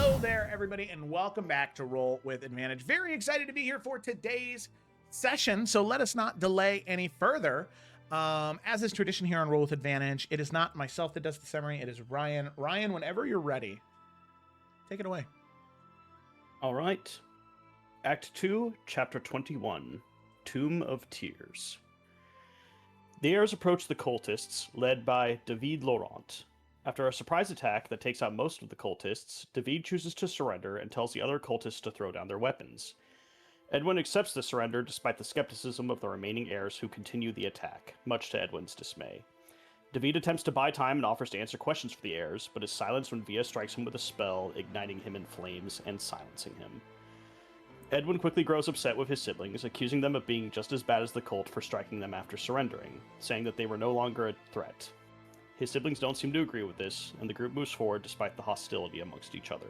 Hello there, everybody, and welcome back to Roll with Advantage. Very excited to be here for today's session, so let us not delay any further. As is tradition here on Roll with Advantage, it is not myself that does the summary, it is Ryan. Ryan, whenever you're ready, take it away. All right. Act 2, Chapter 21, Tomb of Tears. The heirs approach the cultists, led by David Laurent. After a surprise attack that takes out most of the cultists, David chooses to surrender and tells the other cultists to throw down their weapons. Edwin accepts the surrender despite the skepticism of the remaining heirs who continue the attack, much to Edwin's dismay. David attempts to buy time and offers to answer questions for the heirs, but is silenced when Via strikes him with a spell, igniting him in flames and silencing him. Edwin quickly grows upset with his siblings, accusing them of being just as bad as the cult for striking them after surrendering, saying that they were no longer a threat. His siblings don't seem to agree with this, and the group moves forward despite the hostility amongst each other.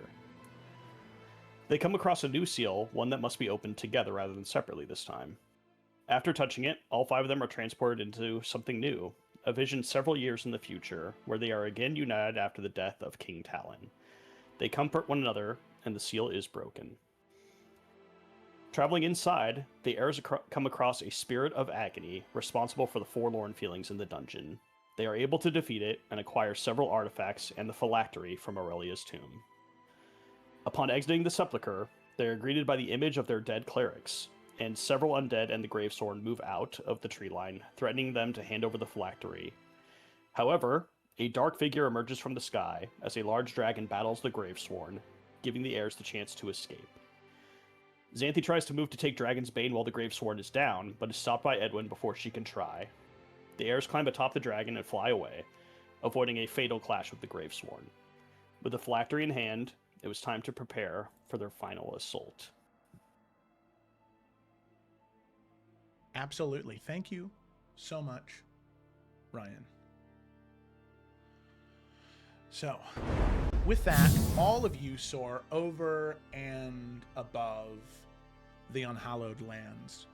They come across a new seal, one that must be opened together rather than separately this time. After touching it, all 5 of them are transported into something new, a vision several years in the future, where they are again united after the death of King Talon. They comfort one another, and the seal is broken. Traveling inside, the heirs come across a spirit of agony, responsible for the forlorn feelings in the dungeon. They are able to defeat it and acquire several artifacts and the phylactery from Aurelia's tomb. Upon exiting the sepulchre, they are greeted by the image of their dead clerics, and several undead and the Gravesworn move out of the tree line, threatening them to hand over the phylactery. However, a dark figure emerges from the sky as a large dragon battles the Gravesworn, giving the heirs the chance to escape. Xanthi tries to move to take Dragon's Bane while the Gravesworn is down, but is stopped by Edwin before she can try. The heirs climb atop the dragon and fly away, avoiding a fatal clash with the Gravesworn. With the phylactery in hand, it was time to prepare for their final assault. Absolutely. Thank you so much, Ryan. So, with that, all of you soar over and above the unhallowed lands.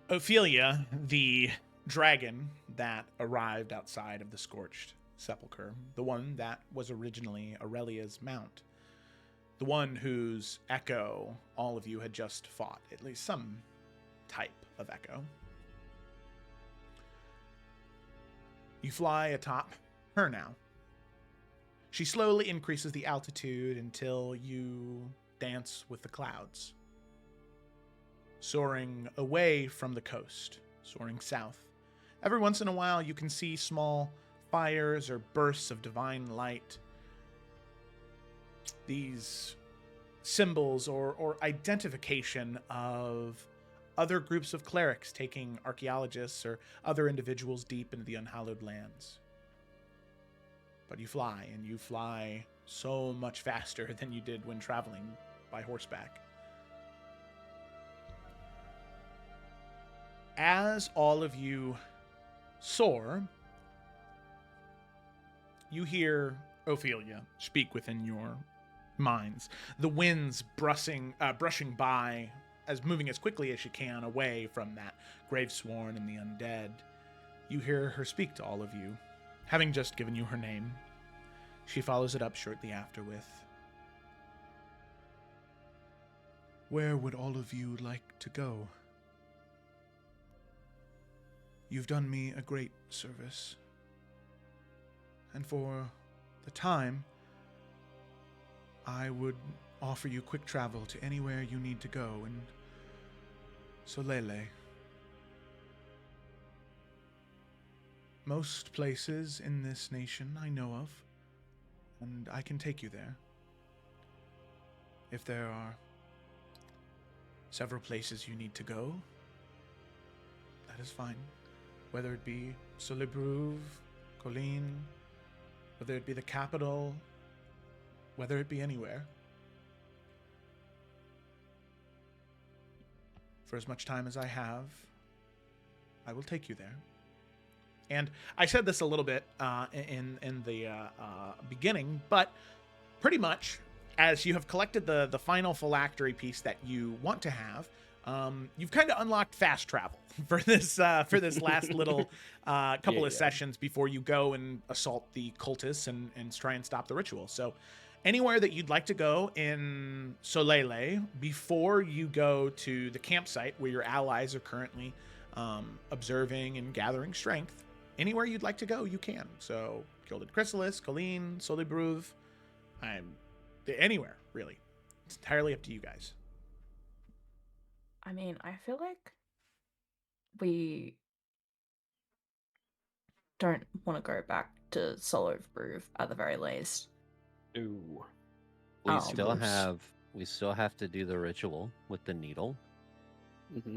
Ophelia, the dragon that arrived outside of the Scorched Sepulchre, the one that was originally Aurelia's mount, the one whose echo all of you had just fought, at least some type of echo. You fly atop her now. She slowly increases the altitude until you dance with the clouds, soaring away from the coast, soaring south. Every once in a while, you can see small fires or bursts of divine light. These symbols or identification of other groups of clerics taking archaeologists or other individuals deep into the unhallowed lands. But you fly, and you fly so much faster than you did when traveling by horseback. As all of you soar, you hear Ophelia speak within your minds. The winds brushing by, moving as quickly as she can away from that Gravesworn and the undead. You hear her speak to all of you, having just given you her name. She follows it up shortly after with, "Where would all of you like to go? You've done me a great service, and for the time, I would offer you quick travel to anywhere you need to go in Solele. Most places in this nation I know of, and I can take you there. If there are several places you need to go, that is fine. Whether it be Solibruv, Colleen, whether it be the capital, whether it be anywhere. For as much time as I have, I will take you there." And I said this a little bit in the beginning, but pretty much as you have collected the final phylactery piece that you want to have, you've kind of unlocked fast travel for this last little couple of sessions before you go and assault the cultists and try and stop the ritual. So anywhere that you'd like to go in Solele before you go to the campsite where your allies are currently observing and gathering strength. Anywhere you'd like to go, you can. So, Gilded Chrysalis, Colleen, Solibruv, anywhere, really. It's entirely up to you guys. I mean, I feel like we don't want to go back to Solibruv at the very least. Ooh. We Oops. still have to do the ritual with the needle. Mm-hmm.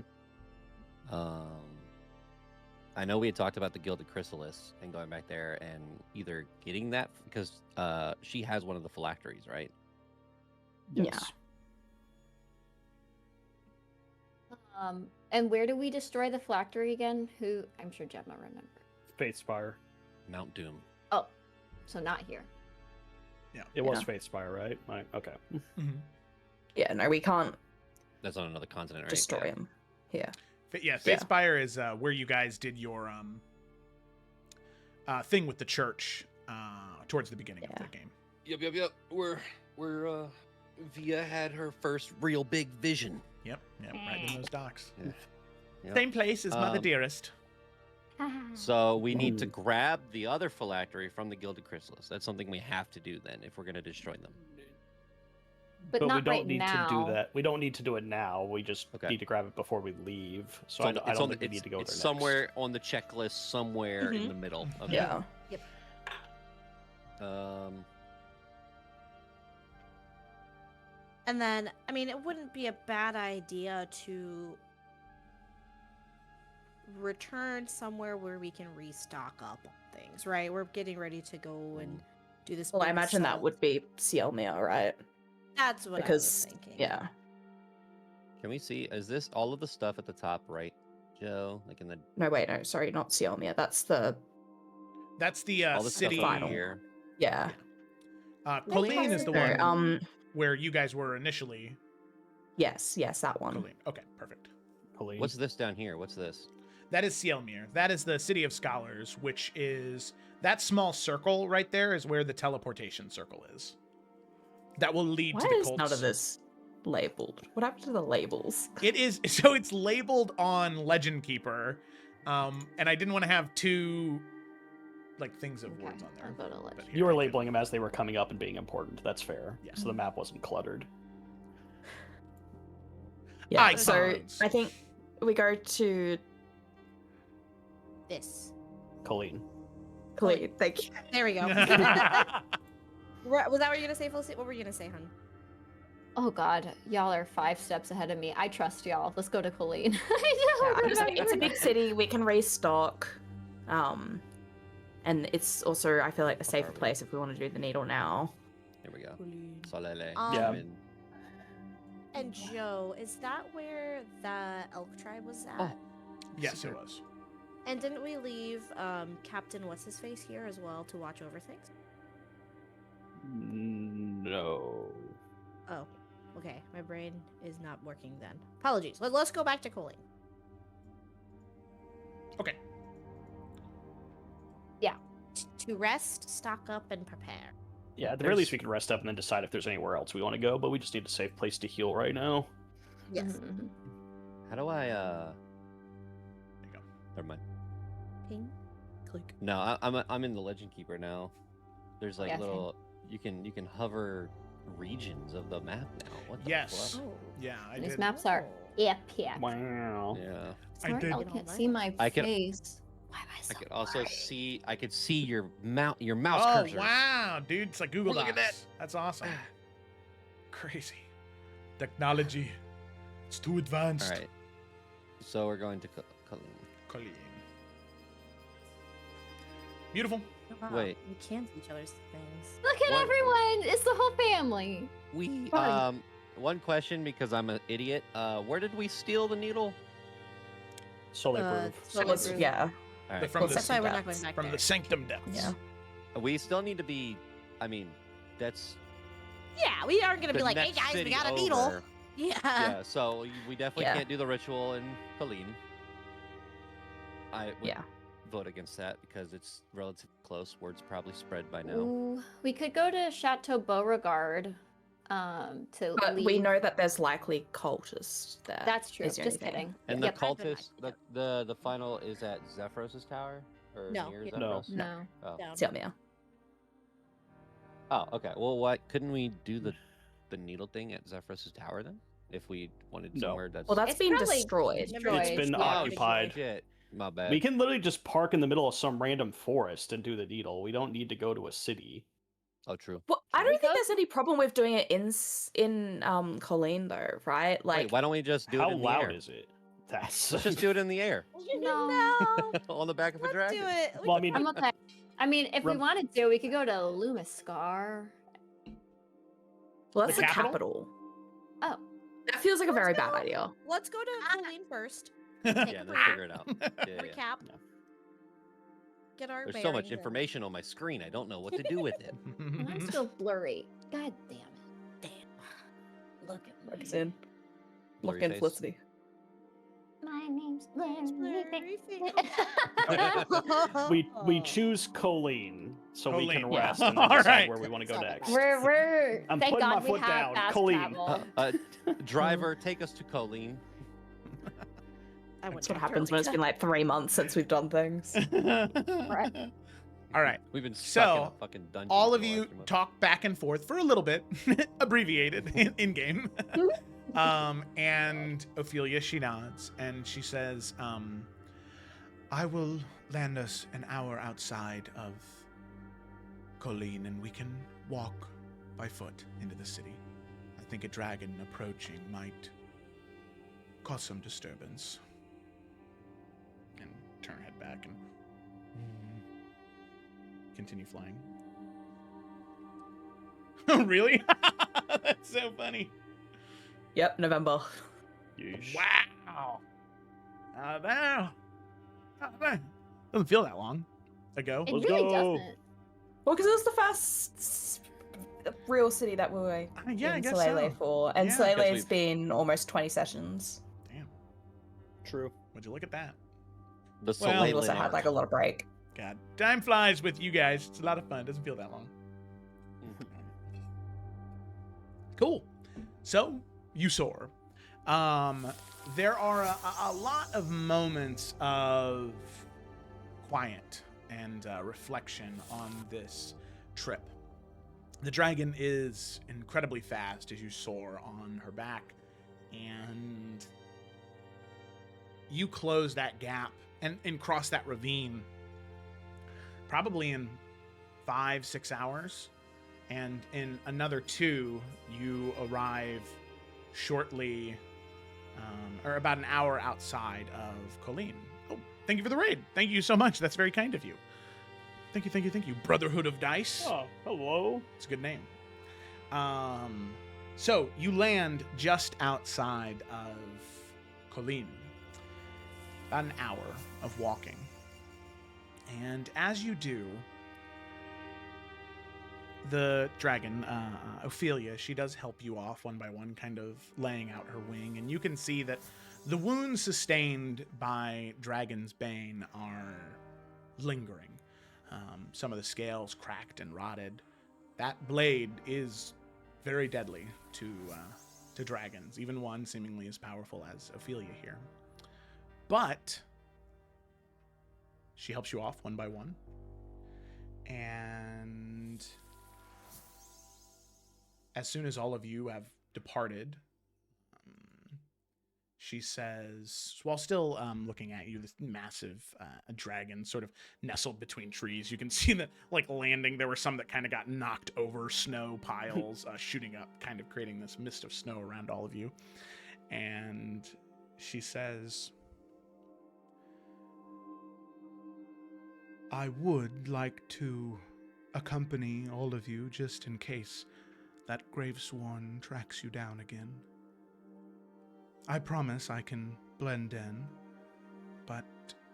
I know we had talked about the Gilded Chrysalis and going back there and either getting that because she has one of the phylacteries, right? Yes. And where do we destroy the phylactery again? Who? I'm sure Gemma remembers. Faith Spire. Mount Doom. Oh, so not here. Yeah. It was Yeah. Faith Spire, right? Okay. Mm-hmm. Yeah, no, we can't That's on another continent, right? destroy Yeah. him here. Yeah, Faith Yeah. Spire is where you guys did your thing with the church towards the beginning of Yeah. the game. Yep. Where Via had her first real big vision. Yep, right in those docks. Yeah. Yep. Same place as Mother Dearest. So we need to grab the other phylactery from the Gilded Chrysalis. That's something we have to do then if we're going to destroy them. But we not don't right need now. to do that. We don't need to do it now. We just Okay. need to grab it before we leave. So It's I don't think we need to go there it's next. somewhere on the checklist, somewhere in Mhm. the middle. Okay. Yeah. And then, I mean, it wouldn't be a bad idea to return somewhere where we can restock up on things, right? We're getting ready to go and do this. Well, I big imagine that sell- would be Cielmia, right? That's what I Because, was thinking. yeah. Can we see? Is this all of the stuff at the top right, Joe? Like in the No, wait, no, sorry, not Cielmia. That's the, That's the all the city. stuff over Final. here? yeah. Colleen is the No, one where you guys were initially. yes, that one. Colleen. Okay, perfect. Colleen. What's this down here? What's this? That is Cielmir. That is the City of Scholars, which is that small circle right there is where the teleportation circle is. That will lead Why to the is cults. none of this labeled? What happened to the labels? It is so it's labeled on Legend Keeper, and I didn't want to have two like things of words on there. I'll go to but Legend. here You were I can- labeling them as they were coming up and being important. That's fair. Yeah. So the map wasn't cluttered. Yeah, so Icons. I think we go to This. Colleen. Khalid. Thank you. There we go. Was that what you were gonna say, Felicity? What were you gonna say, hun? Oh God, y'all are 5 steps ahead of me. I trust y'all. Let's go to Colleen. Yeah, I'm just saying, it's a big city. We can restock, and it's also I feel like a safer place if we want to do the needle now. Here we go. Solele. Yeah. Min. And Joe, is that where the elk tribe was at? Oh. Yes, it was. And didn't we leave Captain What's His Face here as well to watch over things? No. Oh, okay. My brain is not working then. Apologies. Let's go back to Colleen. Okay. Yeah. To rest, stock up, and prepare. Yeah, at the very least we can rest up and then decide if there's anywhere else we want to go, but we just need a safe place to heal right now. Yes. Mhm. How do I? There you go. Never mind. Ping. Click. No, I'm in the Legend Keeper now. There's like Yeah, same. little. You can hover regions of the map now. What the Yes. fuck? Oh. Yeah, I These did. maps are epic. Wow. Yeah. Smart did. elk can't see my I can- face. Why am I so I could also bright? see. I could see your mouse Oh cursor. wow, dude! It's like Google Look at Docs. That's awesome. Crazy. Technology. It's too advanced. All right. So we're going to Colleen. Colleen. Beautiful. Wow, Wait. We can see each other's things. Look at What? everyone! It's the whole family. We Fine. one question because I'm an idiot. Where did we steal the needle? Solid Uh, proof. so It was- Solibruv. yeah. All The- right. from Well, the That's why we're not depths. going back from there. the sanctum depths. Yeah. We still need to be. I mean, that's Yeah, we aren't gonna the be like, hey next guys, we city got a over. needle. Yeah. Yeah. So we definitely Yeah. can't do the ritual in Colleen. Yeah. vote against that because it's relatively close. Word's probably spread by now. Ooh, we could go to Chateau Beauregard. To But leave. we know that there's likely cultists there. That's true. is the only Just thing. kidding. And Yep. the cultist, the final is at Zephyros's tower or No. near No. Zephyros? No. Oh. Down. Selmia. Oh, okay. Well, what couldn't we do the needle thing at Zephyros's tower then? If we wanted No. somewhere that's Well, that's It's been probably destroyed. destroyed. It's been Yeah. occupied. Shit. My bad. We can literally just park in the middle of some random forest and do the needle. We don't need to go to a city. Oh, true. Well, I We don't think go- there's any problem with doing it in Colleen though, right? Like, Wait, why don't we just do How it in the loud air? is it? That's Let's just do it in the air No. on the back of a Let's dragon. do it. Well, I mean, I'm okay. I mean, if we Rem- wanted to, we could go to Lumiscar. well, that's The the capital? capital. Oh. That feels like a Let's very go. bad idea. Let's go to Colleen first. Yeah, let's figure it out. Yeah. Recap. Yeah. Get our There's so much bearings and- information on my screen. I don't know what to do with it. Mine's still blurry. God damn it. Damn. Look at Focus me. in. Blurry Look in face. Felicity. My name's Blurry we choose Colleen so we can Colleen, yeah. rest and then All decide right. where we want to go next. We're I'm thank putting my God we foot have down. fast Colleen. travel. Driver, take us to Colleen. I wouldn't That's what have happens when it's really been like 3 months since we've done things. Right. All right. We've been stuck in a So, fucking dungeon. All for of the you last 3 months. talk back and forth for a little bit, abbreviated in game. And Ophelia, she nods and she says, I will land us an hour outside of Colleen and we can walk by foot into the city. I think a dragon approaching might cause some disturbance. And turn her head back and continue flying. Oh, really? That's so funny. Yep, November. Yeesh. Wow. Doesn't feel that long ago. It Let's really go. doesn't. Well, because it was the first real city that we were Yeah, I in guess Soleil so. for, and Yeah. Soleil's Because been almost 20 sessions. Damn. True. Would you look at that? The Well, We've Soleil also had Art. like a lot of break. God, time flies with you guys. It's a lot of fun. Doesn't feel that long. Cool. So you soar. There are a lot of moments of quiet and reflection on this trip. The dragon is incredibly fast as you soar on her back, and you close that gap and cross that ravine probably in 5-6 hours, and in another 2 you arrive shortly or about an hour outside of Colleen. Oh, thank you for the raid. Thank you so much. That's very kind of you. Thank you. Brotherhood of Dice. Oh, hello. It's a good name. So you land just outside of Colleen. About an hour of walking. And as you do, the dragon, Ophelia, she does help you off one by one, kind of laying out her wing. And you can see that the wounds sustained by Dragon's Bane are lingering. Some of the scales cracked and rotted. That blade is very deadly to dragons, even one seemingly as powerful as Ophelia here. But she helps you off one by one. And as soon as all of you have departed, she says, while still looking at you, this massive dragon sort of nestled between trees. You can see that, like, landing, there were some that kind of got knocked over snow piles, shooting up, kind of creating this mist of snow around all of you. And she says, I would like to accompany all of you just in case that Gravesworn tracks you down again. I promise I can blend in, but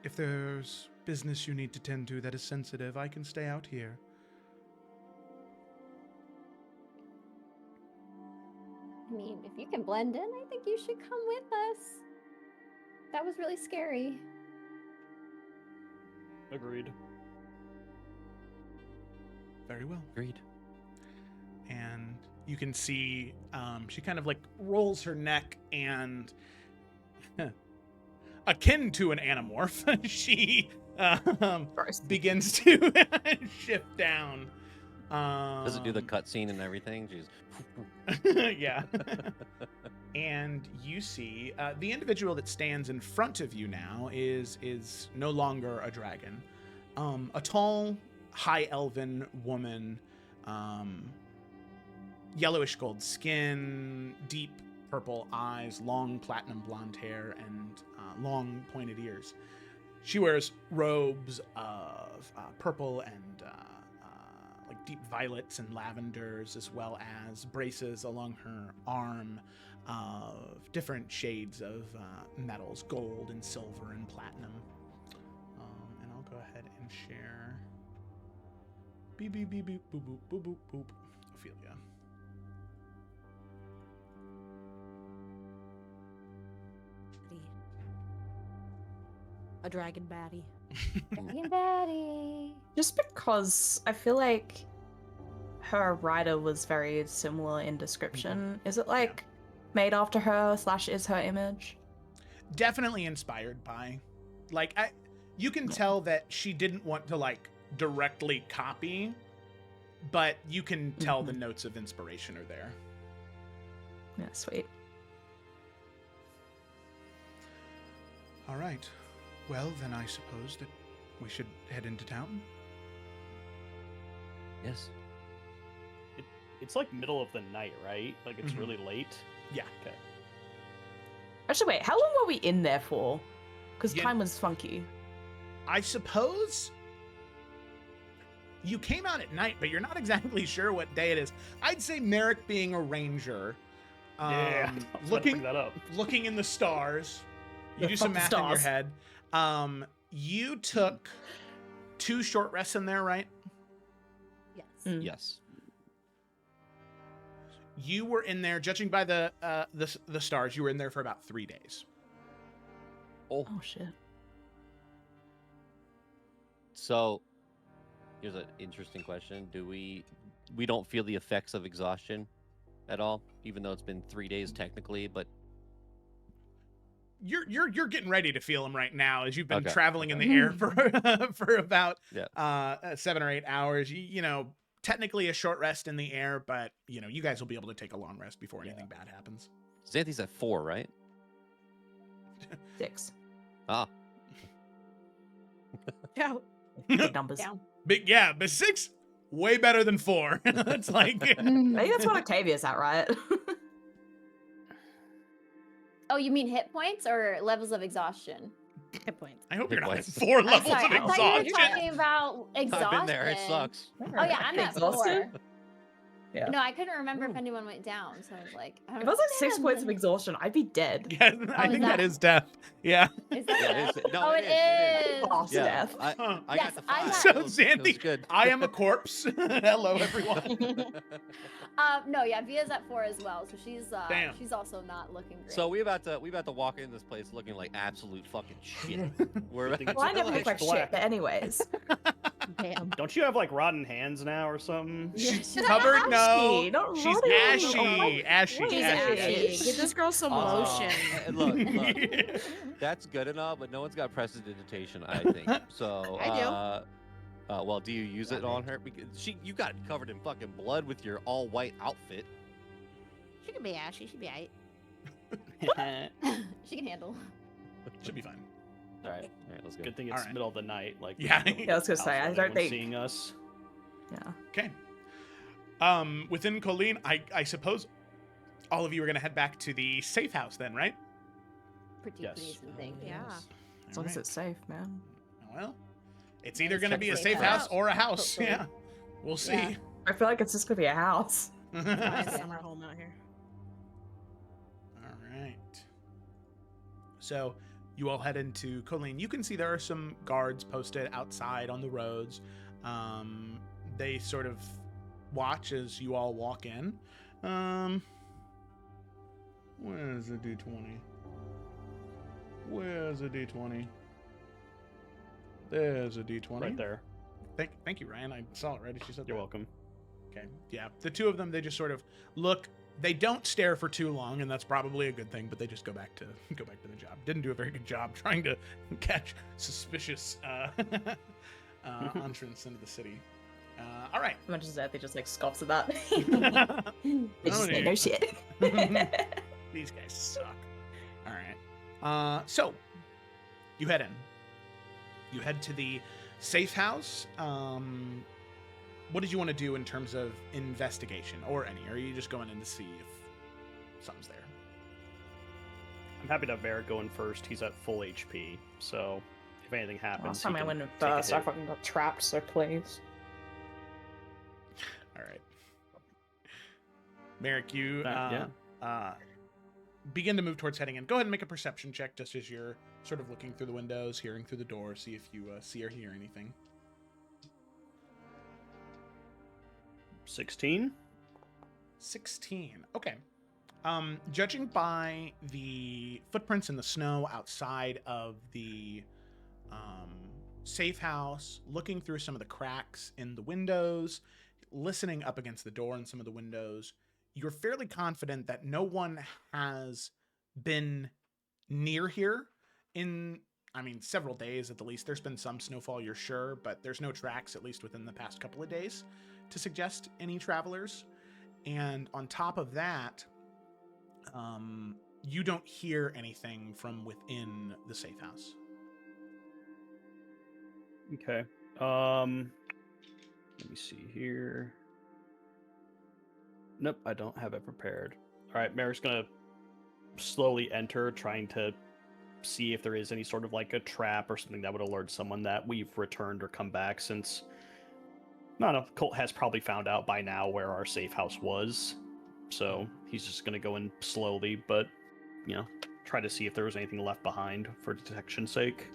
if there's business you need to tend to that is sensitive, I can stay out here. I mean, if you can blend in, I think you should come with us. That was really scary. Agreed. Very well. Agreed. And you can see she kind of like rolls her neck and akin to an anamorph, she Gross. begins to shift down. Does it do the cutscene and everything? Jeez. Yeah. And you see the individual that stands in front of you now is no longer a dragon. A tall, high elven woman, yellowish gold skin, deep purple eyes, long platinum blonde hair, and long pointed ears. She wears robes of purple and like deep violets and lavenders, as well as braces along her arm of different shades of metals, gold and silver and platinum. And I'll go ahead and share. Beep beep beep beep boop boop boop boop boop. Ophelia. A dragon baddie. Dragon Daddy. Just because I feel like her rider was very similar in description. Is it like made after her / is her image? Definitely inspired by, like, you can tell that she didn't want to like directly copy, but you can tell the notes of inspiration are there. Yeah, sweet. All right. Well, then I suppose that we should head into town. Yes. It's like middle of the night, right? Like it's Mhm. really late. Yeah. Okay. Actually, wait, how long were we in there for? Because Yeah. time was funky. I suppose you came out at night, but you're not exactly sure what day it is. I'd say Merrick, being a ranger, Yeah. I was about to looking bring that up. looking in the stars. You Yeah, do some fuck the math in your stars. head. You took 2 short rests in there, right? Yes. Mm. Yes. You were in there, judging by the stars, you were in there for about 3 days. Oh shit. So, here's an interesting question. Do we don't feel the effects of exhaustion at all, even though it's been 3 days technically, but You're getting ready to feel them right now as you've been Okay. traveling in the air for about Yeah. 7 or 8 hours. You know, technically a short rest in the air, but you know, you guys will be able to take a long rest before anything bad happens. Xanthi's at 4, right? 6. Ah, Ciao. Big numbers. Down. Big, yeah, but 6 way better than 4. It's like I think that's what Octavia's at, right? Oh, you mean hit points or levels of exhaustion? Hit points. I hope Hit you're not at points. 4 I'm levels sorry, of I thought exhaustion. you were talking about exhaustion. I've been there. It sucks. Oh yeah, I'm at 4. Exhausted? Yeah. No, I couldn't remember if anyone went down, so I was like, I don't If I was like 6 know. points of exhaustion, I'd be dead. Yeah, I is think that that- is death. Yeah. Is that Yeah, death? it is. No, Oh, it it is. is. Lost Yeah, death. Huh. I Yes, got the I'm 5. So, It was Xanthi, good. I am a corpse. Hello, everyone. No, yeah, Via's at 4 as well, so Damn. she's also not looking great. So we about to walk in this place looking like absolute fucking shit. We're Good thing Well, I never It's look like black. shit, but anyways. Damn. Don't you have like rotten hands now or something? She's covered. No, Ashy, not she's rotting. ashy. Ashy. What She's is Ashy. ashy. it? Give this girl some Oh, lotion. Look, that's good and all, but no one's got prestidigitation, I think. So I do. well, do you use it on her? Because you got it covered in fucking blood with your all white outfit. She can be ashy. She be aight. She can handle. Should be fine. All right. All right, let's go. Good thing All it's right. middle of the night. Like Yeah. there's no Yeah, I was gonna say, I house don't anyone think- seeing us. Yeah. Okay. Within Colleen, I suppose all of you are going to head back to the safe house then, right? Pretty Yes. pleased and thing. Yeah. As long as it's safe, man. Well, it's Yeah, either it's going to a be a safe safe house house, or a house. hopefully. Yeah. We'll see. Yeah. I feel like it's just gonna be a house. Nice Yeah. summer home out here. All right. So you all head into Colleen. You can see there are some guards posted outside on the roads. They sort of watch as you all walk in. Where's the D20? Where's the D20? There's a D20. Right there. Thank you, Ryan. I saw it right as you said You're that. welcome. Okay. Yeah. The two of them, they just sort of look. They don't stare for too long, and that's probably a good thing. But they just go back to the job. Didn't do a very good job trying to catch suspicious entrance into the city. All right. As much as that, they just like scoffs at that. Oh, They just say no shit. These guys suck. All right. So you head in. You head to the safe house. What did you want to do in terms of investigation or any? Or are you just going in to see if something's there? I'm happy to have Barrett go in first. He's at full HP, so if anything happens, Last time he I can went in take a first, I hit. fucking got trapped, so please. All right. Merrick, you begin to move towards heading in. Go ahead and make a perception check just as you're sort of looking through the windows, hearing through the door, see if you see or hear anything. 16. 16. Okay. Judging by the footprints in the snow outside of the safe house, looking through some of the cracks in the windows, listening up against the door in some of the windows, you're fairly confident that no one has been near here in, several days at the least. There's been some snowfall, you're sure, but there's no tracks, at least within the past couple of days, to suggest any travelers. And on top of that, you don't hear anything from within the safe house. Okay. Let me see here. Nope, I don't have it prepared. All right, Merrick's gonna slowly enter, trying to see if there is any sort of like a trap or something that would alert someone that we've returned or come back, since I don't know, Colt has probably found out by now where our safe house was. So he's just gonna go in slowly, but try to see if there was anything left behind for detection's sake.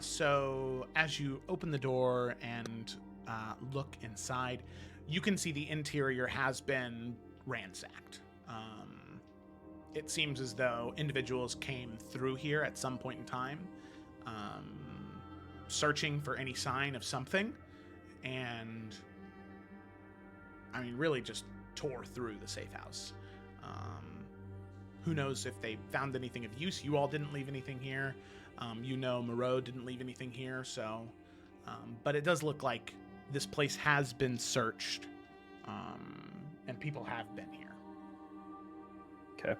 So as you open the door and look inside, you can see the interior has been ransacked. It seems as though individuals came through here at some point in time, searching for any sign of something, and really just tore through the safe house. Who knows if they found anything of use? You all didn't leave anything here. Moreau didn't leave anything here, so... but it does look like this place has been searched, and people have been here. Okay.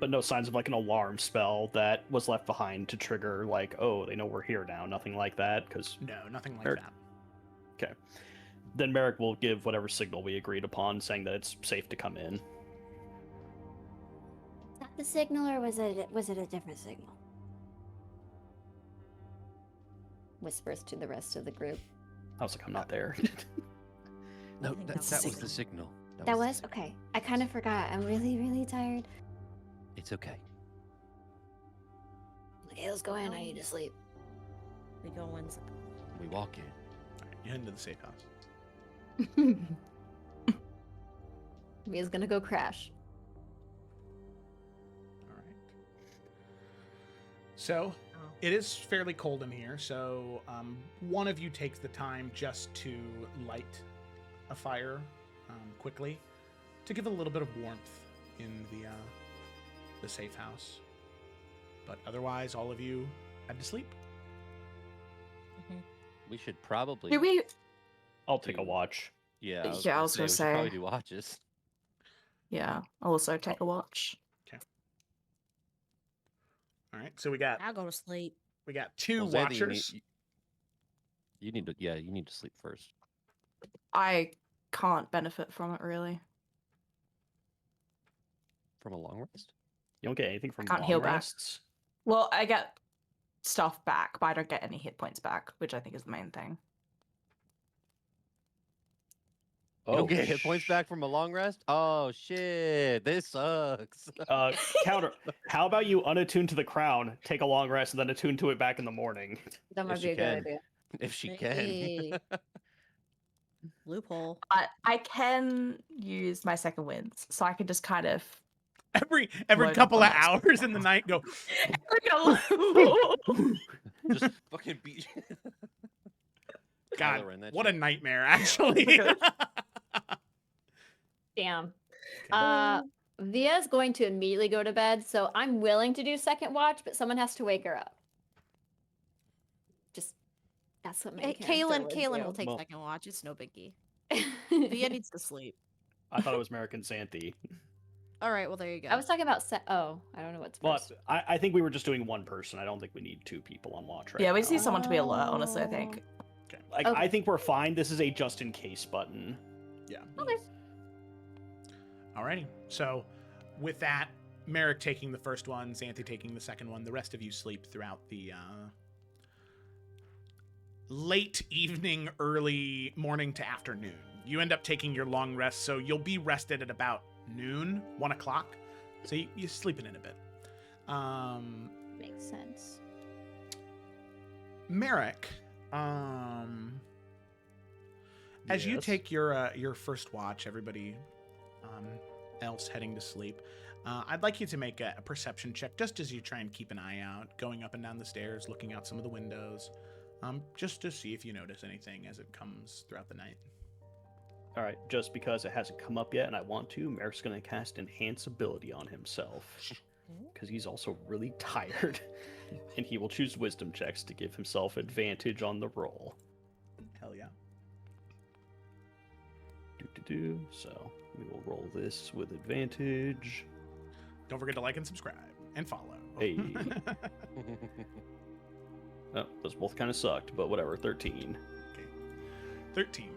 But no signs of like an alarm spell that was left behind to trigger like, oh, they know we're here now. Nothing like that, because... No, nothing like Merrick. that. Okay. Then Merrick will give whatever signal we agreed upon, saying that it's safe to come in. Is that the signal, or was it a different signal? Whispers to the rest of the group. I was like, I'm not there. No, I think that that's was the the signal. That was? Okay. I kind of forgot. I'm really, really tired. It's okay. Okay, let's go in. I need to sleep. We go in. We walk in. All right, you head into the safe house. Mia's gonna go crash. All right. So, it is fairly cold in here, so one of you takes the time just to light a fire quickly to give a little bit of warmth in the safe house. But otherwise, all of you had to sleep. We should probably. Do we? I'll take a watch. Yeah. Yeah, I was gonna we should say. probably do watches. Yeah, I'll also take a watch. All right, so we got I'll go to sleep. two Well, Xanthi, watchers. You need to. Yeah, you need to sleep first. I can't benefit from it really. From a long rest. You don't get anything from Can't long heal back. rests? Well, I get stuff back, but I don't get any hit points back, which I think is the main thing. You don't get hit points back from a long rest? Oh shit! This sucks. Counter. How about you unattune to the crown, take a long rest, and then attune to it back in the morning? That might If be she a good can. idea. If she can. Hey. Loophole. I can use my second winds, so I can just kind of Every Load couple up of on that hours in the night, go. Just fucking beat. God, Kylo Ren, that what shit. a nightmare! Actually. Damn. Okay. Via's going to immediately go to bed, so I'm willing to do second watch, but someone has to wake her up. Just that's what my character would Kaylin will do. take Well- second watch. It's no biggie. Via needs to sleep. I thought it was American Xanthi. All right, well there you go. I was talking about oh, I don't know what's But first. I think we were just doing one person. I don't think we need 2 people on watch right Yeah, we now. see someone to be alert, honestly, I think. Like, Okay. I think we're fine. This is a just in case button. Yeah. Okay. Alrighty. So, with that, Merrick taking the first one, Xanthi taking the second one. The rest of you sleep throughout the late evening, early morning to afternoon. You end up taking your long rest, so you'll be rested at about noon, 1 o'clock. So you're sleeping in a bit. Makes sense. Merrick, as you Yes. take your first watch, everybody else heading to sleep, I'd like you to make a perception check, just as you try and keep an eye out, going up and down the stairs, looking out some of the windows, just to see if you notice anything as it comes throughout the night. All right, just because it hasn't come up yet and I want to, Merrick's going to cast Enhance Ability on himself. Because he's also really tired. And he will choose wisdom checks to give himself advantage on the roll. Hell yeah. So we will roll this with advantage. Don't forget to like and subscribe and follow. Hey. Oh, those both kind of sucked, but whatever. 13. Okay. 13.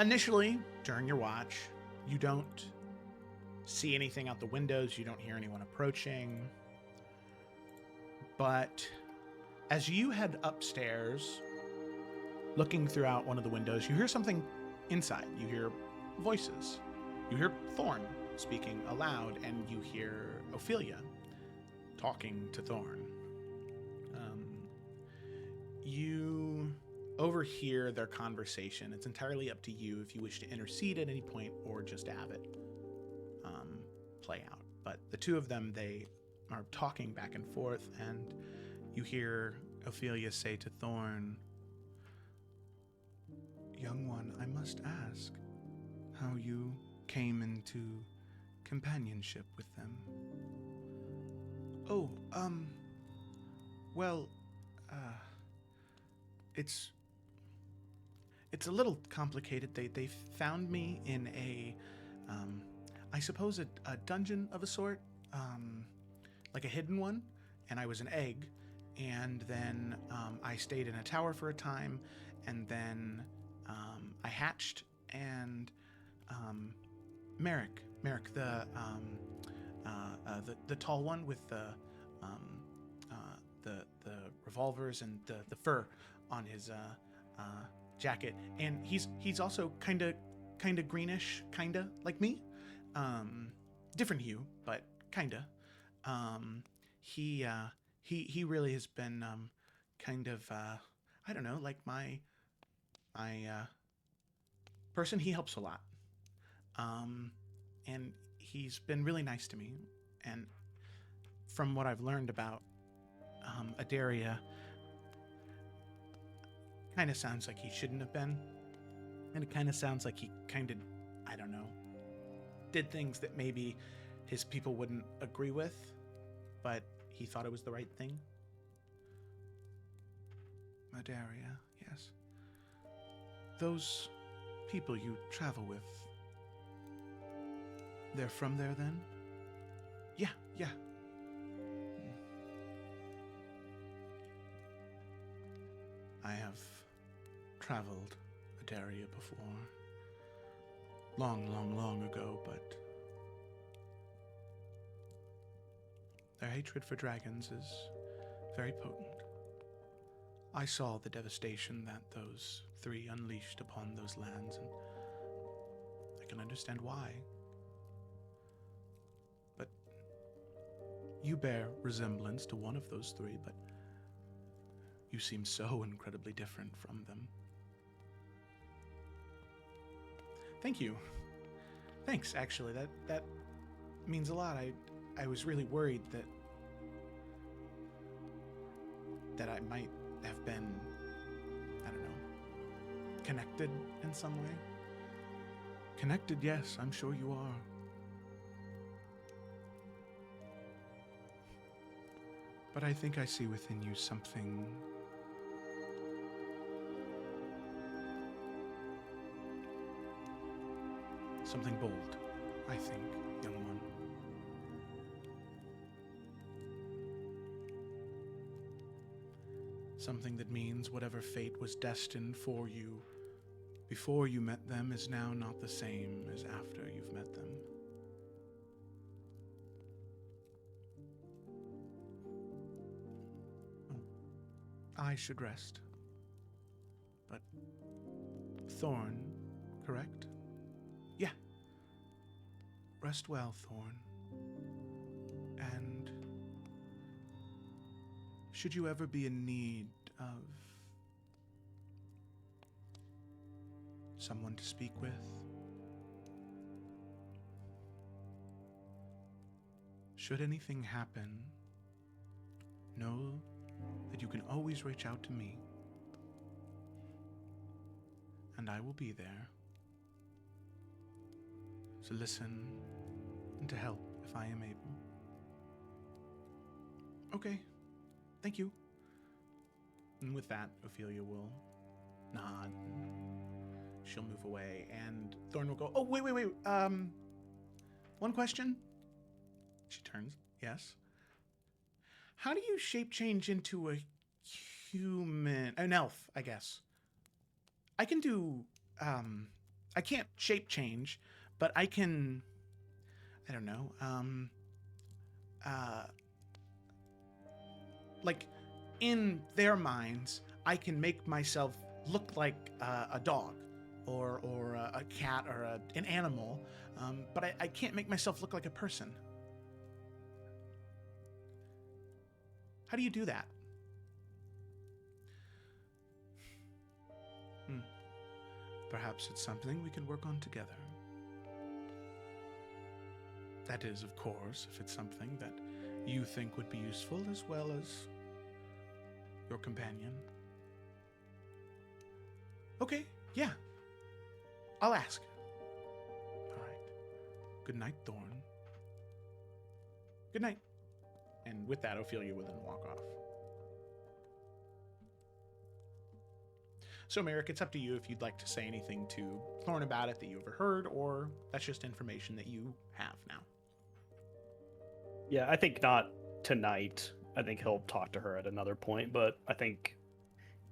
Initially, during your watch, you don't see anything out the windows. You don't hear anyone approaching. But as you head upstairs, looking throughout one of the windows, you hear something inside. You hear voices. You hear Thorn speaking aloud, and you hear Ophelia talking to Thorn. You overhear their conversation. It's entirely up to you if you wish to intercede at any point or just have it play out. But the two of them, they are talking back and forth, and you hear Ophelia say to Thorn, "Young one, I must ask how you came into companionship with them." "Oh, well, it's a little complicated. They found me in a, I suppose a dungeon of a sort, like a hidden one, and I was an egg, and then I stayed in a tower for a time, and then I hatched, and Merrick, the tall one with the revolvers and the fur on his jacket, and he's also kind of greenish, like me, different hue, but he really has been I don't know, like my person. He helps a lot, and he's been really nice to me, and from what I've learned about Adaria, kind of sounds like he shouldn't have been, and it kind of sounds like he I don't know, did things that maybe his people wouldn't agree with, but he thought it was the right thing. Adaria, yes. Those people you travel with, they're from there then? Yeah. I have traveled Adaria before. Long ago, but their hatred for dragons is very potent. I saw the devastation that those three unleashed upon those lands, and I can understand why. But you bear resemblance to one of those three, but you seem so incredibly different from them. Thank you. Thanks, actually. That means a lot. I was really worried that I might have been, I don't know, connected in some way. Connected, yes, I'm sure you are. But I think I see within you something bold, I think, young one. Something that means whatever fate was destined for you before you met them is now not the same as after you've met them. I should rest. But Thorn, correct? Yeah. Rest well, Thorn. And should you ever be in need of someone to speak with, should anything happen, know that you can always reach out to me, and I will be there to listen and to help if I am able. Okay, thank you. And with that, Ophelia will nod. She'll move away, and Thorn will go, oh, wait. One question? She turns, yes. How do you shape change into a human, an elf, I guess? I can do, I can't shape change, but I can, I don't know, like, in their minds, I can make myself look like a dog or a cat or an animal, but I can't make myself look like a person. How do you do that? Perhaps it's something we can work on together. That is, of course, if it's something that you think would be useful as well as your companion. Okay, yeah. I'll ask. All right. Good night, Thorn. Good night. And with that, Ophelia will then walk off. So, Merrick, it's up to you if you'd like to say anything to Thorn about it that you overheard, or that's just information that you have now. Yeah, I think not tonight. I think he'll talk to her at another point, but I think,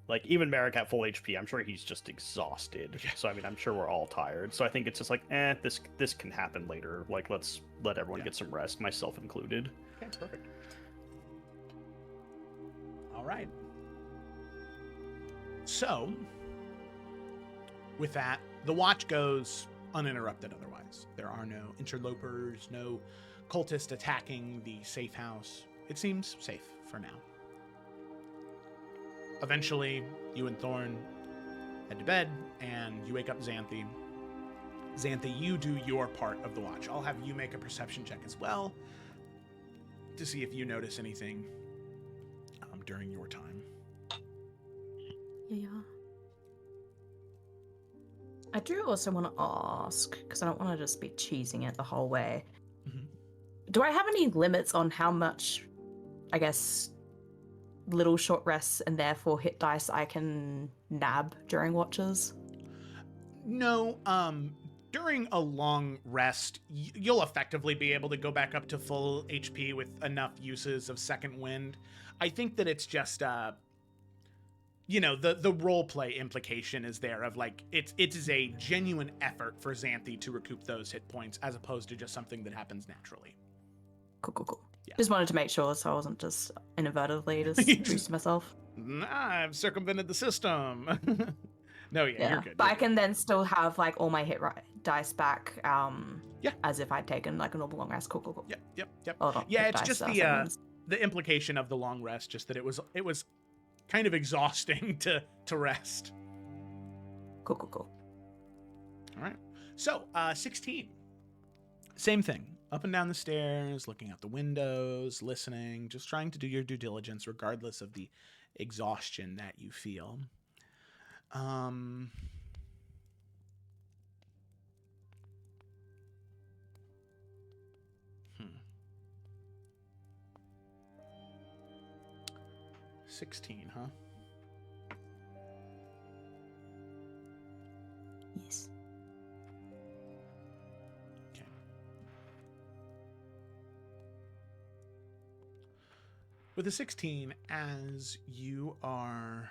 like, even Merrick at full HP, I'm sure he's just exhausted. Yeah. So, I mean, I'm sure we're all tired. So I think it's just like, this can happen later. Like, let's let everyone get some rest, myself included. Okay, perfect. All right. So, with that, the watch goes uninterrupted otherwise. There are no interlopers, no cultists attacking the safe house. It seems safe for now. Eventually, you and Thorn head to bed, and you wake up Xanthi. Xanthi, you do your part of the watch. I'll have you make a perception check as well to see if you notice anything during your time. Yeah. I do also want to ask, because I don't want to just be cheesing it the whole way. Mm-hmm. Do I have any limits on how much, I guess, little short rests and therefore hit dice I can nab during watches? No, during a long rest, you'll effectively be able to go back up to full HP with enough uses of second wind. I think that it's just, the role play implication is there of, like, it is a genuine effort for Xanthi to recoup those hit points as opposed to just something that happens naturally. Cool. Yeah. Just wanted to make sure so I wasn't just inadvertently just boosting myself. Nah, I've circumvented the system. No, yeah, you're good. But You're I can then still have, like, all my hit dice back, yeah, as if I'd taken, like, a normal long rest. Cool. Yep. Hold on, Yeah, hit it's dice just stuff, that means. the implication of the long rest, just that it was kind of exhausting to rest. Cool. All right. So, 16. Same thing. up and down the stairs, looking out the windows, listening, just trying to do your due diligence regardless of the exhaustion that you feel. Um, 16, huh? Yes. Okay. With a 16, as you are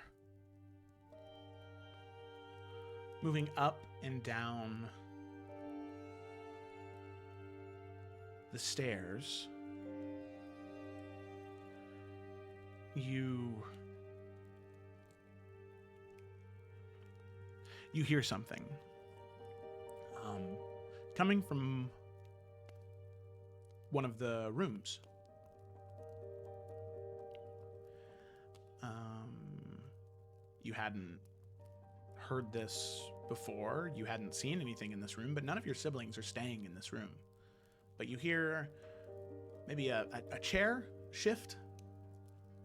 moving up and down the stairs, you hear something coming from one of the rooms. You hadn't heard this before. You hadn't seen anything in this room, but none of your siblings are staying in this room. But you hear maybe a chair shift,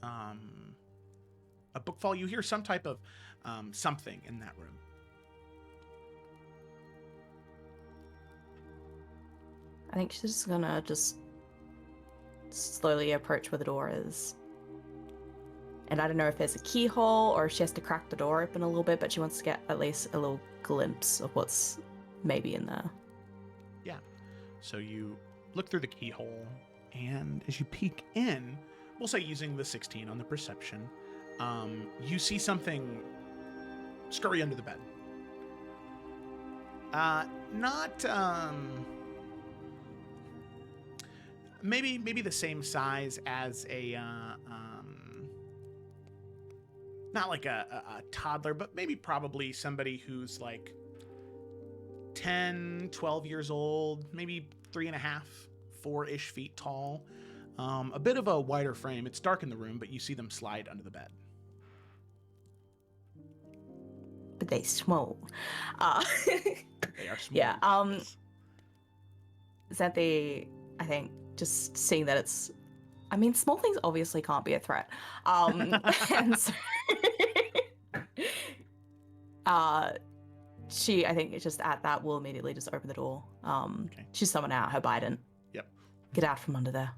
a book fall. You hear some type of something in that room. I think she's just gonna just slowly approach where the door is. And I don't know if there's a keyhole or if she has to crack the door open a little bit, but she wants to get at least a little glimpse of what's maybe in there. Yeah. So you look through the keyhole, and as you peek in, we'll say using the 16 on the perception, you see something scurry under the bed. Maybe the same size as a not like a toddler, but maybe probably somebody who's like 10, 12 years old, maybe 3.5, 4-ish feet tall. A bit of a wider frame. It's dark in the room, but you see them slide under the bed. But they small. They are small. Yeah. Xanthi, I think, just seeing that it's, I mean, small things obviously can't be a threat. And so, she, I think, just at that will immediately just open the door. Okay. She's someone out, her Biden. Yep. Get out from under there.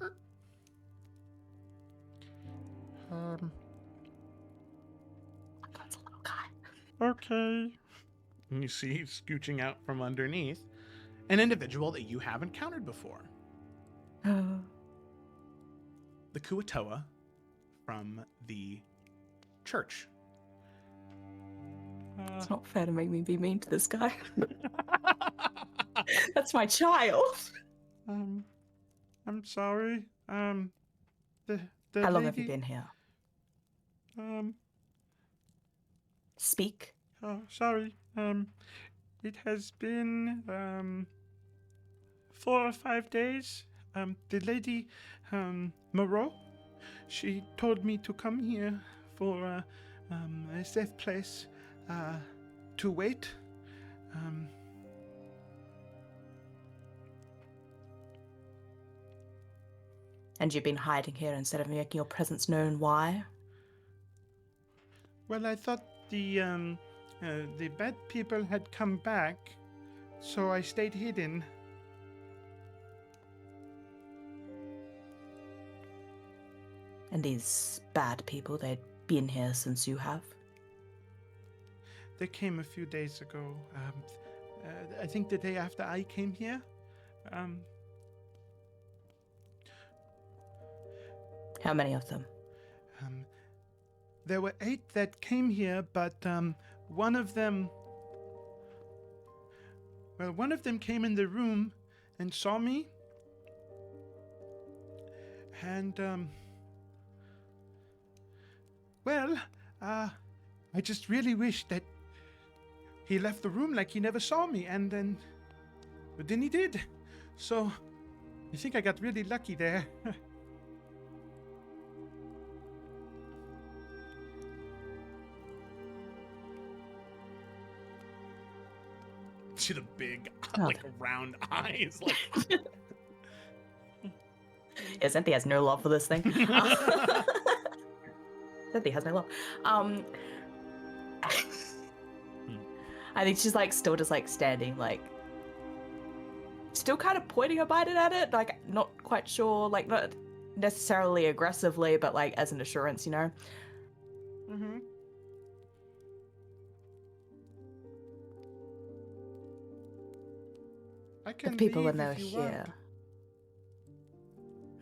That's a little guy. Okay. And you see scooching out from underneath an individual that you have encountered before. The Kuatoa from the church. It's not fair to make me be mean to this guy. That's my child. I'm sorry. The How long have lady, you been here? Um, Speak. oh, sorry. It has been 4 or 5 days. The lady, Moreau, she told me to come here for a safe place to wait. And you've been hiding here instead of making your presence known. Why? Well, I thought the bad people had come back, so I stayed hidden. And these bad people, they'd been here since you have? They came a few days ago. I think the day after I came here. How many of them? There were 8 that came here, but one of them came in the room and saw me. And, I just really wish that he left the room like he never saw me, but then he did. So, I think I got really lucky there. See the big, like, round eyes. Like, Cynthia has no love for this thing. Cynthia has no love. I think she's like still just like standing, like still kind of pointing her bite at it, like not quite sure, like not necessarily aggressively, but like as an assurance, you know. Mm-hmm. I The can people leave when they were if you here.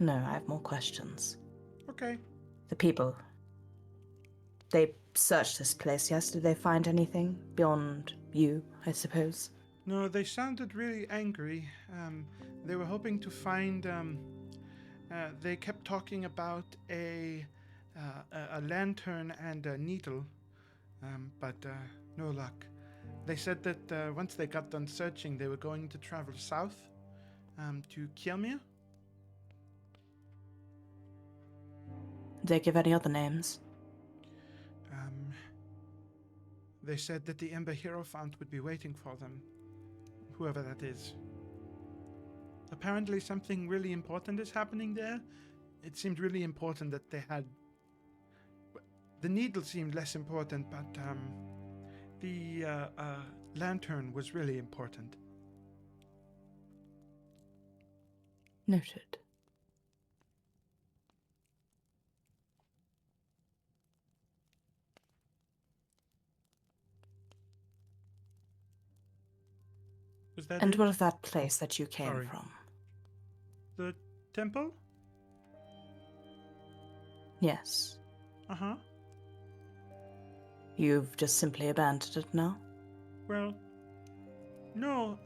No, I have more questions. Want. Okay. The people. They searched this place, yes? Did they find anything beyond you, I suppose? No, they sounded really angry. They were hoping to find. They kept talking about a lantern and a needle, but no luck. They said that once they got done searching, they were going to travel south to Kielmir. Did they give any other names? They said that the Ember Hierophant would be waiting for them, whoever that is. Apparently something really important is happening there. It seemed really important that they had... The needle seemed less important, but the lantern was really important. Noted. Was that And it? what of that place that you came Sorry. from? The temple? Yes. Uh-huh. You've just simply abandoned it now? Well, no,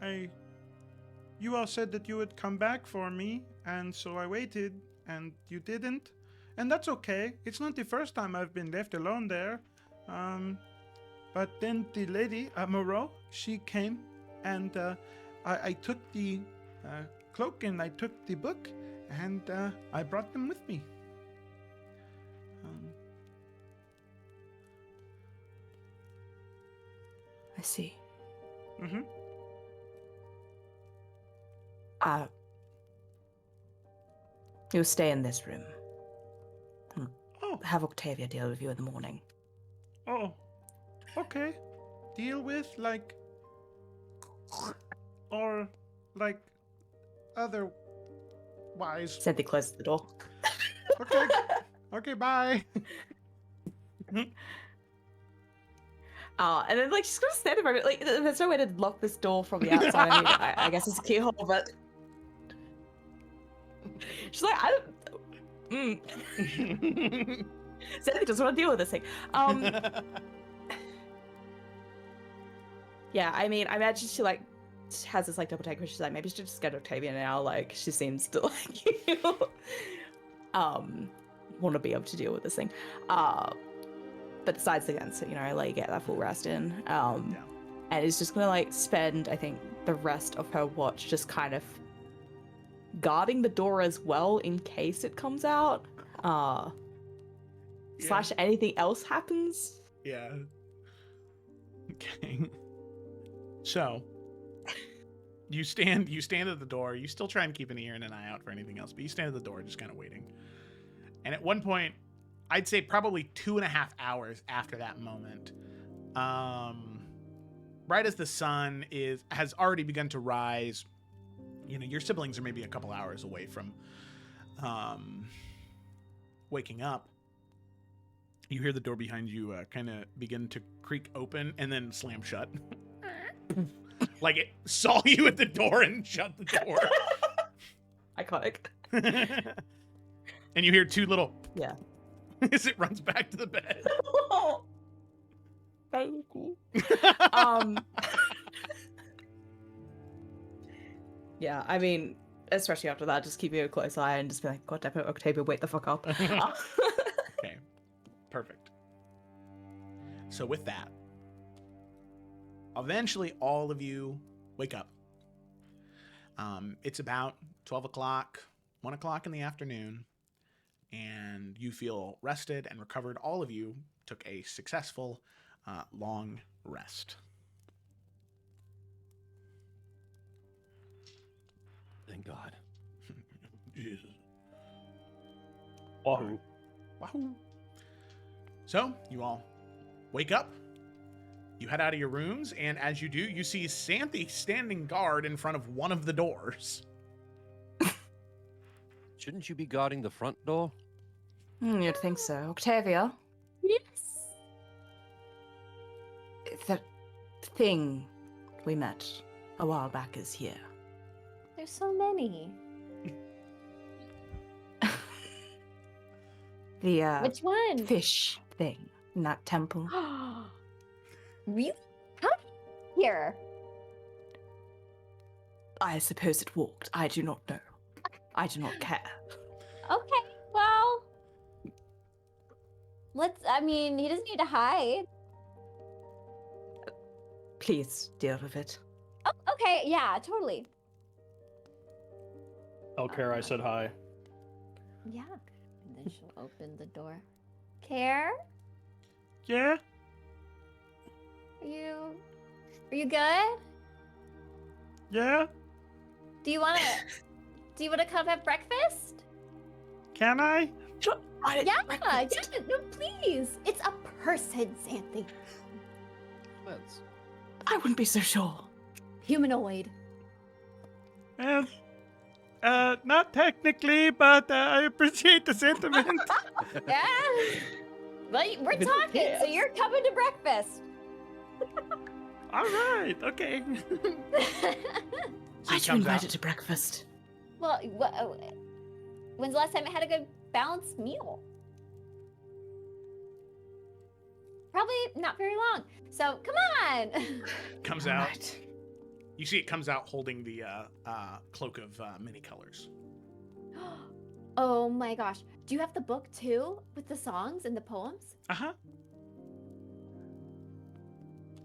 You all said that you would come back for me, and so I waited, and you didn't. And that's okay. It's not the first time I've been left alone there. But then the lady, Moreau, she came, and I took the cloak and I took the book, and I brought them with me. I see. Mm-hmm. You'll stay in this room. Oh, Have Octavia deal with you in the morning. oh, okay. Deal with, like, or, like, otherwise. Cynthia closes the door. Okay. Okay, bye. And then, like, she's gonna stand there. Like, there's no way to lock this door from the outside. I mean, I guess it's a keyhole, but she's like, I don't. Cynthia doesn't want to deal with this thing. Yeah, I mean, I imagine she like has this like double take where she's like, maybe she should just get Octavia now. Like, she seems to like want to be able to deal with this thing. But decides against it, you know, like get that full rest in. And is just gonna like spend, I think, the rest of her watch just kind of guarding the door as well in case it comes out. Slash anything else happens. Yeah. Okay. So you stand at the door. You still try and keep an ear and an eye out for anything else, but you stand at the door just kind of waiting. And at one point, I'd say probably 2.5 hours after that moment, right as the sun has already begun to rise, you know, your siblings are maybe a couple hours away from waking up. You hear the door behind you kind of begin to creak open and then slam shut. Like it saw you at the door and shut the door. Iconic. And you hear two little Yeah. as it runs back to the bed. That was cool. Yeah, I mean, especially after that, just keeping a close eye and just be like, God damn it, Octavia, wake the fuck up. Okay, perfect. So with that, eventually all of you wake up. It's about 12 o'clock, 1 o'clock in the afternoon, and you feel rested and recovered. All of you took a successful long rest. Thank God. Jesus. Wahoo. Wahoo. So, you all wake up, you head out of your rooms, and as you do, you see Xanthi standing guard in front of one of the doors. Shouldn't you be guarding the front door? You'd think so. Octavia, Yes. that thing we met a while back is here. There's so many. The Which one? fish thing in that temple. Really? How did you get here? I suppose it walked. I do not know. I do not care. Okay, well, I mean, he doesn't need to hide. Please deal with it. Oh, okay, yeah, totally. Tell Kara I said hi. Yeah. And then she'll open the door. Care? Yeah? Are you good? Yeah? Do you wanna come have breakfast? Can I? Yeah, no, please. It's a person, Xanthi. That's I wouldn't be so sure. Humanoid. Well, not technically, but I appreciate the sentiment. Yeah. Well, we're With the talking, so pants. you're coming to breakfast. All right, okay. Why'd you invite it to breakfast? Well, when's the last time I had a good balanced meal? Probably not very long. So come on. Comes All out. right. You see it comes out holding the cloak of many colors. Oh my gosh. Do you have the book too with the songs and the poems? Uh-huh.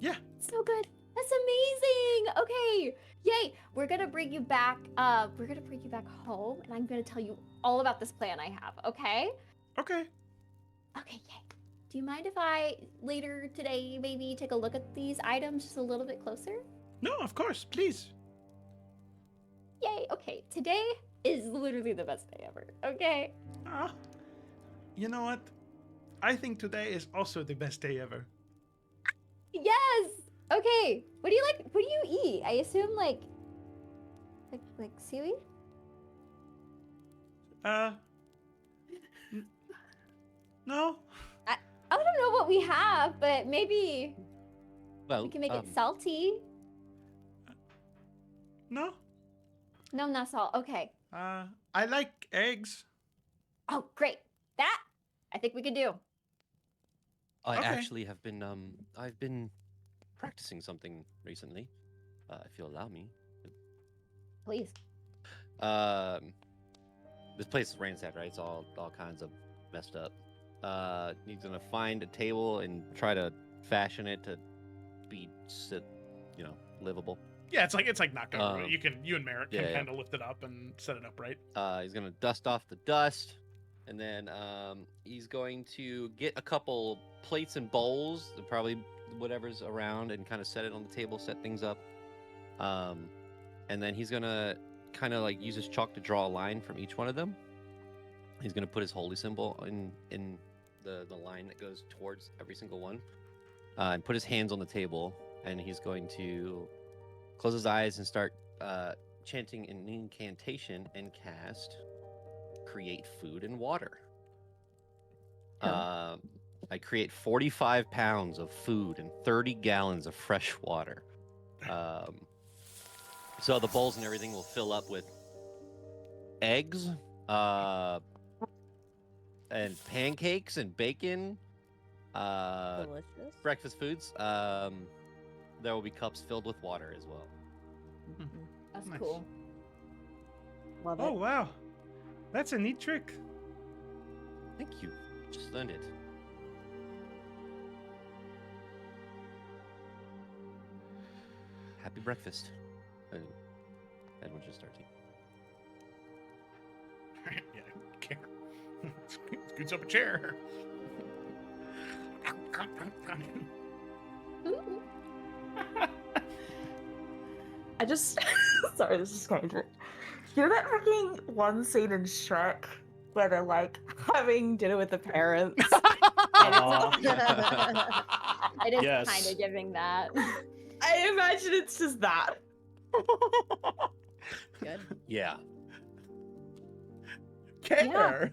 Yeah. So good. That's amazing. Okay. Yay. We're going to bring you back home and I'm going to tell you all about this plan I have, okay? Okay. Okay, yay. Do you mind if I later today maybe take a look at these items just a little bit closer? No, of course, please. Yay. Okay. Today is literally the best day ever. Okay. You know what? I think today is also the best day ever. Yes. Okay. What do you like? What do you eat? I assume like seaweed? No? I don't know what we have, but maybe well. we can make it salty. No? No, not salt. Okay. I like eggs. Oh, great. That I think we could do. I Okay. actually have been I've been practicing something recently. If you'll allow me. Please. This place is ransacked, right? It's all kinds of messed up. He's gonna find a table and try to fashion it to be livable. Yeah, it's like knocked over. You and Merritt can yeah. kind of lift it up and set it up right. He's gonna dust off the dust, and then he's going to get a couple plates and bowls, and probably whatever's around, and kind of set it on the table, set things up. And then he's gonna kind of like use his chalk to draw a line from each one of them. He's gonna put his holy symbol in the line that goes towards every single one, and put his hands on the table, and he's going to close his eyes and start chanting an incantation and cast create food and water. I create 45 pounds of food and 30 gallons of fresh water. So the bowls and everything will fill up with eggs, and pancakes and bacon, Delicious. breakfast foods. There will be cups filled with water as well. That's Nice. cool. Love Oh, wow. That's a neat trick. Thank you. Just learned it. Happy breakfast. Edwin just started. Yeah, okay. Scoots up a chair. I just sorry, this is kind of you know that fucking one scene in Shrek where they're like having dinner with the parents. It is Yes. kind of giving that. I imagine it's just that. Good. Yeah. Care.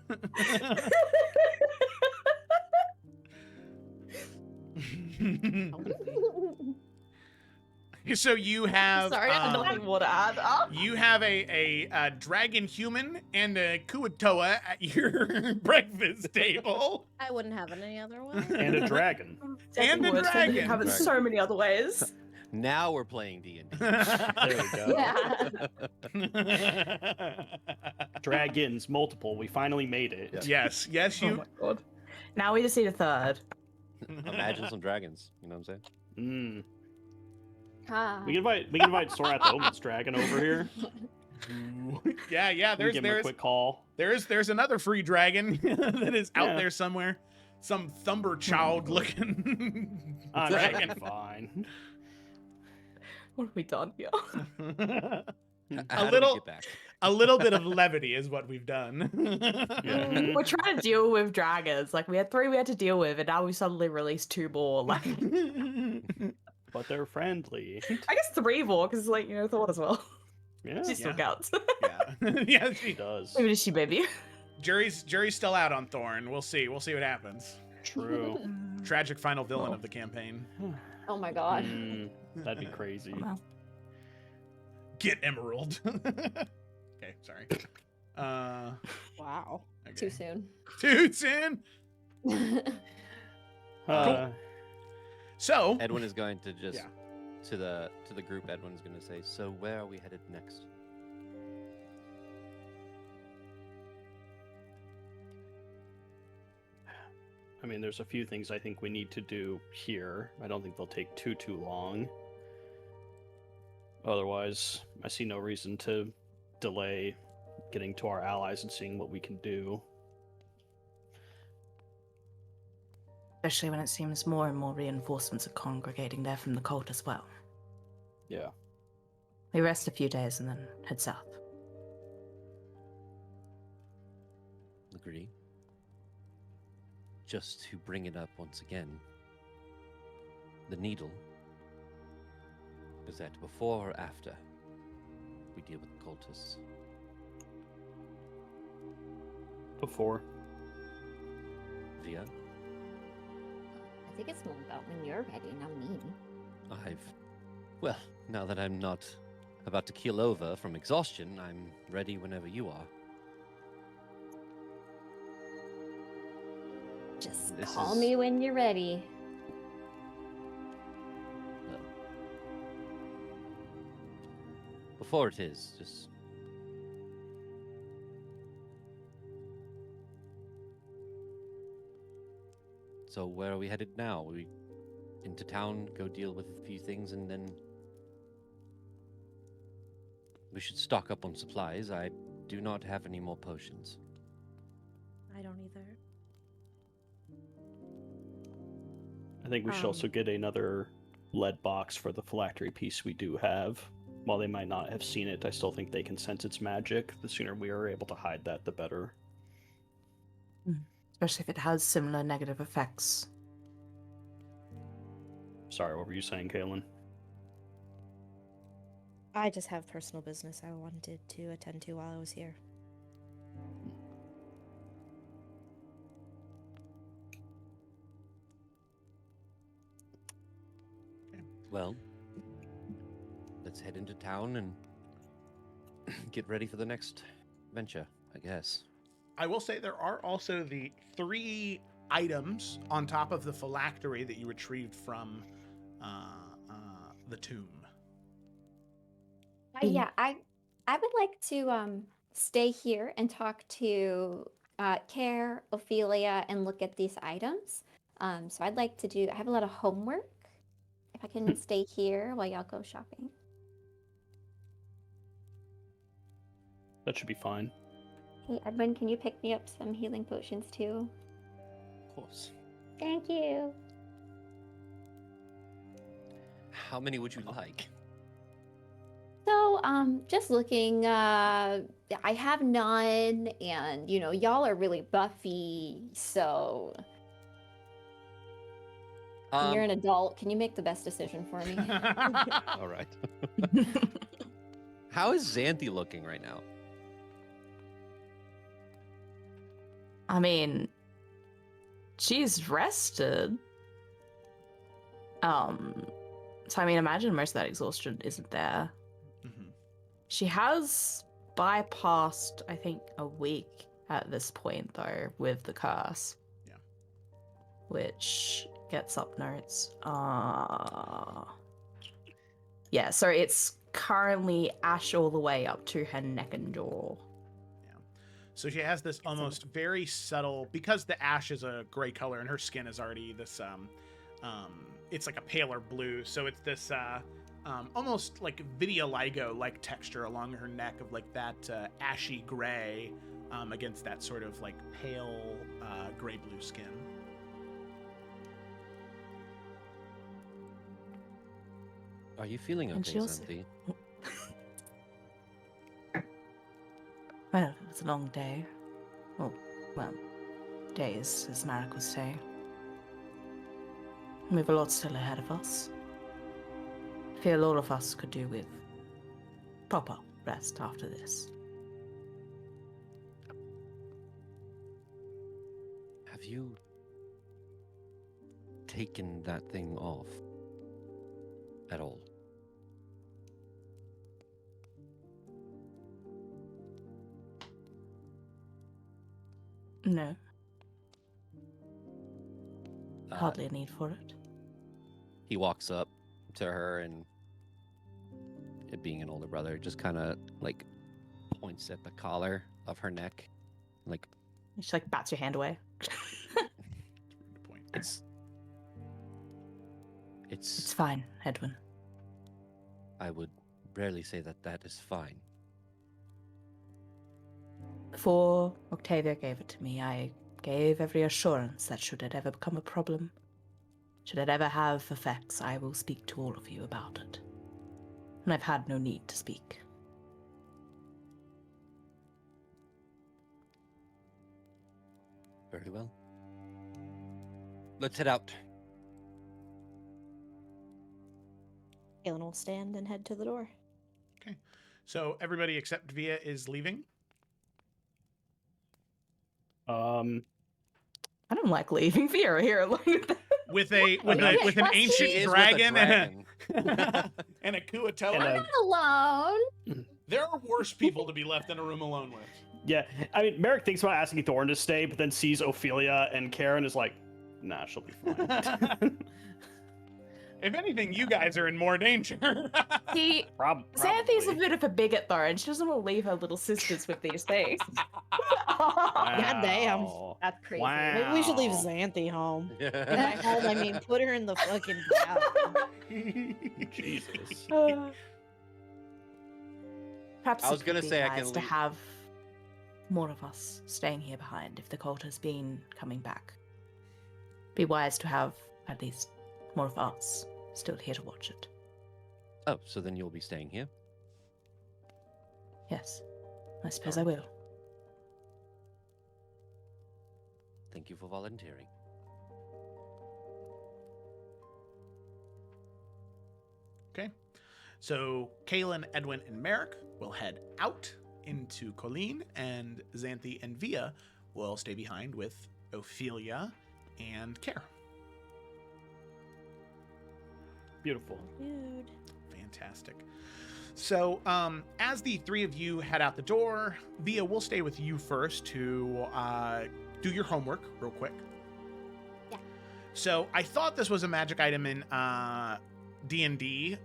So you have. Sorry, I had nothing more to add. You have a dragon human and a Kuatoa at your breakfast table. I wouldn't have it any other way. And a dragon. And a dragon. Have it so many other ways. Now we're playing D&D. There we go. Yeah. Dragons, multiple. We finally made it. Yes, yes, Oh you. my god. Now we just need a third. Imagine some dragons. You know what I'm saying? Mm. Ah. We can invite Sorath Omen's dragon over here. Yeah, yeah. We can give him a quick call. There's another free dragon that is out Yeah. there somewhere. Some Thumber child looking I'm dragon. fine. What have we done here? How do we little- get back? A little bit of levity is what we've done. Yeah. We're trying to deal with dragons. Like we had 3 we had to deal with, and now we suddenly released 2 more. Like But they're friendly. I guess 3 more because like Thor as well. Yeah, She still Yeah. counts. Yeah, yeah. she does. Maybe just she baby. Jury's still out on Thorn. We'll see. We'll see what happens. True. Tragic final villain of the campaign. Oh my god. Mm, that'd be crazy. Wow. Get Emerald. Okay, sorry. Wow. Okay. Too soon. Too soon. So Edwin is going to just Yeah. to the group. Edwin's going to say, "So where are we headed next?" I mean, there's a few things I think we need to do here. I don't think they'll take too long. Otherwise, I see no reason to delay getting to our allies and seeing what we can do. Especially when it seems more and more reinforcements are congregating there from the cult as well. Yeah. We rest a few days and then head south. Agree. Just to bring it up once again, the needle. Is that before or after we deal with the cultists? Before. Via? I think it's more about when you're ready, not me. Well, now that I'm not about to keel over from exhaustion, I'm ready whenever you are. Just This call is- me when you're ready. Well, before it is, just so where are we headed now? We into town, go deal with a few things, and then we should stock up on supplies. I do not have any more potions. I don't either. I think we should also get another lead box for the phylactery piece we do have. While they might not have seen it, I still think they can sense its magic. The sooner we are able to hide that, the better. Especially if it has similar negative effects. Sorry, what were you saying, Kaylin? I just have personal business I wanted to attend to while I was here. Well, let's head into town and get ready for the next venture, I guess. I will say there are also the 3 items on top of the phylactery that you retrieved from the tomb. Yeah, I would like to stay here and talk to Care, Ophelia, and look at these items. So I'd like to do. I have a lot of homework. If I can stay here while y'all go shopping. That should be fine. Hey, Edwin, can you pick me up some healing potions too? Of course. Thank you. How many would you like? So, just looking, I have none, and y'all are really buffy, so when you're an adult, can you make the best decision for me? All right. How is Xanthi looking right now? I mean, she's rested. So I mean, imagine most of that exhaustion isn't there. Mhm. She has bypassed, I think, a week at this point, though, with the curse. Yeah. Which gets up notes. Yeah, so it's currently ash all the way up to her neck and jaw. So she has this almost very subtle, because the ash is a gray color and her skin is already this, it's like a paler blue. So it's this almost like vitiligo-like texture along her neck of like that ashy gray against that sort of like pale gray-blue skin. Are you feeling And okay, she also- Xanthi? Well, it was a long day. Oh, well, days, as Marek was saying. We have a lot still ahead of us. I feel all of us could do with proper rest after this. Have you taken that thing off at all? No, Uh, hardly a need for it. He walks up to her and, it being an older brother, just kind of like points at the collar of her neck. Like, She like bats your hand away. Point. it's It's fine, Edwin. I would rarely say that that is fine. Before Octavia gave it to me, I gave every assurance that should it ever become a problem, should it ever have effects, I will speak to all of you about it. And I've had no need to speak. Very well. Let's head out. Kaelin will stand and head to the door. So everybody except Via is leaving. I don't like leaving Vera here alone with them. With an trust me. ancient She is with a dragon dragon. and a Kuatoa. And I'm not alone. There are worse people to be left in a room alone with. Yeah, I mean, Merrick thinks about asking Thorn to stay, but then sees Ophelia and Karen is like, nah, she'll be fine. If anything, you guys are in more danger. See, Xanthi's a bit of a bigot though, and she doesn't want to leave her little sisters with these things. God damn. Wow. That's crazy. Wow. Maybe we should leave Xanthi home. And by home, I mean put her in the fucking bathroom. Jesus. Perhaps I was it gonna could be say I wise can to leave. have more of us staying here behind if the cult has been coming back. Be wise to have at least more of us still here to watch it. Oh, so then you'll be staying here? Yes, I suppose I will. Thank you for volunteering. Okay. So Kaelin, Edwin, and Merrick will head out into Colleen, and Xanthi and Via will stay behind with Ophelia and Care. Beautiful. Dude. Fantastic. So, as the three of you head out the door, Via, we'll stay with you first to do your homework real quick. Yeah. So, I thought this was a magic item in D&D,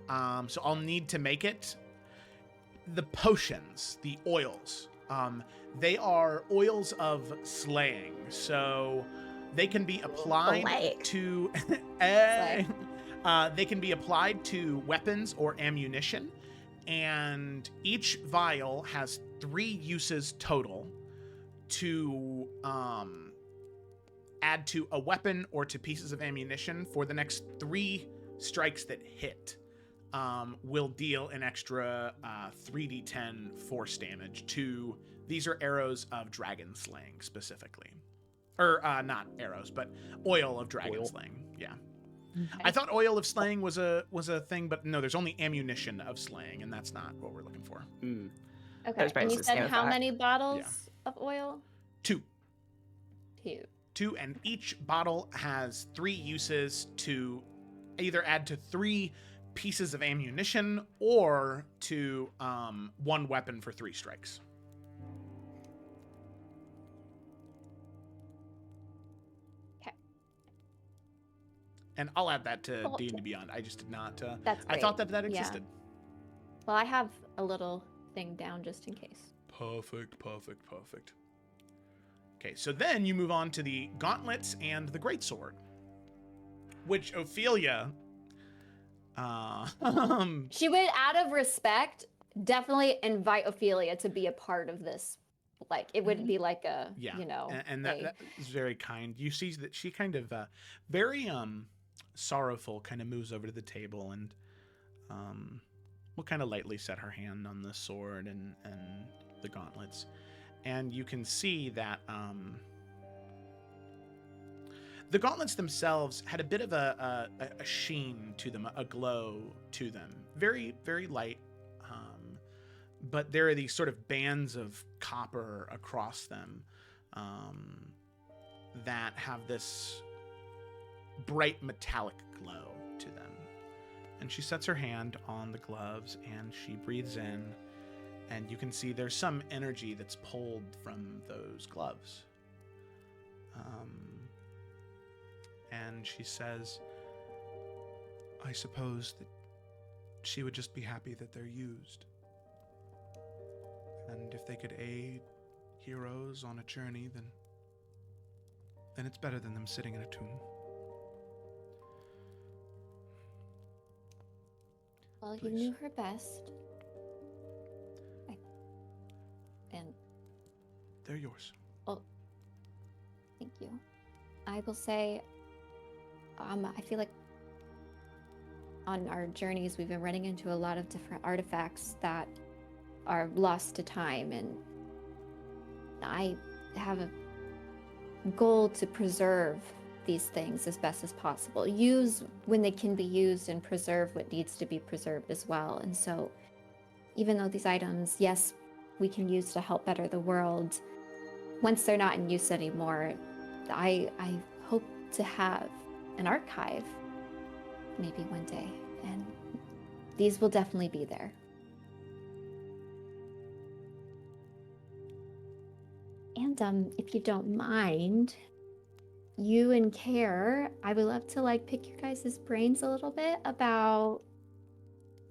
so I'll need to make it. The potions, the oils, they are oils of slaying, so they can be applied Slay. to... Slay. They can be applied to weapons or ammunition, and each vial has 3 uses total to add to a weapon or to pieces of ammunition for the next 3 strikes that hit. will deal an extra 3d10 force damage to. These are arrows of dragon slaying specifically, or not arrows, but oil of dragon Oil. slaying. Yeah. I thought oil of slaying was a thing, but no, there's only ammunition of slaying, and that's not what we're looking for. Mm. Okay. Those And you prices said go how back. many bottles of oil? 2. 2. 2, and each bottle has 3 uses to either add to 3 pieces of ammunition or to 1 weapon for 3 strikes. Okay. And I'll add that to Oh, D&D Beyond. I just did not. That's I thought great. that Yeah. existed. Well, I have a little thing down just in case. Perfect. Okay, so then you move on to the gauntlets and the greatsword, which Ophelia. She would, out of respect, definitely invite Ophelia to be a part of this. Like, it wouldn't be like a, Yeah, you know, and hey. that is very kind. You see that she kind of very sorrowful kind of moves over to the table and will kind of lightly set her hand on the sword and the gauntlets, and you can see that the gauntlets themselves had a bit of a sheen to them, a glow to them, very, very light. But there are these sort of bands of copper across them that have this bright metallic glow to them. And she sets her hand on the gloves and she breathes in, and you can see there's some energy that's pulled from those gloves. And she says, I suppose that she would just be happy that they're used. And if they could aid heroes on a journey, then it's better than them sitting in a tomb. Well, you Please. knew her best. And They're yours. thank you. I will say, I feel like on our journeys, we've been running into a lot of different artifacts that are lost to time, and I have a goal to preserve these things as best as possible. Use when they can be used and preserve what needs to be preserved as well. And so, even though these items, yes, we can use to help better the world, once they're not in use anymore, I hope to have an archive maybe one day, and these will definitely be there. And if you don't mind, you and Care, I would love to pick your guys' brains a little bit about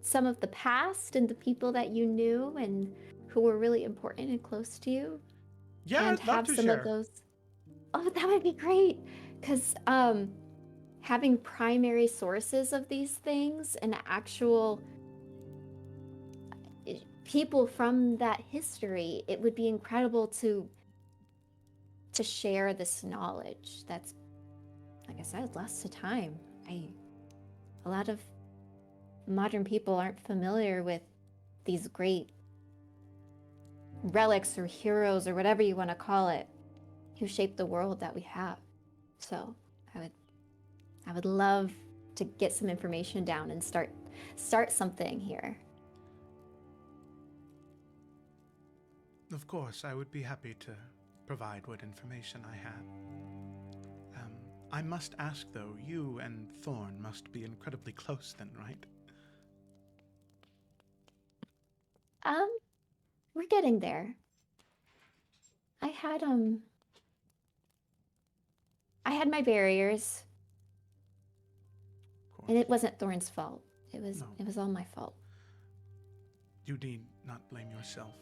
some of the past and the people that you knew and who were really important and close to you. Yeah, And I'd love have to some share. of those. Oh, that would be great. Because having primary sources of these things and actual people from that history, it would be incredible to share this knowledge. That's, like I said, lost to time. A lot of modern people aren't familiar with these great relics or heroes or whatever you want to call it, who shaped the world that we have. So I would love to get some information down and start something here. Of course, I would be happy to provide what information I have. I must ask, though, you and Thorn must be incredibly close then, right? We're getting there. I had my barriers, Of course. and it wasn't Thorn's fault. It was No. all my fault. You need not blame yourself.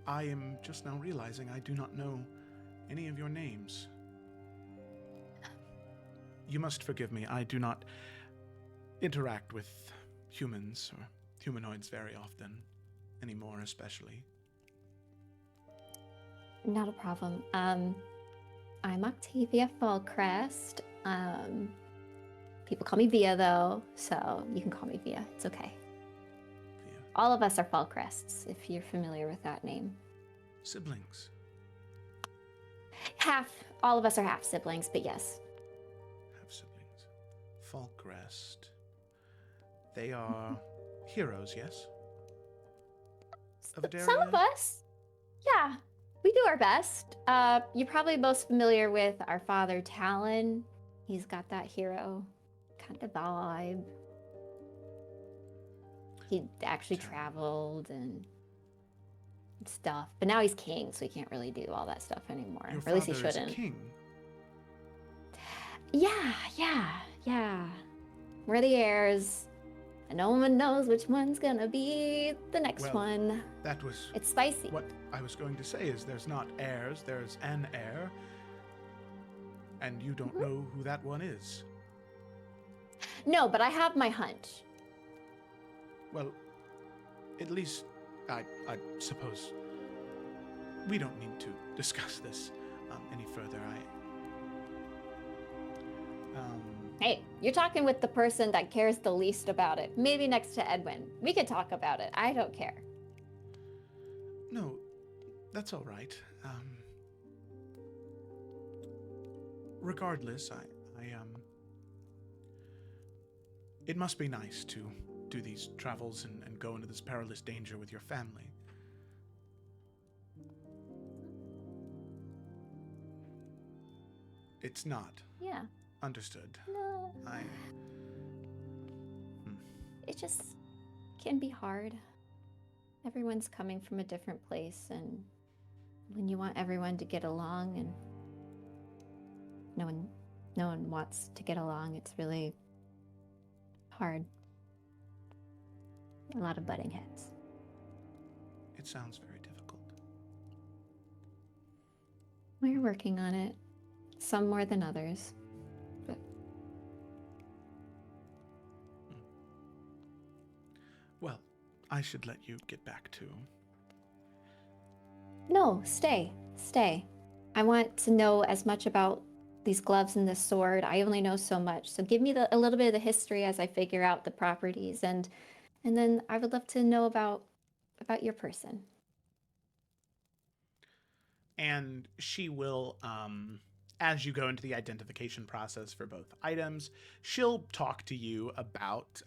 I am just now realizing I do not know any of your names. You must forgive me. I do not interact with humans or humanoids very often, anymore especially. Not a problem. I'm Octavia Fallcrest. People call me Via, though, so you can call me Via. It's okay. Via. All of us are Falcrests, if you're familiar with that name. Siblings. All of us are half siblings, but yes. Have siblings. Falkrest. They are heroes, yes? Of Adaria? Some of us. Yeah, we do our best. You're probably most familiar with our father, Talon. He's got that hero kind of vibe. He actually Talon. traveled and stuff, but now he's king, so he can't really do all that stuff anymore. Your Or at least he father is shouldn't. king. Yeah. We're the heirs. And no one knows which one's gonna be the next Well, one. That was It's spicy. what I was going to say is there's not heirs, there's an heir. And you don't know who that one is. No, but I have my hunch. Well, at least I suppose we don't need to discuss this any further. Hey, you're talking with the person that cares the least about it. Maybe next to Edwin. We could talk about it. I don't care. No, that's all right. Regardless, it must be nice to do these travels and go into this perilous danger with your family. It's not. Yeah. Understood. No. It just can be hard. Everyone's coming from a different place, and when you want everyone to get along and no one wants to get along, it's really hard. A lot of butting heads. It sounds very difficult. We're working on it. Some more than others. But Well, I should let you get back to... no, stay. I want to know as much about these gloves and this sword. I only know so much. So give me a little bit of the history as I figure out the properties, and then I would love to know about your person. And she will, as you go into the identification process for both items, she'll talk to you about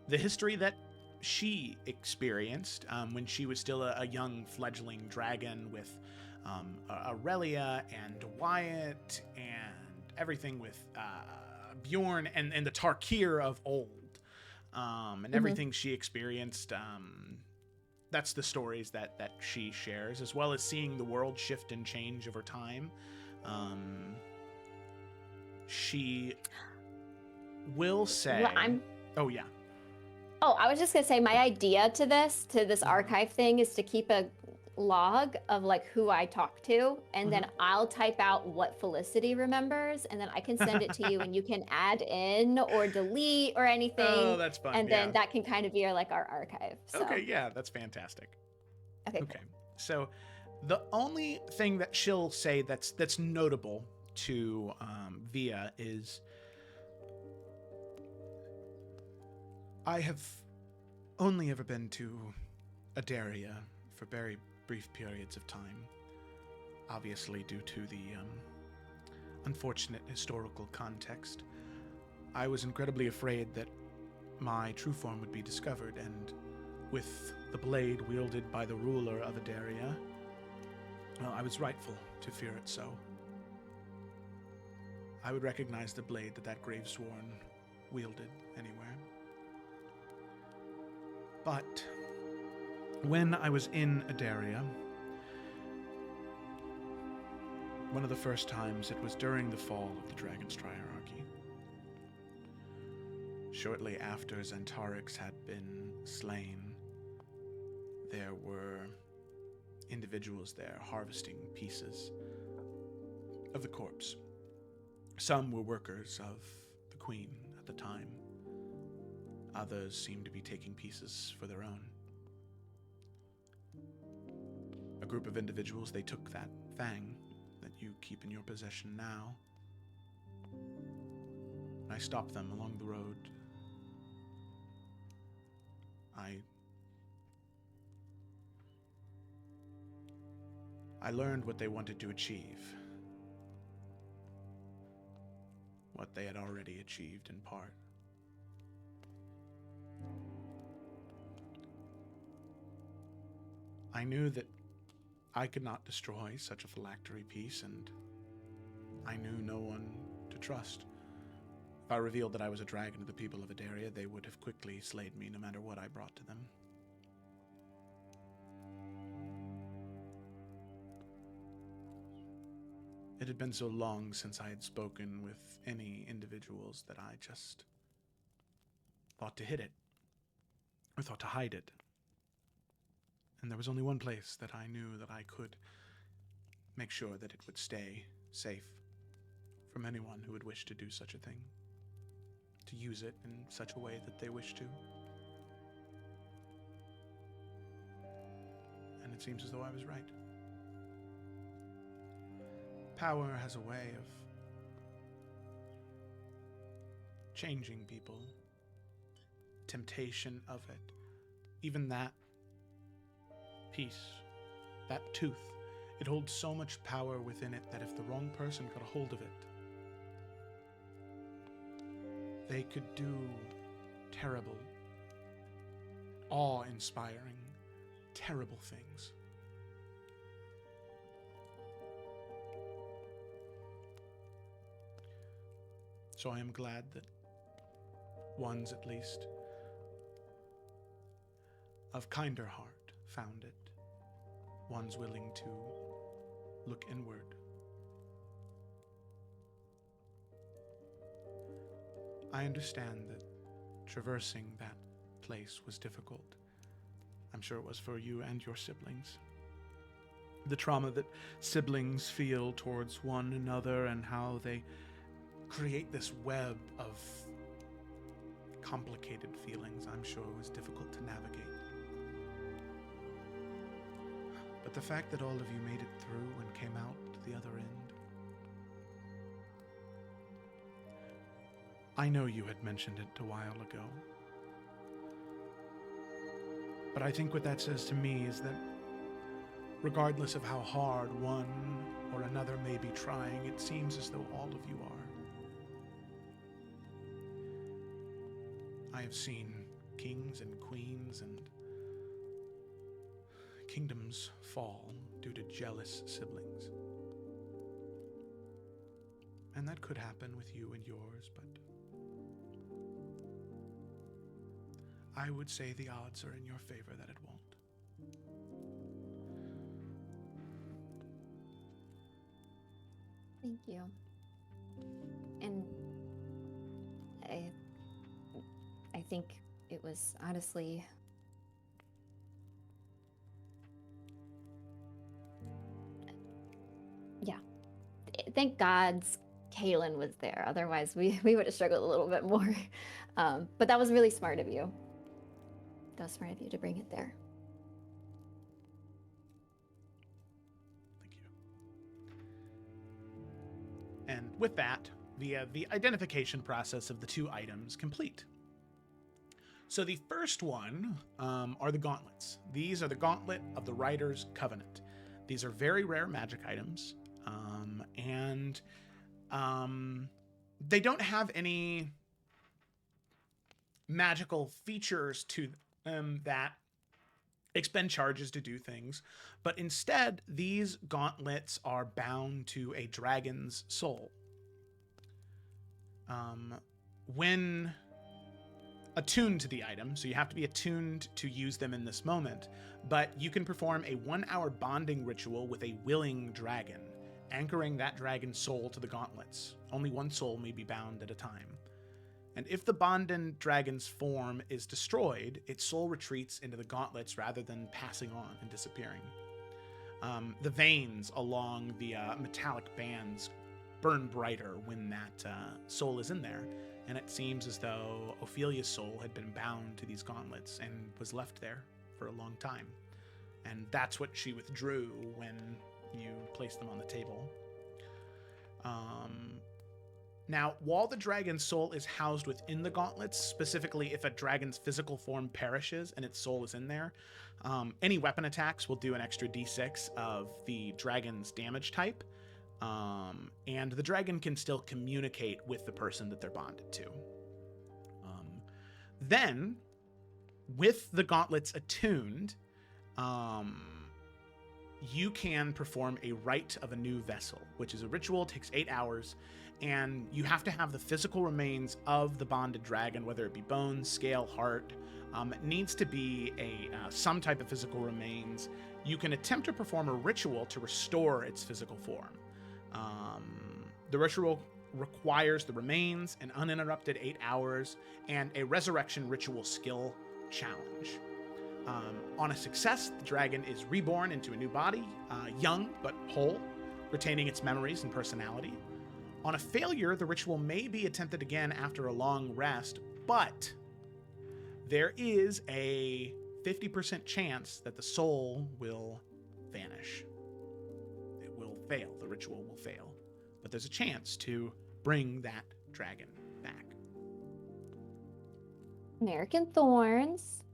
the history that she experienced when she was still a young fledgling dragon with Aurelia and Wyatt and everything with Bjorn and the Tarkir of old, and everything she experienced. That's the stories that she shares, as well as seeing the world shift and change over time. She will say... Well, Oh, yeah. Oh, I was just gonna say my idea to this archive thing is to keep a log of like who I talk to, and then I'll type out what Felicity remembers, and then I can send it to you, and you can add in or delete or anything. Oh, that's fun. And then that can kind of be our archive. So. Okay, yeah, that's fantastic. Okay. Okay, so the only thing that she'll say that's notable to Via is, I have only ever been to Adaria for very brief periods of time, obviously due to the unfortunate historical context. I was incredibly afraid that my true form would be discovered, and with the blade wielded by the ruler of Adaria, well, I was rightful to fear it so. I would recognize the blade that Gravesworn wielded anywhere. But when I was in Adaria, one of the first times, it was during the fall of the Dragon's Triarchy. Shortly after Xantarix had been slain, there were individuals there harvesting pieces of the corpse. Some were workers of the Queen at the time. Others seemed to be taking pieces for their own. A group of individuals, they took that fang that you keep in your possession now, I stopped them along the road. I learned what they wanted to achieve. What they had already achieved in part. I knew that I could not destroy such a phylactery piece, and I knew no one to trust. If I revealed that I was a dragon to the people of Adaria, they would have quickly slayed me no matter what I brought to them. It had been so long since I had spoken with any individuals that I just thought to hid it, or thought to hide it. And there was only one place that I knew that I could make sure that it would stay safe from anyone who would wish to do such a thing, to use it in such a way that they wish to. And it seems as though I was right. Power has a way of changing people. Temptation of it. Even that piece, that tooth, it holds so much power within it that if the wrong person got a hold of it, they could do terrible, awe-inspiring, terrible things. So I am glad that ones, at least, of kinder heart found it. Ones willing to look inward. I understand that traversing that place was difficult. I'm sure it was for you and your siblings. The trauma that siblings feel towards one another and how they create this web of complicated feelings, I'm sure it was difficult to navigate. But the fact that all of you made it through and came out the other end, I know you had mentioned it a while ago, but I think what that says to me is that regardless of how hard one or another may be trying, it seems as though all of you are. I have seen kings and queens and kingdoms fall due to jealous siblings. And that could happen with you and yours, but I would say the odds are in your favor that it won't. Thank you. And I think it was honestly thank God's Kaylin was there. Otherwise we would have struggled a little bit more. But that was really smart of you. That was smart of you to bring it there. Thank you. And with that, the identification process of the two items complete. So the first one are the gauntlets. These are the Gauntlet of the Rider's Covenant. These are very rare magic items, and they don't have any magical features to them that expend charges to do things, but instead these gauntlets are bound to a dragon's soul. When attuned to the item, so you have to be attuned to use them in this moment, but you can perform a 1-hour bonding ritual with a willing dragon, anchoring that dragon's soul to the gauntlets. Only one soul may be bound at a time. And if the bonded dragon's form is destroyed, its soul retreats into the gauntlets rather than passing on and disappearing. The veins along the metallic bands burn brighter when that soul is in there, and it seems as though Ophelia's soul had been bound to these gauntlets and was left there for a long time. And that's what she withdrew when you placed them on the table. Now, while the dragon's soul is housed within the gauntlets, specifically if a dragon's physical form perishes and its soul is in there, any weapon attacks will do an extra d6 of the dragon's damage type, and the dragon can still communicate with the person that they're bonded to. Then, with the gauntlets attuned, you can perform a rite of a new vessel, which is a ritual, takes 8 hours, and you have to have the physical remains of the bonded dragon, whether it be bones, scale, heart. It needs to be some type of physical remains. You can attempt to perform a ritual to restore its physical form. The ritual requires the remains, an uninterrupted 8 hours, and a resurrection ritual skill challenge. On a success, the dragon is reborn into a new body, young but whole, retaining its memories and personality. On a failure, the ritual may be attempted again after a long rest, but there is a 50% chance that the soul will vanish. It will fail. The ritual will fail. But there's a chance to bring that dragon back. American Thorns.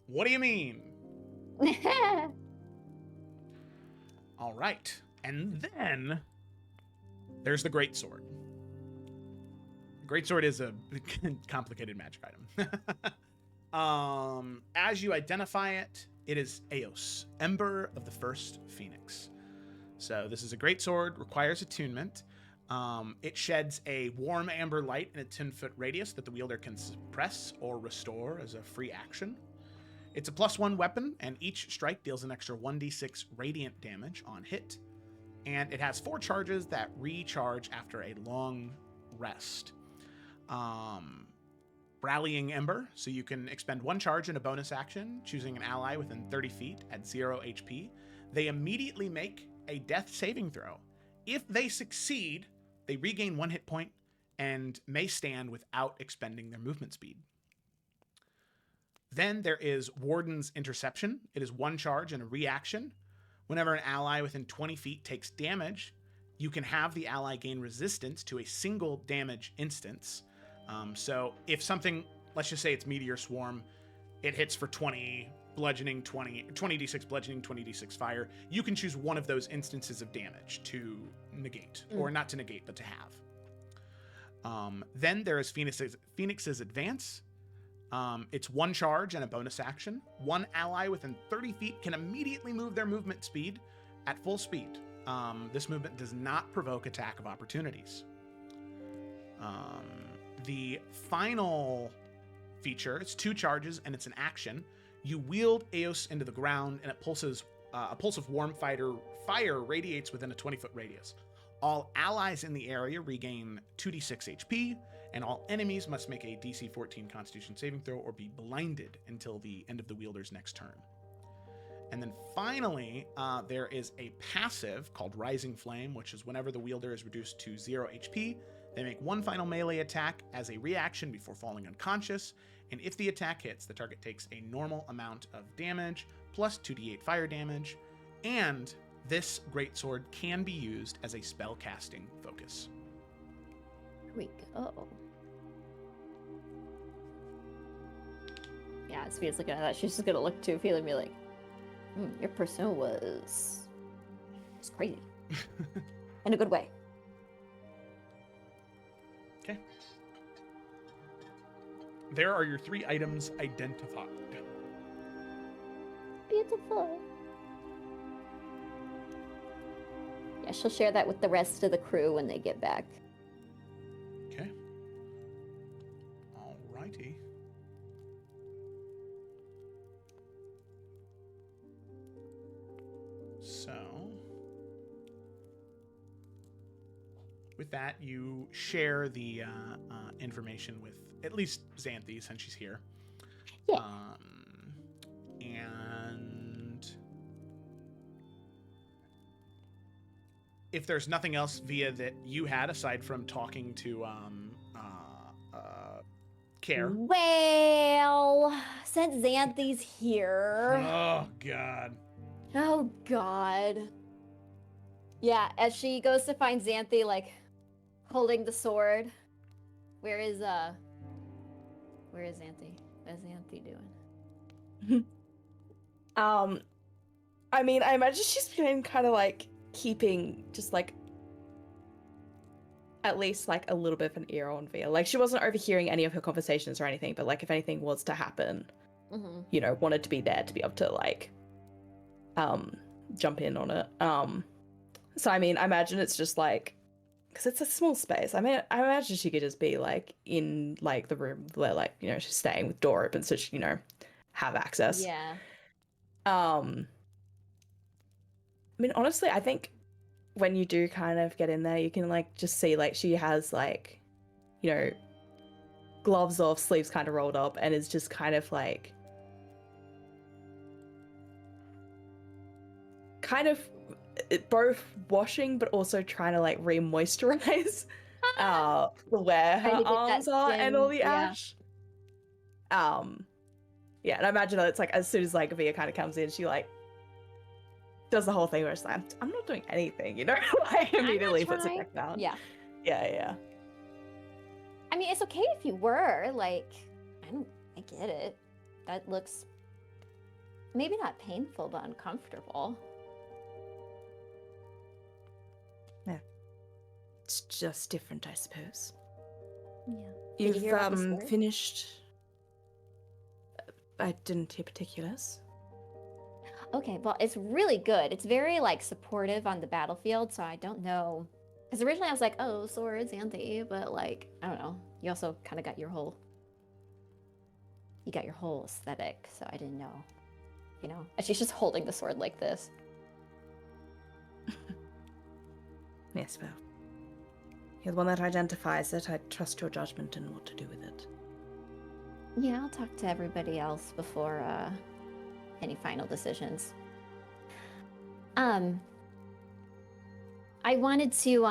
What do you mean? All right. And then there's the greatsword. Greatsword is a complicated magic item. As you identify it, it is Eos, Ember of the First Phoenix. So this is a greatsword, requires attunement. It sheds a warm amber light in a 10-foot radius that the wielder can suppress or restore as a free action. It's a +1 weapon, and each strike deals an extra 1d6 radiant damage on hit. And it has 4 charges that recharge after a long rest. Rallying Ember, so you can expend 1 charge in a bonus action, choosing an ally within 30 feet at 0 HP. They immediately make a death saving throw. If they succeed, they regain 1 hit point and may stand without expending their movement speed. Then there is Warden's Interception. It is 1 charge and a reaction. Whenever an ally within 20 feet takes damage, you can have the ally gain resistance to a single damage instance. So if something, let's just say it's Meteor Swarm, it hits for 20 bludgeoning, 20d6 bludgeoning, 20d6 fire. You can choose one of those instances of damage to negate, or not to negate, but to have. Then there is Phoenix's Advance. It's 1 charge and a bonus action. 1 ally within 30 feet can immediately move their movement speed at full speed. This movement does not provoke attack of opportunities. The final feature, it's 2 charges and it's an action. You wield Eos into the ground and it pulses. A pulse of warm fire radiates within a 20-foot radius. All allies in the area regain 2d6 HP, and all enemies must make a DC 14 Constitution saving throw or be blinded until the end of the wielder's next turn. And then finally, there is a passive called Rising Flame, which is whenever the wielder is reduced to 0 HP, they make 1 final melee attack as a reaction before falling unconscious, and if the attack hits, the target takes a normal amount of damage, plus 2d8 fire damage, and this greatsword can be used as a spellcasting focus. Here we go. Yeah, Sophia's looking at that. She's just gonna look to Ophelia and be like, your persona was crazy. In a good way. Okay. There are your 3 items identified. Beautiful. Yeah, she'll share that with the rest of the crew when they get back. Okay. Alrighty. So, with that, you share the information with at least Xanthi, since she's here. Yeah. And if there's nothing else, Via, that you had aside from talking to Care. Well, since Xanthi's here. Oh God. Oh God. Yeah, as she goes to find Xanthi, like, holding the sword. Where is Xanthi? What is Xanthi doing? I mean, I imagine she's been kind of like keeping just like at least like a little bit of an ear on Via. Like she wasn't overhearing any of her conversations or anything, but like if anything was to happen, you know, wanted to be there to be able to like jump in on it. So I mean, I imagine it's just like, because it's a small space. I mean, I imagine she could just be like in like the room where like, you know, she's staying with door open, so she, you know, have access. Yeah. I mean, honestly, I think when you do kind of get in there, you can like just see like she has like, you know, gloves off, sleeves kind of rolled up, and is just kind of like both washing but also trying to like re-moisturize where her Trying to get that arms are and all the skin, yeah. ash. Yeah, and I imagine that it's like as soon as like Via kind of comes in, she like does the whole thing where it's like, I'm not doing anything, you know? Like immediately puts it back down. Yeah. Yeah. I mean, it's okay if you were, like, I get it. That looks maybe not painful, but uncomfortable. Yeah. It's just different, I suppose. Yeah. Did you You've hear about the sword? finished. I didn't hear particulars. Okay, well, it's really good. It's very, like, supportive on the battlefield, so I don't know. Because originally I was like, oh, swords, Xanthi, but, like, I don't know. You also kind of got your whole... You got your whole aesthetic, so I didn't know. You know? And she's just holding the sword like this. Yes, well. You're the one that identifies it. I trust your judgment in what to do with it. Yeah, I'll talk to everybody else before, any final decisions. I wanted to,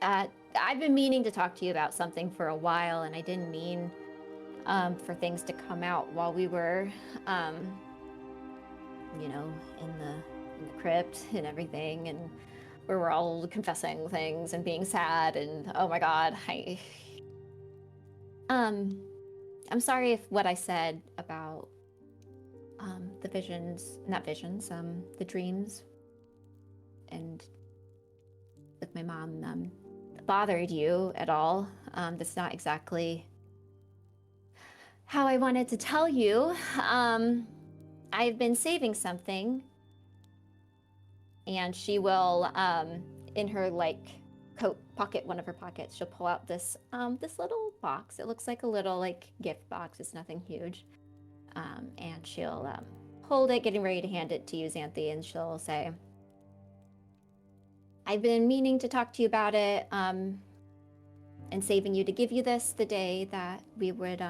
I've been meaning to talk to you about something for a while, and I didn't mean, for things to come out while we were, you know, in the crypt and everything, and where we're all confessing things and being sad, and oh my god, I'm sorry if what I said about the dreams and with my mom bothered you at all. That's not exactly how I wanted to tell you. I've been saving something, and she will, in her like coat pocket, one of her pockets, she'll pull out this this little box. It looks like a little like gift box. It's nothing huge. And she'll hold it, getting ready to hand it to you, Xanthi, and she'll say, I've been meaning to talk to you about it, and saving you to give you this the day that we would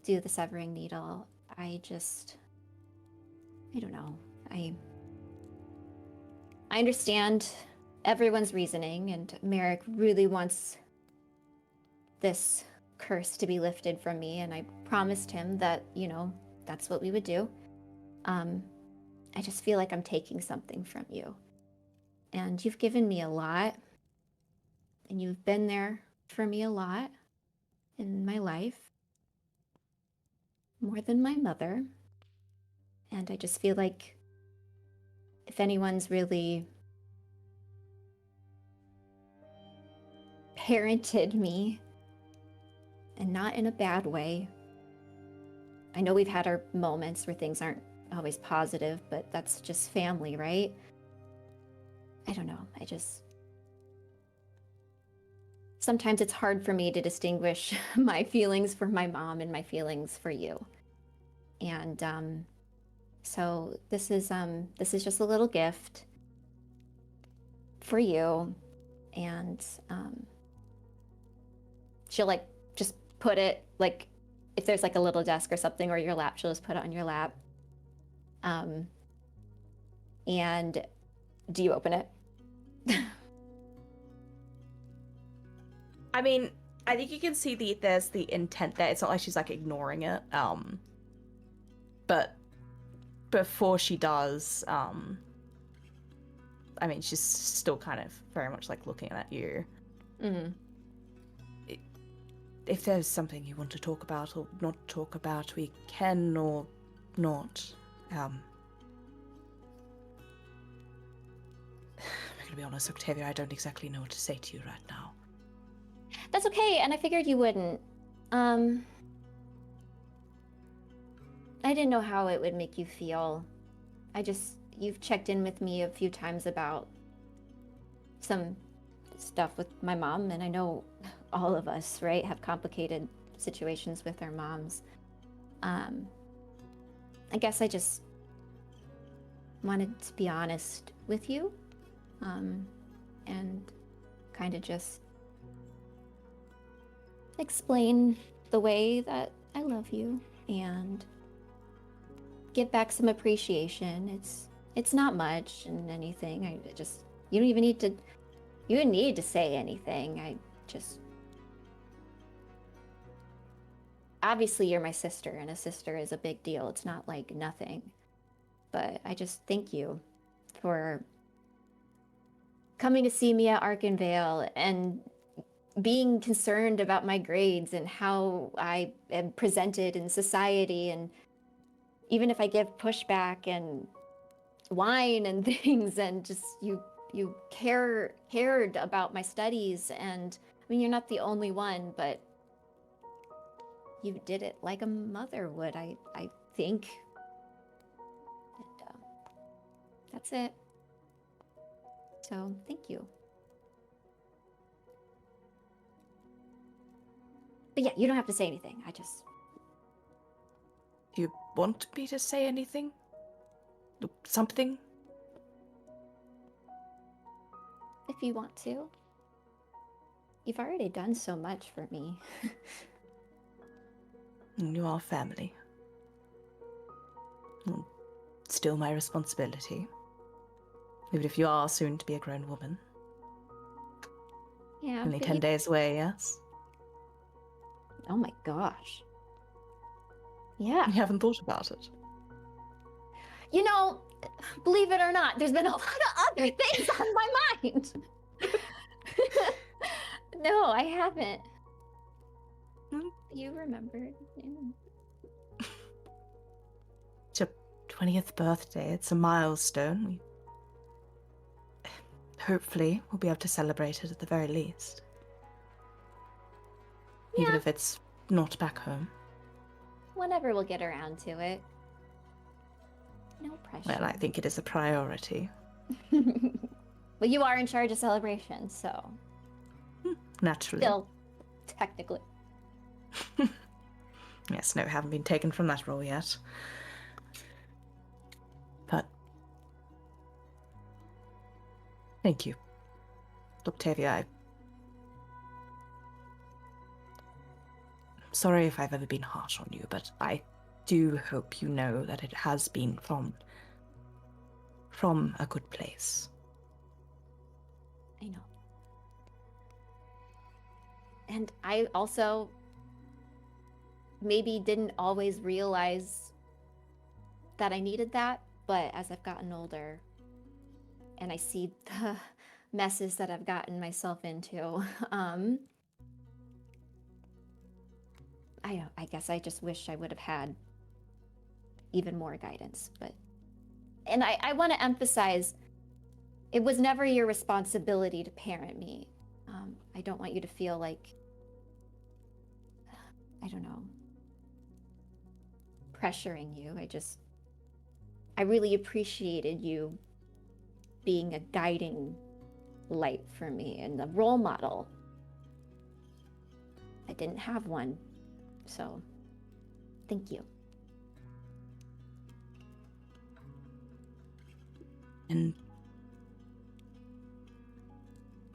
do the severing needle. I don't know. I understand everyone's reasoning, and Merrick really wants this curse to be lifted from me, and I promised him that, you know, that's what we would do. I just feel like I'm taking something from you. And you've given me a lot, and you've been there for me a lot in my life, more than my mother. And I just feel like if anyone's really parented me, and not in a bad way. I know we've had our moments where things aren't always positive, but that's just family, right? I don't know. Sometimes it's hard for me to distinguish my feelings for my mom and my feelings for you. And so this is just a little gift for you. And she'll like just put it, like if there's like a little desk or something or your lap, she'll just put it on your lap. And do you open it? I mean, I think you can see there's the intent there. It's not like she's like ignoring it. But before she does, I mean, she's still kind of very much like looking at you. Mm-hmm. If there's something you want to talk about or not talk about, we can or not. I'm gonna be honest, Octavia, I don't exactly know what to say to you right now. That's okay, and I figured you wouldn't. I didn't know how it would make you feel. You've checked in with me a few times about some stuff with my mom, and I know all of us, right, have complicated situations with our moms. I guess I just wanted to be honest with you, and kind of just explain the way that I love you and give back some appreciation. It's not much and anything. You don't even need to say anything. Obviously you're my sister, and a sister is a big deal. It's not like nothing. But I just thank you for coming to see me at Arkenvale and being concerned about my grades and how I am presented in society, and even if I give pushback and whine and things, and just you cared about my studies. And I mean, you're not the only one, but you did it like a mother would, I think. And that's it. So thank you. But yeah, you don't have to say anything. Do you want me to say anything? Something? If you want to. You've already done so much for me. You are family. Still my responsibility. Even if you are soon to be a grown woman. Yeah. Only but 10 days away, yes? Oh my gosh. Yeah. You haven't thought about it. You know, believe it or not, there's been a lot of other things on my mind. No, I haven't. You remembered. Yeah. It's your 20th birthday. It's a milestone. Hopefully, we'll be able to celebrate it at the very least. Even Yeah. if it's not back home. Whenever we'll get around to it. No pressure. Well, I think it is a priority. Well, you are in charge of celebrations, so Naturally. still, technically. Yes, no, haven't been taken from that role yet. But thank you, Octavia. I'm sorry if I've ever been harsh on you, but I do hope you know that it has been from a good place. I know. And I also maybe didn't always realize that I needed that, but as I've gotten older and I see the messes that I've gotten myself into, I guess I just wish I would have had even more guidance. And I want to emphasize, it was never your responsibility to parent me. I don't want you to feel like, I don't know, pressuring you. I really appreciated you being a guiding light for me and a role model. I didn't have one, so thank you. And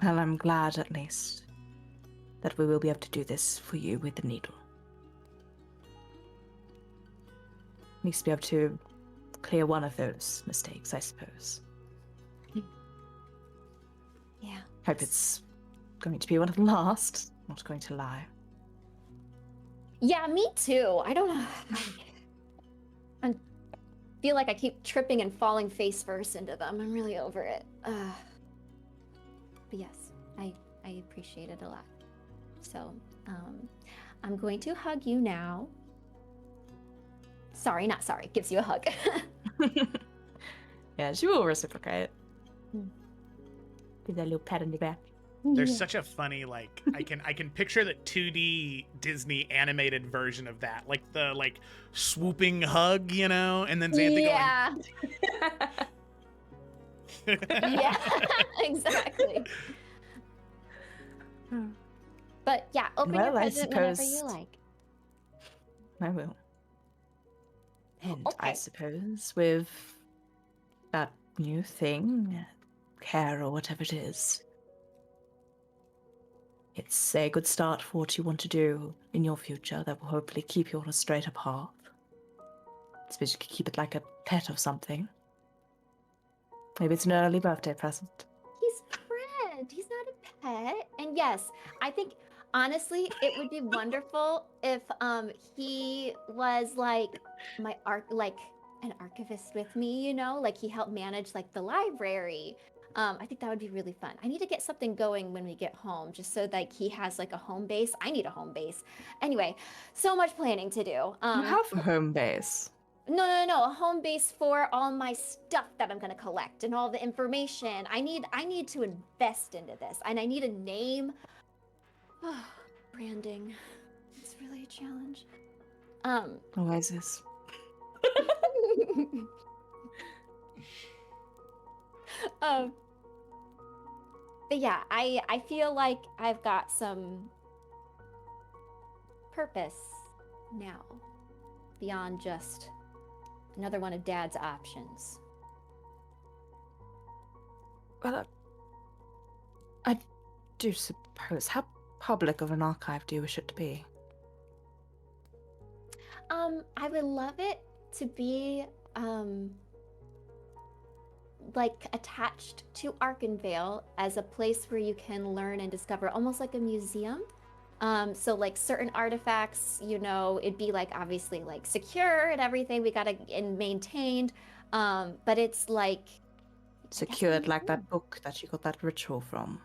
well, I'm glad at least that we will be able to do this for you with the needle. At least be able to clear one of those mistakes, I suppose. Yeah. Hope it's going to be one of the last, not going to lie. Yeah, me too. I don't know. feel like I keep tripping and falling face first into them. I'm really over it. But yes, I appreciate it a lot. So, I'm going to hug you now. Sorry, not sorry. Gives you a hug. Yeah, she will reciprocate. Give that little pat on the back. There's such a funny, like, I can picture the 2D Disney animated version of that, like the swooping hug, you know, and then Xanthe yeah. going. Yeah, exactly. But yeah, open your Well, I present whenever suppose- you like. I will. And I Okay. suppose with that new thing, care or whatever it is, it's a good start for what you want to do in your future that will hopefully keep you on a straighter path. I suppose you could keep it like a pet or something. Maybe it's an early birthday present. He's a friend. He's not a pet. And yes, I think honestly, it would be wonderful if he was like my an archivist with me, you know, like he helped manage like the library. I think that would be really fun. I need to get something going when we get home, just so like he has like a home base. I need a home base. Anyway, so much planning to do. You have a home base. No, a home base for all my stuff that I'm gonna collect and all the information. I need to invest into this, and I need a name. Branding. It's really a challenge. Why is this? But yeah, I feel like I've got some purpose now beyond just another one of Dad's options. Well, I do suppose. How public of an archive do you wish it to be? I would love it to be like attached to Arkenvale as a place where you can learn and discover, almost like a museum. So like certain artifacts, you know, it'd be like obviously like secure and everything, we gotta and maintained. But it's like Secured like that book that you got that ritual from.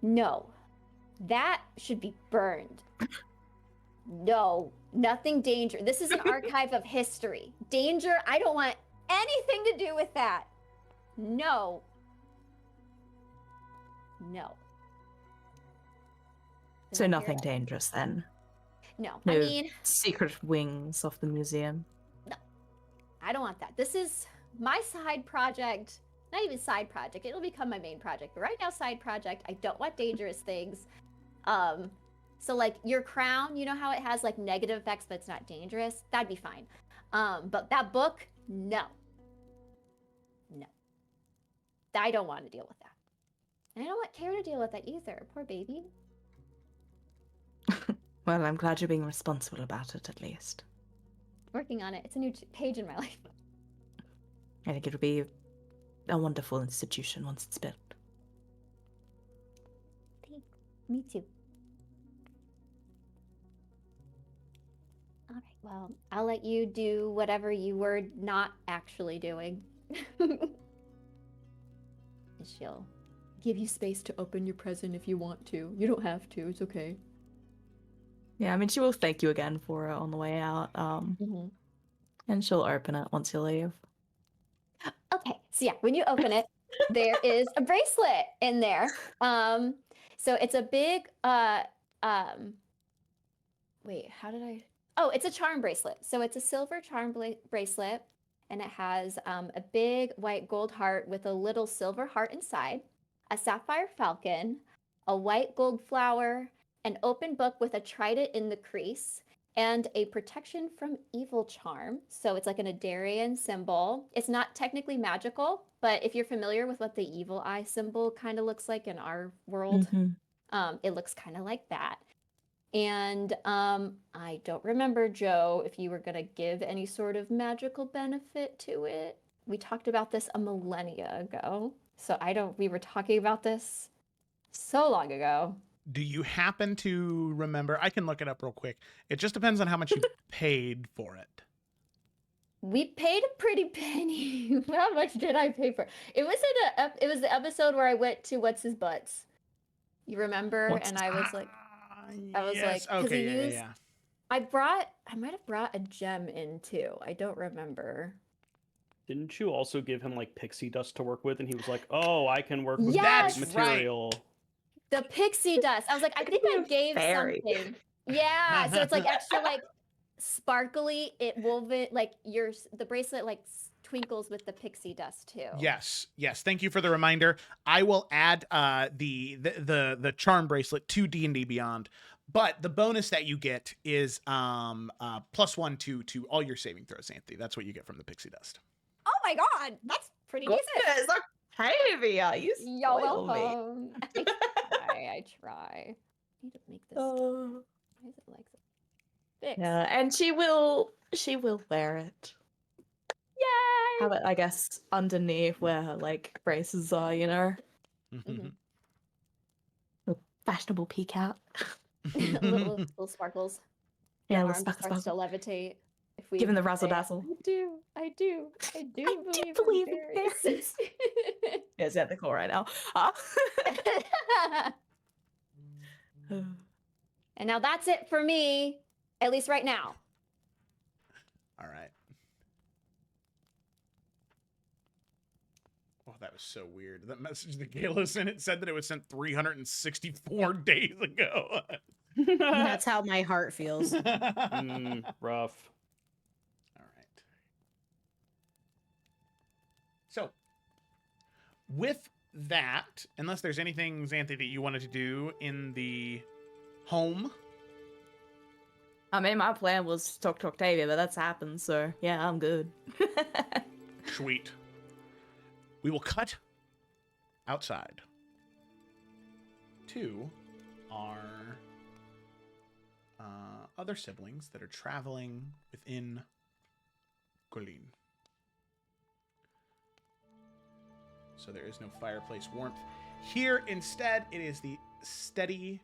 no, that should be burned. No, nothing dangerous. This is an archive of history. Danger, I don't want anything to do with that. No. No. So Did I hear nothing it? dangerous then. No, No I mean, secret wings of the museum. I don't want that. This is my side project. Not even side project. It'll become my main project. But right now, side project. I don't want dangerous things. So like your crown, you know how it has like negative effects, but it's not dangerous? That'd be fine. But that book, no. No. I don't want to deal with that. And I don't want Kara to deal with that either. Poor baby. Well, I'm glad you're being responsible about it, at least. Working on it. It's a new page in my life. I think it'll be a wonderful institution once it's built. Thanks. Me too. All right. Well, I'll let you do whatever you were not actually doing. She'll give you space to open your present if you want to. You don't have to. It's okay. Yeah, I mean, she will thank you again for it on the way out. And she'll open it once you leave. Okay, so yeah, when you open it, there is a bracelet in there. So it's a big wait, how did I? Oh, it's a charm bracelet. So it's a silver charm bracelet, and it has a big white gold heart with a little silver heart inside, a sapphire falcon, a white gold flower, an open book with a trident in the crease, and a protection from evil charm. So it's like an Adarian symbol. It's not technically magical, but if you're familiar with what the evil eye symbol kind of looks like in our world, it looks kind of like that. And I don't remember, Joe, if you were going to give any sort of magical benefit to it. We talked about this a millennia ago. So we were talking about this so long ago. Do you happen to remember? I can look it up real quick. It just depends on how much you paid for it. We paid a pretty penny. How much did I pay for? It was it was the episode where I went to what's his butts. You remember? What's And his- I was like, Yes. because Okay. he Yeah. used. Yeah. I might have brought a gem in too. I don't remember. Didn't you also give him like pixie dust to work with? And he was like, "Oh, I can work with Yes! this That's right. material." The pixie dust. I was like, I think I gave Fairy. something. Yeah, so it's like extra like sparkly. It woven like the bracelet like twinkles with the pixie dust too. Yes, yes. Thank you for the reminder. I will add the charm bracelet to D&D Beyond, but the bonus that you get is +1 to all your saving throws, Anthony. That's what you get from the pixie dust. Oh my god, that's pretty decent. Goodness, Octavia, you You're spoil me. welcome. I try. I need to make this. Oh. Why is it like this? Yeah, and she will wear it. Yay! Have it, I guess, underneath where her like braces are, you know. Mhm. Fashionable peek out. little sparkles. Yeah, Your little arm sparkle, starts to sparkle. levitate. If we Given the razzle say it. dazzle. I do believe, believe in in fairies. Yeah, it's at the core right now. And now that's it for me, at least right now. All right. Oh, that was so weird. That message that Gayla sent, it said that it was sent 364 days ago. That's how my heart feels. Rough. All right. So, with that, unless there's anything, Xanthe, that you wanted to do in the home. I mean, my plan was to talk to Octavia, but that's happened, so yeah, I'm good. Sweet. We will cut outside to our other siblings that are traveling within Colleen. So there is no fireplace warmth. Here, instead, it is the steady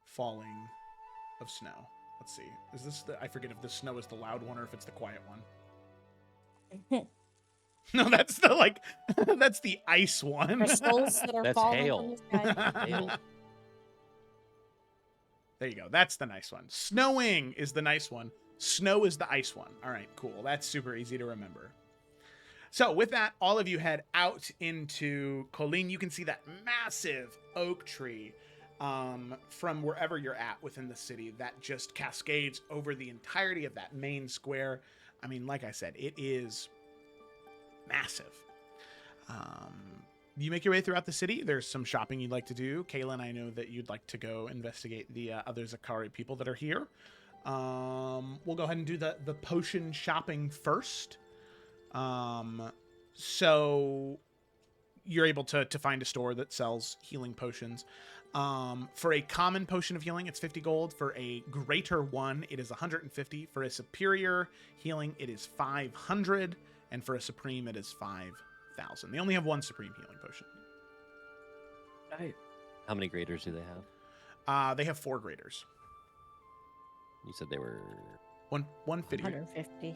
falling of snow. Let's see. Is this the... I forget if the snow is the loud one or if it's the quiet one. No, that's the, like... that's the ice one. Crystals that are That's falling hail. from the sky. Hail. There you go. That's the nice one. Snowing is the nice one. Snow is the ice one. All right, cool. That's super easy to remember. So with that, all of you head out into Colleen. You can see that massive oak tree from wherever you're at within the city that just cascades over the entirety of that main square. I mean, like I said, it is massive. You make your way throughout the city. There's some shopping you'd like to do. Kaylin, I know that you'd like to go investigate the other Zakari people that are here. We'll go ahead and do the potion shopping first. So you're able to find a store that sells healing potions. For a common potion of healing, it's 50 gold. For a greater one, it is 150. For a superior healing, it is 500. And for a supreme, it is 5,000. They only have one supreme healing potion. How many graders do they have? They have 4 graders. You said they were 150. 150.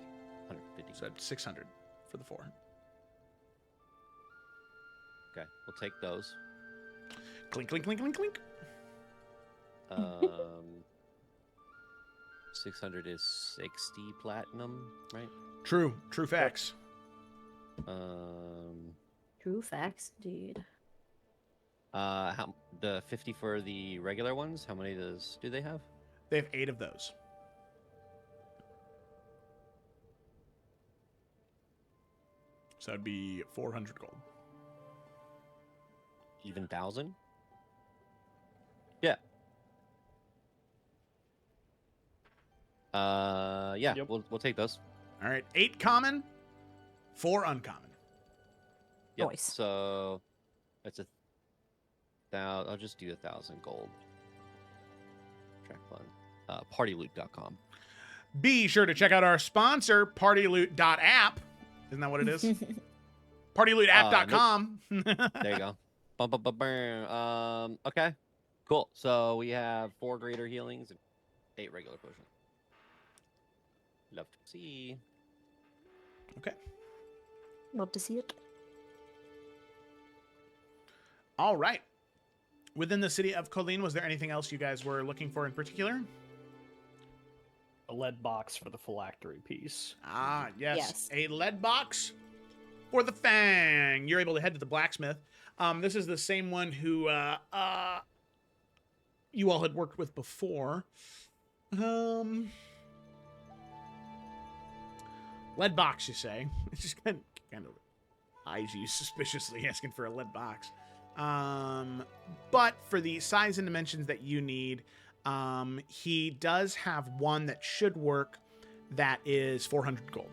150. So 600 for the 4. Okay, we'll take those. Clink, clink, clink, clink, clink. 600 is 60 platinum, right? True facts. True facts, indeed. How the 50 for the regular ones? How many do they have? They have 8 of those. So that'd be 400 gold. Even 1,000? Yeah. Yeah, Yep. we'll take those. All right, 8 common, 4 uncommon. Yep. Nice. So that's I'll just do 1,000 gold. Track fund. Partyloot.com. Be sure to check out our sponsor, partyloot.app. Isn't that what it is? Partylootapp.com. There you go. Bum, bum, bum, bum. Okay. Cool. So we have 4 greater healings and 8 regular potions. Love to see. Okay. Love to see it. All right. Within the city of Colleen, was there anything else you guys were looking for in particular? A lead box for the phylactery piece. Ah, yes. Yes. A lead box for the fang. You're able to head to the blacksmith. This is the same one who you all had worked with before. Lead box, you say? It's just kind of eyes you suspiciously, asking for a lead box. But for the size and dimensions that you need, he does have one that should work that is 400 gold.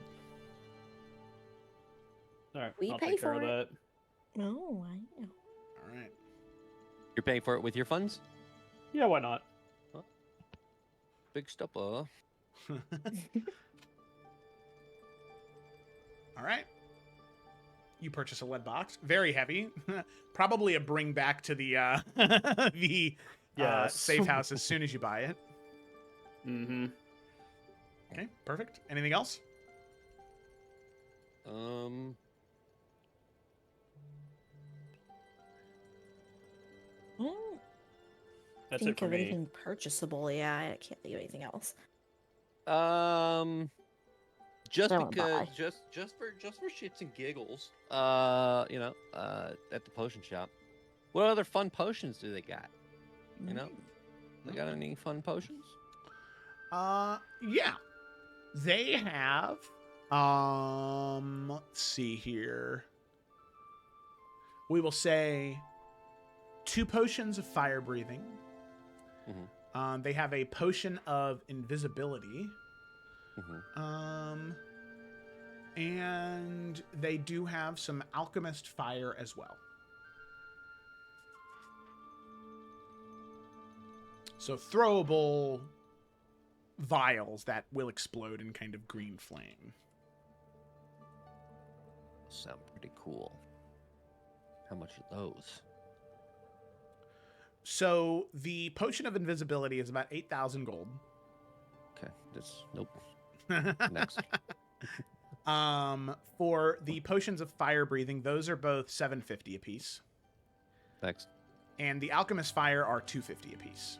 All right, We I'll pay take care for of it. that. No, I know. All right. You're paying for it with your funds? Yeah, why not? Big stepper. All right. You purchase a lead box. Very heavy. Probably a bring back to the the Yes. safe house as soon as you buy it. Mm-hmm. Okay, perfect. Anything else? I don't That's it think for of me. anything purchasable. Yeah, I can't think of anything else. Just Throw 'em because, by. just for shits and giggles, at the potion shop. What other fun potions do they got? You know, they got any fun potions? Yeah. They have let's see here. We will say 2 potions of fire breathing. Mhm. They have a potion of invisibility. Mhm. And they do have some alchemist fire as well. So throwable vials that will explode in kind of green flame. Sound pretty cool. How much are those? So the potion of invisibility is about 8,000 gold. Okay, this nope. Next. For the potions of fire breathing, those are both 750 apiece. Next. And the alchemist fire are 250 apiece.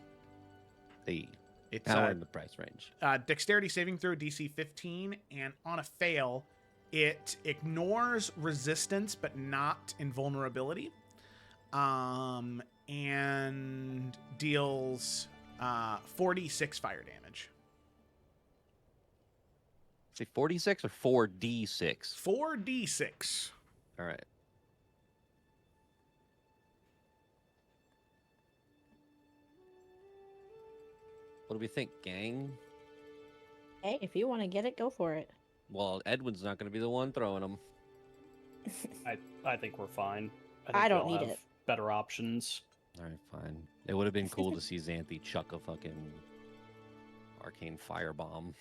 Hey. It's How in the price range? dexterity saving throw DC 15, and on a fail, it ignores resistance but not invulnerability, and deals 46 fire damage. Say 46 or 4d6? 4d6. All right. What do we think, gang? Hey, if you want to get it, go for it. Well, Edwin's not going to be the one throwing them. I think we're fine. I don't we'll need have it. Better options. All right, fine. It would have been cool to see Xanthi chuck a fucking arcane firebomb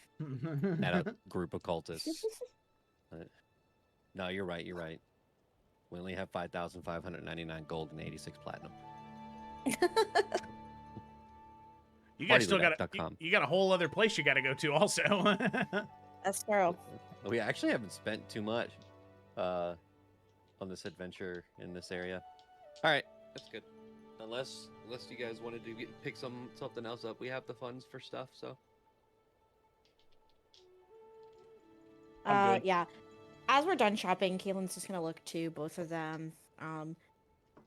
at a group of cultists. But no, you're right. You're right. We only have 5,599 gold and 86 platinum. You guys still got PartyWithX.com. you got a whole other place you got to go to also. That's true. We actually haven't spent too much on this adventure in this area. All right, that's good. Unless you guys wanted to pick something else up, we have the funds for stuff. So I'm good. Yeah. As we're done shopping, Caitlin's just gonna look to both of them.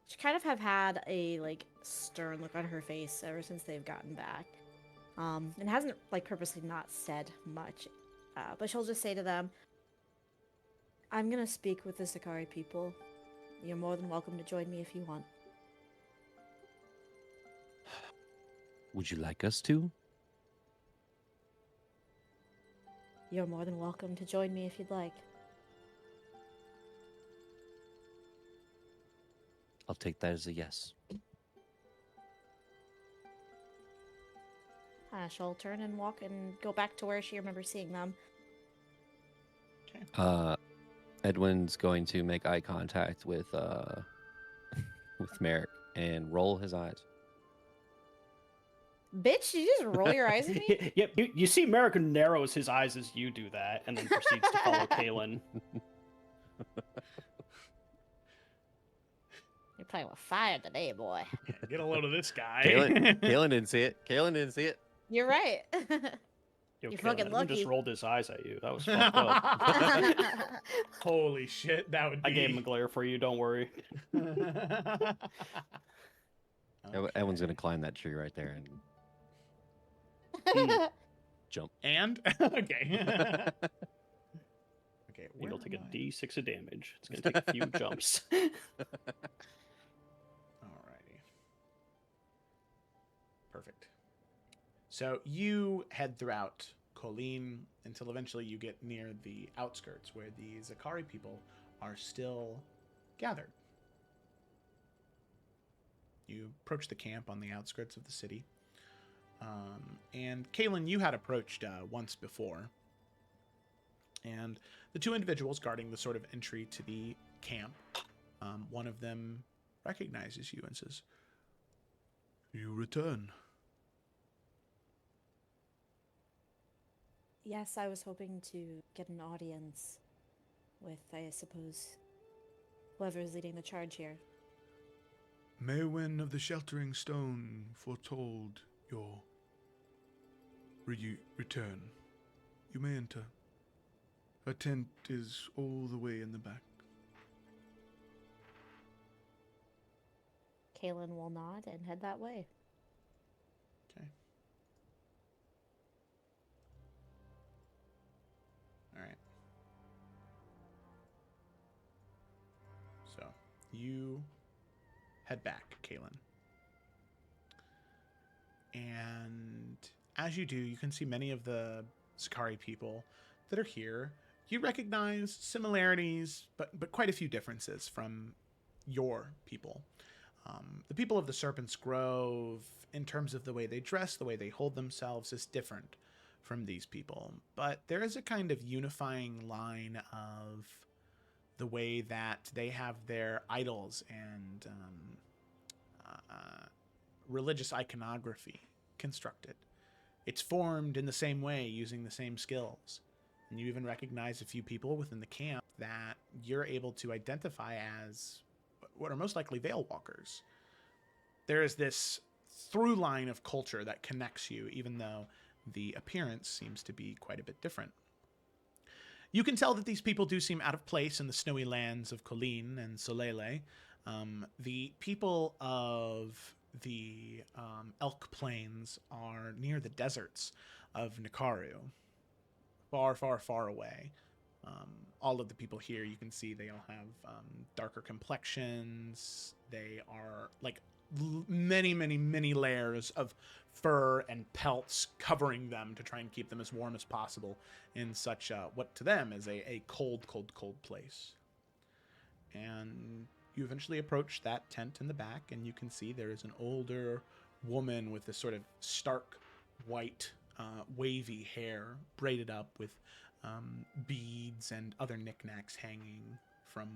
She kind of have had a stern look on her face ever since they've gotten back. And hasn't purposely not said much. But she'll just say to them, I'm gonna speak with the Sakari people. You're more than welcome to join me if you want. would you like us to? You're more than welcome to join me if you'd like. I'll take that as a yes. She'll turn and walk and go back to where she remembers seeing them. Edwin's going to make eye contact with Merrick and roll his eyes. Bitch, did you just roll your eyes at me? Yep, you see Merrick narrows his eyes as you do that, and then proceeds to follow Kalen. You're playing with fire today, boy. Yeah, get a load of this guy. Kalen didn't see it. Kalen didn't see it. You're right. Yo, You're Kalen, fucking everyone just lucky. rolled his eyes at you. That was fucked up. Holy shit, that would be. I gave him a glare for you, don't worry. Everyone's gonna climb that tree right there and jump. And okay. Okay, where You'll take a am I? D6 of damage. It's gonna take a few jumps. Alrighty. Perfect. So you head throughout Colleen until eventually you get near the outskirts where the Zakari people are still gathered. You approach the camp on the outskirts of the city. And Kalen, you had approached once before. And the two individuals guarding the sort of entry to the camp, one of them recognizes you and says, "You return." Yes, I was hoping to get an audience with, I suppose, whoever is leading the charge here. Maywin of the Sheltering Stone foretold your return. You may enter. Her tent is all the way in the back. Kalen will nod and head that way. Okay. All right. So you head back, Kalen. And as you do, you can see many of the Sakari people that are here. You recognize similarities, but quite a few differences from your people. The people of the Serpent's Grove, in terms of the way they dress, the way they hold themselves, is different from these people. But there is a kind of unifying line of the way that they have their idols and religious iconography constructed. It's formed in the same way, using the same skills. And you even recognize a few people within the camp that you're able to identify as what are most likely Veil Walkers. There is this through line of culture that connects you, even though the appearance seems to be quite a bit different. You can tell that these people do seem out of place in the snowy lands of Colleen and Solele. The people of the Elk Plains are near the deserts of Nikaru. Far, far, far away. All of the people here, you can see they all have darker complexions. They are like many, many, many layers of fur and pelts covering them to try and keep them as warm as possible in such what to them is a cold, cold, cold place. And you eventually approach that tent in the back, and you can see there is an older woman with this sort of stark white wavy hair braided up with beads and other knickknacks hanging from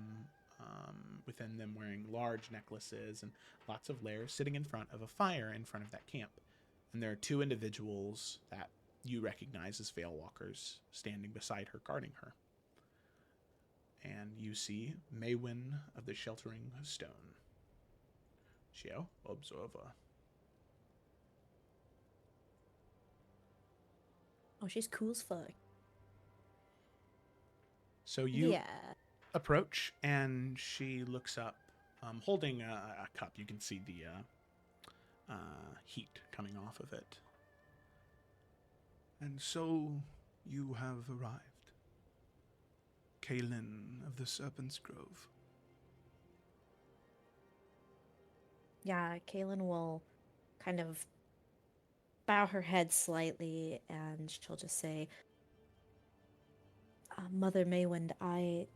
within them, wearing large necklaces and lots of layers, sitting in front of a fire in front of that camp. And there are two individuals that you recognize as Veil Walkers standing beside her, guarding her. And you see Maywin of the Sheltering Stone. Xiao, observer. Oh, she's cool as fuck. So you Yeah. approach, and she looks up, holding a cup. You can see the heat coming off of it. And so you have arrived. Kalen of the Serpent's Grove. Yeah, Kalen will kind of bow her head slightly, and she'll just say, Mother Maywind, I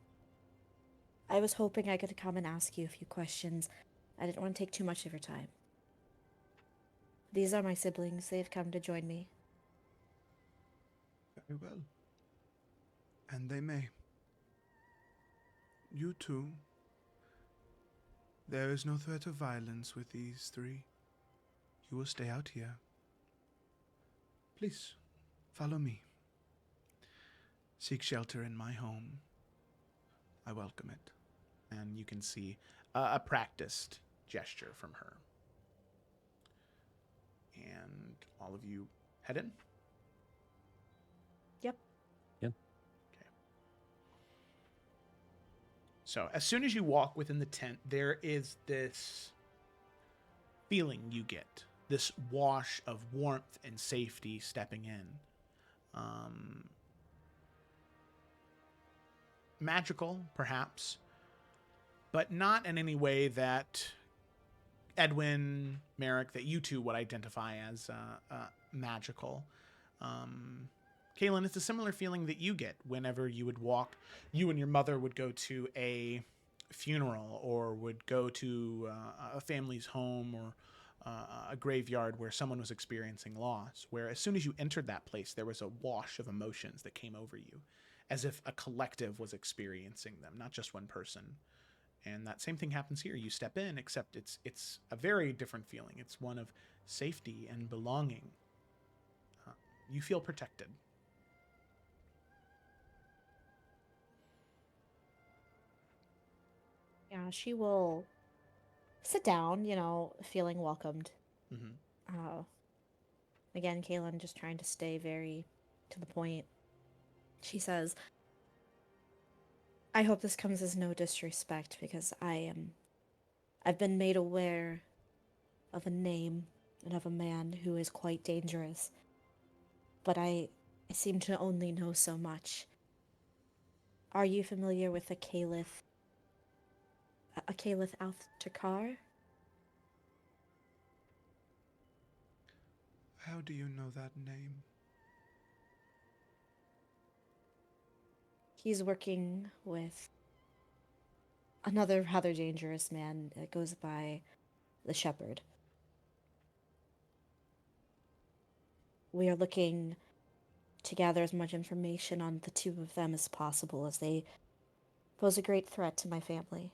was hoping I could come and ask you a few questions. I didn't want to take too much of your time. These are my siblings. They've come to join me. Very well. And they may. You too. There is no threat of violence with these three. You will stay out here. Please, follow me. Seek shelter in my home. I welcome it. And you can see a practiced gesture from her. And all of you head in? Yep. Okay. So as soon as you walk within the tent, there is this feeling you get, this wash of warmth and safety stepping in. Magical, perhaps, but not in any way that Edwin, Merrick, that you two would identify as magical. Kaylin, it's a similar feeling that you get whenever you would walk. You and your mother would go to a funeral or would go to a family's home or a graveyard where someone was experiencing loss, where as soon as you entered that place, there was a wash of emotions that came over you, as if a collective was experiencing them, not just one person. And that same thing happens here. You step in, except it's a very different feeling. It's one of safety and belonging. You feel protected. Yeah, she will sit down, feeling welcomed. Mm-hmm. Again, Kaylin just trying to stay very to the point. She says, I hope this comes as no disrespect because I've been made aware of a name and of a man who is quite dangerous, but I seem to only know so much. Are you familiar with a Caliph Takar? How do you know that name? He's working with another rather dangerous man that goes by the Shepherd. We are looking to gather as much information on the two of them as possible, as they pose a great threat to my family.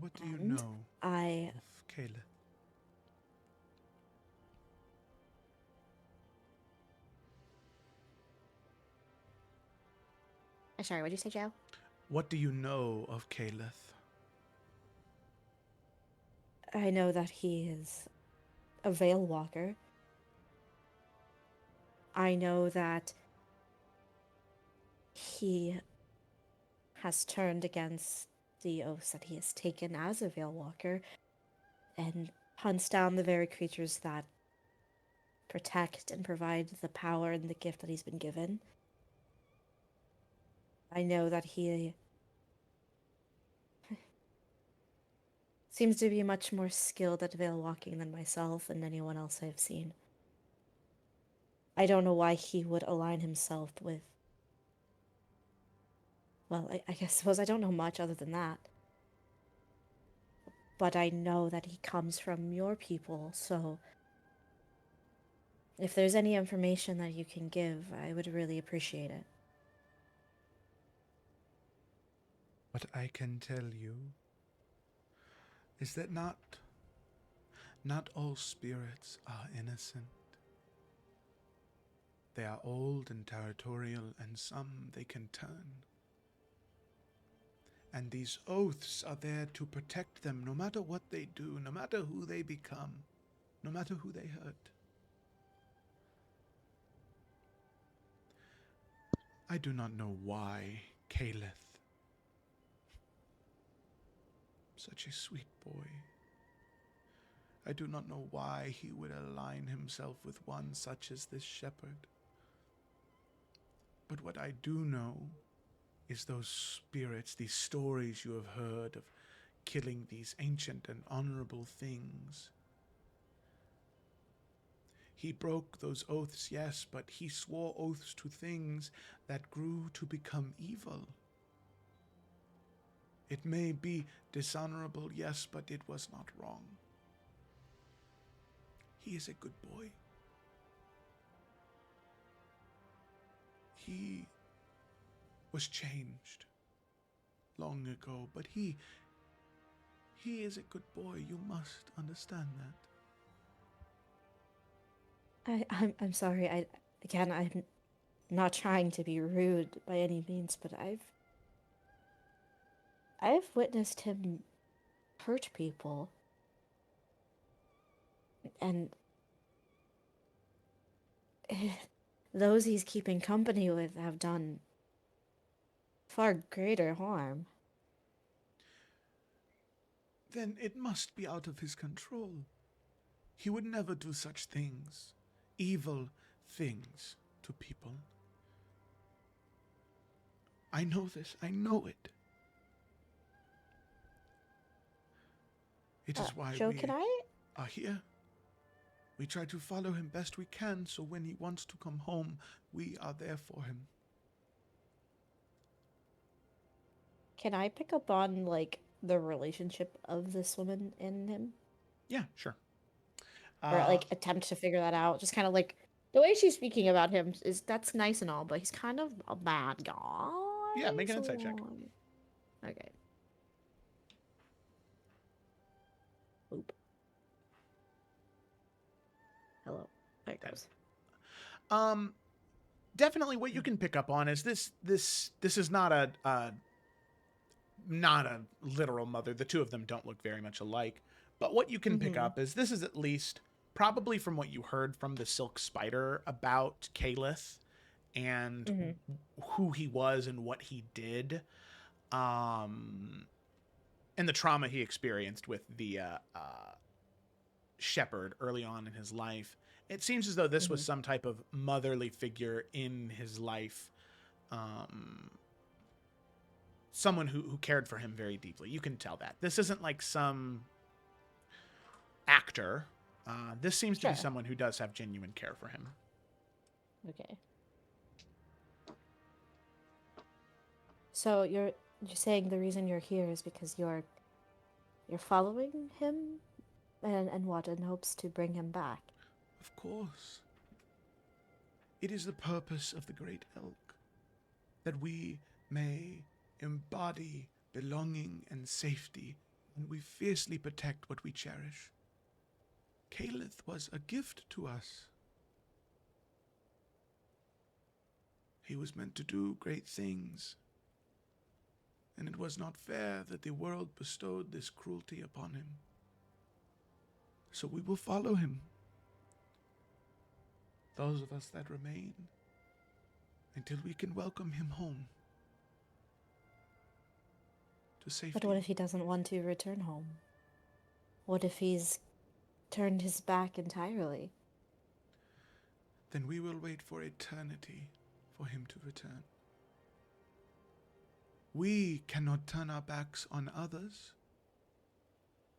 What do you And know I of Caleb? Sorry, what did you say, Joe? What do you know of Caleb? I know that he is a Veil Walker. I know that he has turned against the oaths that he has taken as a Veil Walker and hunts down the very creatures that protect and provide the power and the gift that he's been given. I know that he seems to be much more skilled at veil walking than myself and anyone else I've seen. I don't know why he would align himself with... Well, I suppose I don't know much other than that. But I know that he comes from your people, so... if there's any information that you can give, I would really appreciate it. What I can tell you is that not all spirits are innocent. They are old and territorial, and some they can turn. And these oaths are there to protect them no matter what they do, no matter who they become, no matter who they hurt. I do not know why Caleb, such a sweet boy, I do not know why he would align himself with one such as this shepherd. But what I do know is those spirits, these stories you have heard of killing these ancient and honorable things. He broke those oaths, yes, but he swore oaths to things that grew to become evil. It may be dishonorable, yes, but it was not wrong. He is a good boy. He was changed long ago, but he is a good boy. You must understand that. I'm sorry. I'm not trying to be rude by any means, but I've witnessed him hurt people, and those he's keeping company with have done far greater harm. Then it must be out of his control. He would never do such things, evil things, to people. I know this. I know it. It is why Joe, we can I? are here. We try to follow him best we can, so when he wants to come home, we are there for him. Can I pick up on, like, the relationship of this woman and him? Yeah, sure. Or, like, attempt to figure that out? Just kind of, like, the way she's speaking about him that's nice and all, but he's kind of a bad guy. Yeah, make an insight check. Okay. Oop. Hello. There it goes. Definitely what you can pick up on is this is not a literal mother. The two of them don't look very much alike. But what you can pick up is this is at least probably from what you heard from the Silk Spider about Calith and who he was and what he did. And the trauma he experienced with the shepherd early on in his life. It seems as though this was some type of motherly figure in his life. Someone who cared for him very deeply. You can tell that. This isn't like some actor. This seems to be someone who does have genuine care for him. Okay. So you're saying the reason you're here is because you're following him and what, in hopes to bring him back? Of course. It is the purpose of the Great Elk that we may embody belonging and safety when we fiercely protect what we cherish. Calith was a gift to us. He was meant to do great things, and it was not fair that the world bestowed this cruelty upon him. So we will follow him. Those of us that remain, until we can welcome him home to safety. But what if he doesn't want to return home? What if he's turned his back entirely? Then we will wait for eternity for him to return. We cannot turn our backs on others.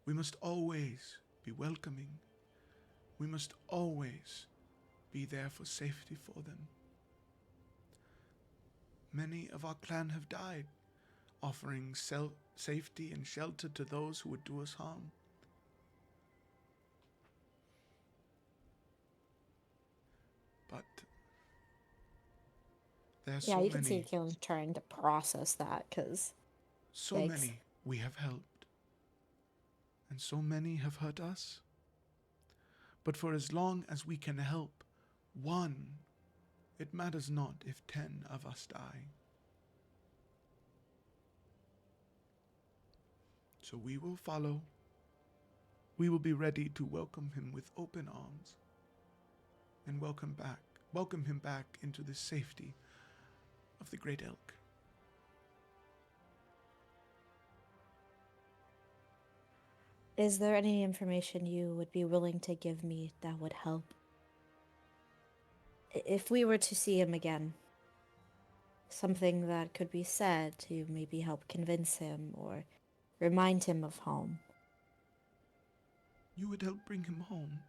We must always be welcoming. We must always be there for safety for them. Many of our clan have died, offering safety and shelter to those who would do us harm. But there are so you can many, see Kaelin's trying to process that, because so many we have helped, and so many have hurt us. But for as long as we can help one, it matters not if 10 of us die. So we will follow. We will be ready to welcome him with open arms and welcome him back into the safety of the Great Elk. Is there any information you would be willing to give me that would help? If we were to see him again, something that could be said to maybe help convince him or remind him of home. You would help bring him home.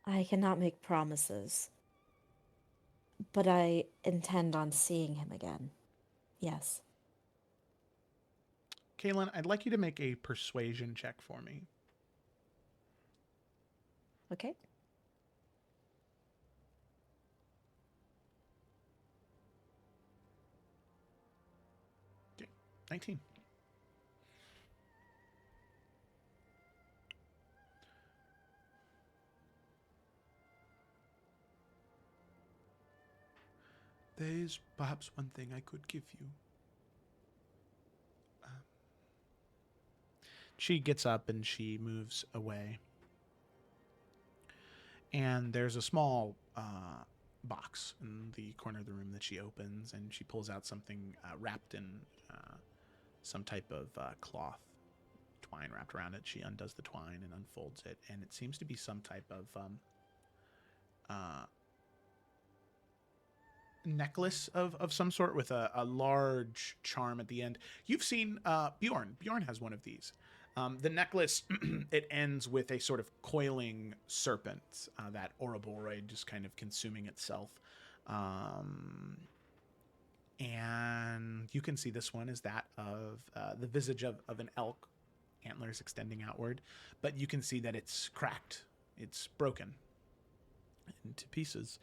I cannot make promises, but I intend on seeing him again. Yes. Kaylin, I'd like you to make a persuasion check for me. Okay. Okay, 19. there is perhaps one thing I could give you. She gets up and she moves away. And there's a small box in the corner of the room that she opens, and she pulls out something wrapped in some type of cloth, twine wrapped around it. She undoes the twine and unfolds it, and it seems to be some type of necklace of some sort with a large charm at the end. You've seen Bjorn. Bjorn has one of these. The necklace, it ends with a sort of coiling serpent, that Ouroboros just kind of consuming itself. And you can see this one is that of the visage of an elk, antlers extending outward. But you can see that it's cracked. It's broken into pieces.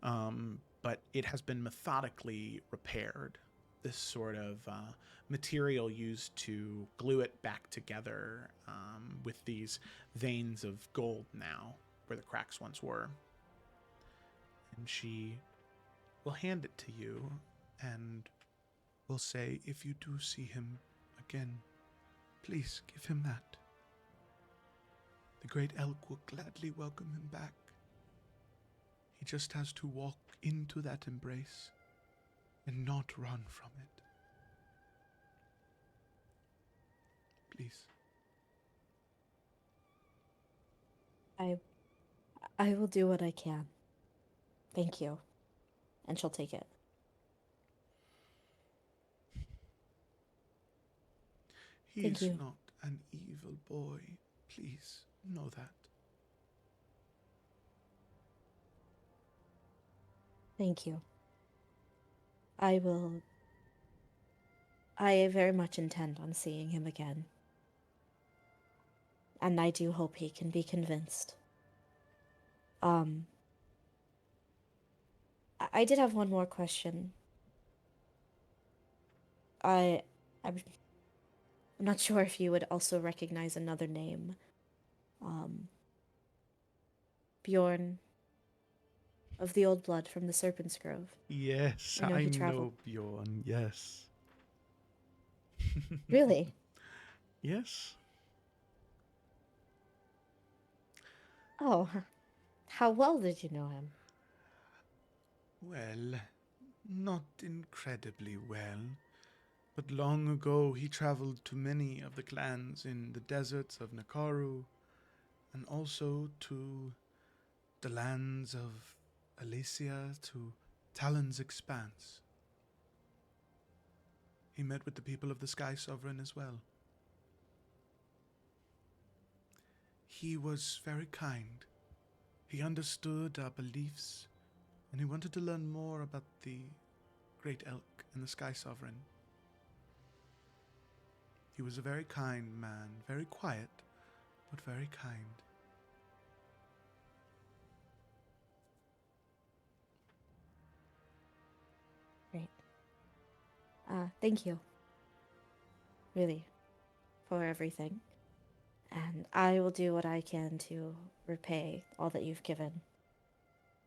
But it has been methodically repaired. This sort of material used to glue it back together with these veins of gold now, where the cracks once were. And she will hand it to you and will say, if you do see him again, please give him that. The great elk will gladly welcome him back. He just has to walk into that embrace and not run from it. Please. I will do what I can. Thank you. And she'll take it. He Thank is you. not an evil boy. Please know that. Thank you. I very much intend on seeing him again. And I do hope he can be convinced. I did have one more question. I'm not sure if you would also recognize another name. Bjorn of the Old Blood from the Serpent's Grove. Yes, I know I he know traveled. Bjorn, yes. Really? Yes. Oh, how well did you know him? Well, not incredibly well, but long ago he traveled to many of the clans in the deserts of Nakaru, and also to the lands of Alesia, to Talon's Expanse. He met with the people of the Sky Sovereign as well. He was very kind. He understood our beliefs, and he wanted to learn more about the Great Elk and the Sky Sovereign. He was a very kind man, very quiet, but very kind. Great. Thank you. Really, for everything. And I will do what I can to repay all that you've given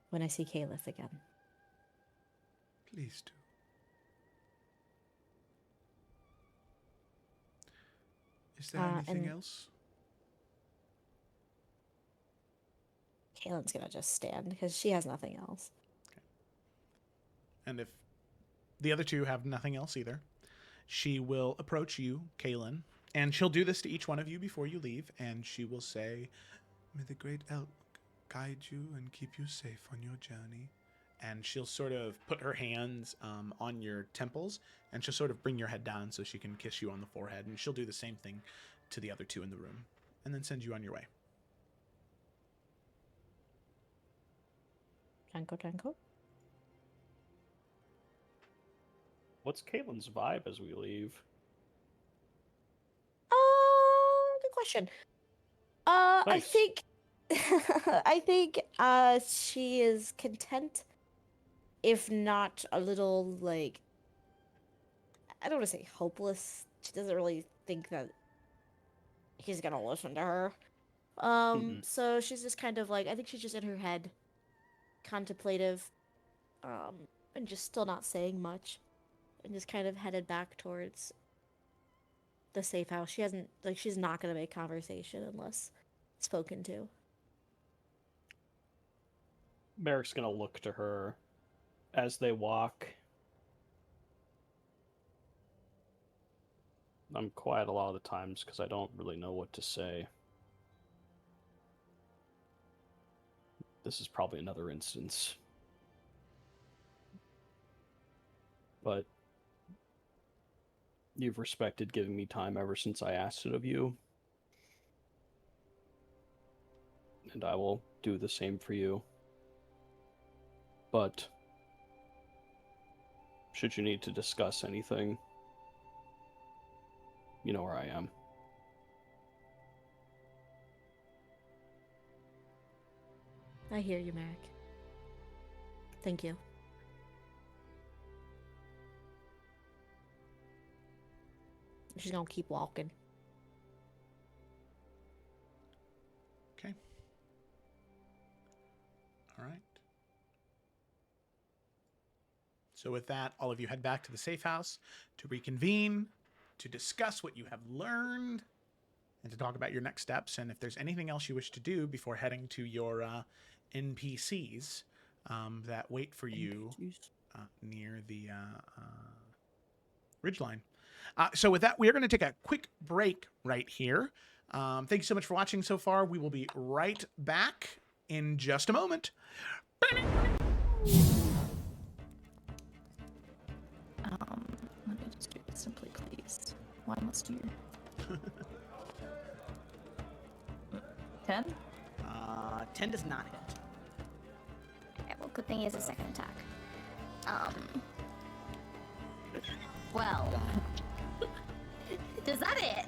when I see Caliph again. Please do. Is there anything and- else? Kaylin's gonna just stand because she has nothing else. And if the other two have nothing else either, she will approach you, Kaylin, and she'll do this to each one of you before you leave, and she will say, May the Great Elk guide you and keep you safe on your journey. and she'll sort of put her hands on your temples, and she'll sort of bring your head down so she can kiss you on the forehead, and she'll do the same thing to the other two in the room, and then send you on your way. Janko. What's Caitlin's vibe as we leave? Good question. I Nice. think I think she is content, if not a little like, I don't want to say hopeless. She doesn't really think that he's gonna listen to her. So she's just kind of like, I think she's just in her head, contemplative, and just still not saying much, and just kind of headed back towards the safe house. She hasn't, like, she's not gonna make conversation unless spoken to. Merrick's gonna look to her as they walk. I'm quiet a lot of the times because I don't really know what to say. This is probably another instance. But you've respected giving me time ever since I asked it of you. And I will do the same for you. But should you need to discuss anything, you know where I am. I hear you, Merrick. Thank you. She's gonna keep walking. Okay. All right. So with that, all of you head back to the safe house to reconvene, to discuss what you have learned, and to talk about your next steps, and if there's anything else you wish to do before heading to your NPCs that wait for you near the ridgeline. So with that, we are going to take a quick break right here. Thank you so much for watching so far. We will be right back in just a moment. Let me just do it simply, please. Why must you? 10? 10 does not hit. Okay, well, good thing he has a second attack. Well. Does that it?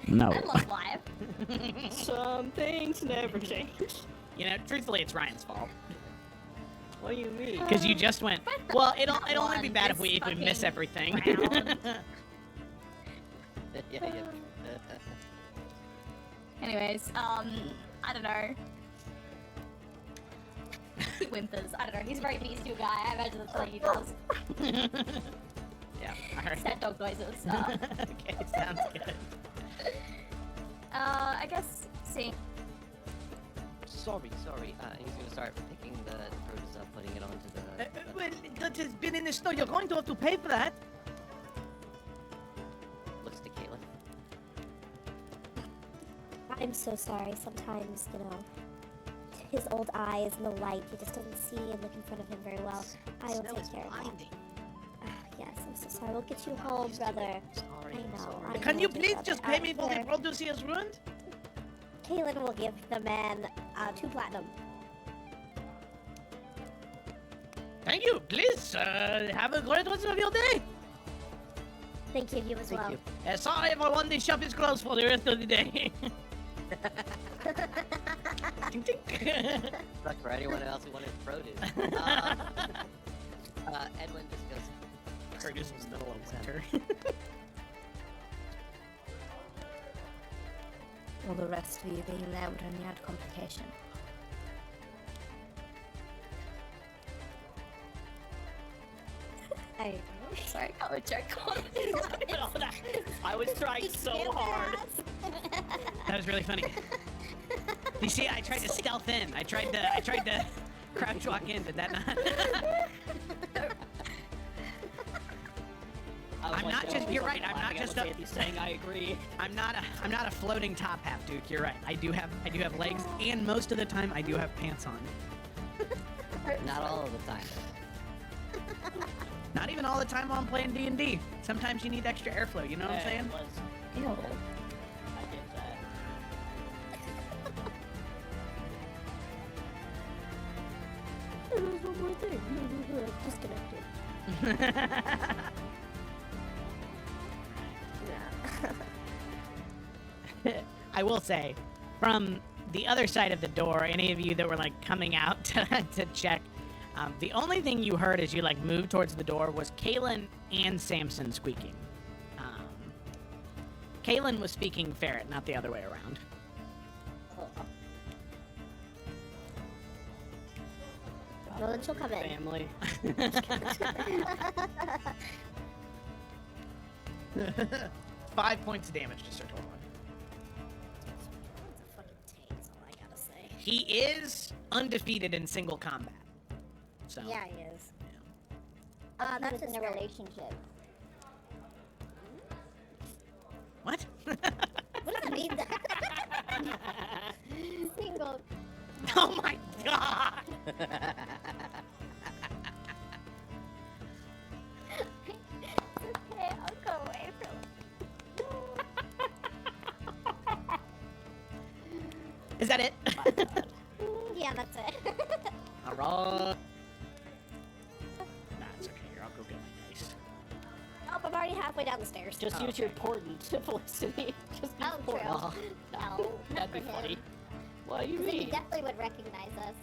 No. I love life. Some things never change. You know, truthfully, it's Ryan's fault. What do you mean? Because you just went, well, it'll only be bad if we miss everything. Yeah. Anyways, I don't know. He whimpers. I don't know. He's a very bestial guy. I imagine that's what he does. Yeah, alright. Sad dog noises. Okay, sounds good. I guess seeing. Sorry. He's gonna start picking the produce up, putting it onto the. Well, that has been in the snow. You're going to have to pay for that. Looks to Caitlin. I'm so sorry. Sometimes, his old eyes and the light, he just doesn't see and look in front of him very well. I will take care of that. Yes, I'm so sorry. We'll get you home, brother. I know. Can you please just pay me for the produce he has ruined? Kaylin will give the man 2 platinum. Thank you. Please, have a great rest of your day. Thank you, you as well. Sorry everyone, the shop is closed for the rest of the day. Tink, tink. Luck for anyone else who wanted produce. Edwin just goes. Produce was middle of winter. Well, the rest of you being there would only add complication. Sorry, I got a joke on. I was trying so hard. That was really funny. You see, I tried to stealth in. I tried to crouch walk in. Did that not? I'm not just. You're right. I'm not just saying I agree. I'm not a floating top half, Duke. You're right. I do have legs, and most of the time I do have pants on. Not all of the time. Not even all the time while I'm playing D&D. Sometimes you need extra airflow. You know what I'm saying? Ew. I get that. There's one more thing. Disconnected. I will say, from the other side of the door, any of you that were like coming out to check, the only thing you heard as you like moved towards the door was Kaylin and Samson squeaking. Kaylin was speaking ferret, not the other way around. No, then she'll come in. Family. 5 points of damage to Sir Tormund. It's a fucking tank, is all I gotta say. He is undefeated in single combat. So Yeah, he is. He That's was his in a fair. relationship. What? What does that mean? Single. Oh my god! Okay, I'll go away from. Is that it? Yeah, that's it. Alright. Nah, it's okay. Here, I'll go get my dice. Oh, I'm already halfway down the stairs. Just use your portent, Felicity. Just use Oh, true. portent. No, That'd be for him. funny. What do you He mean? definitely would recognize us.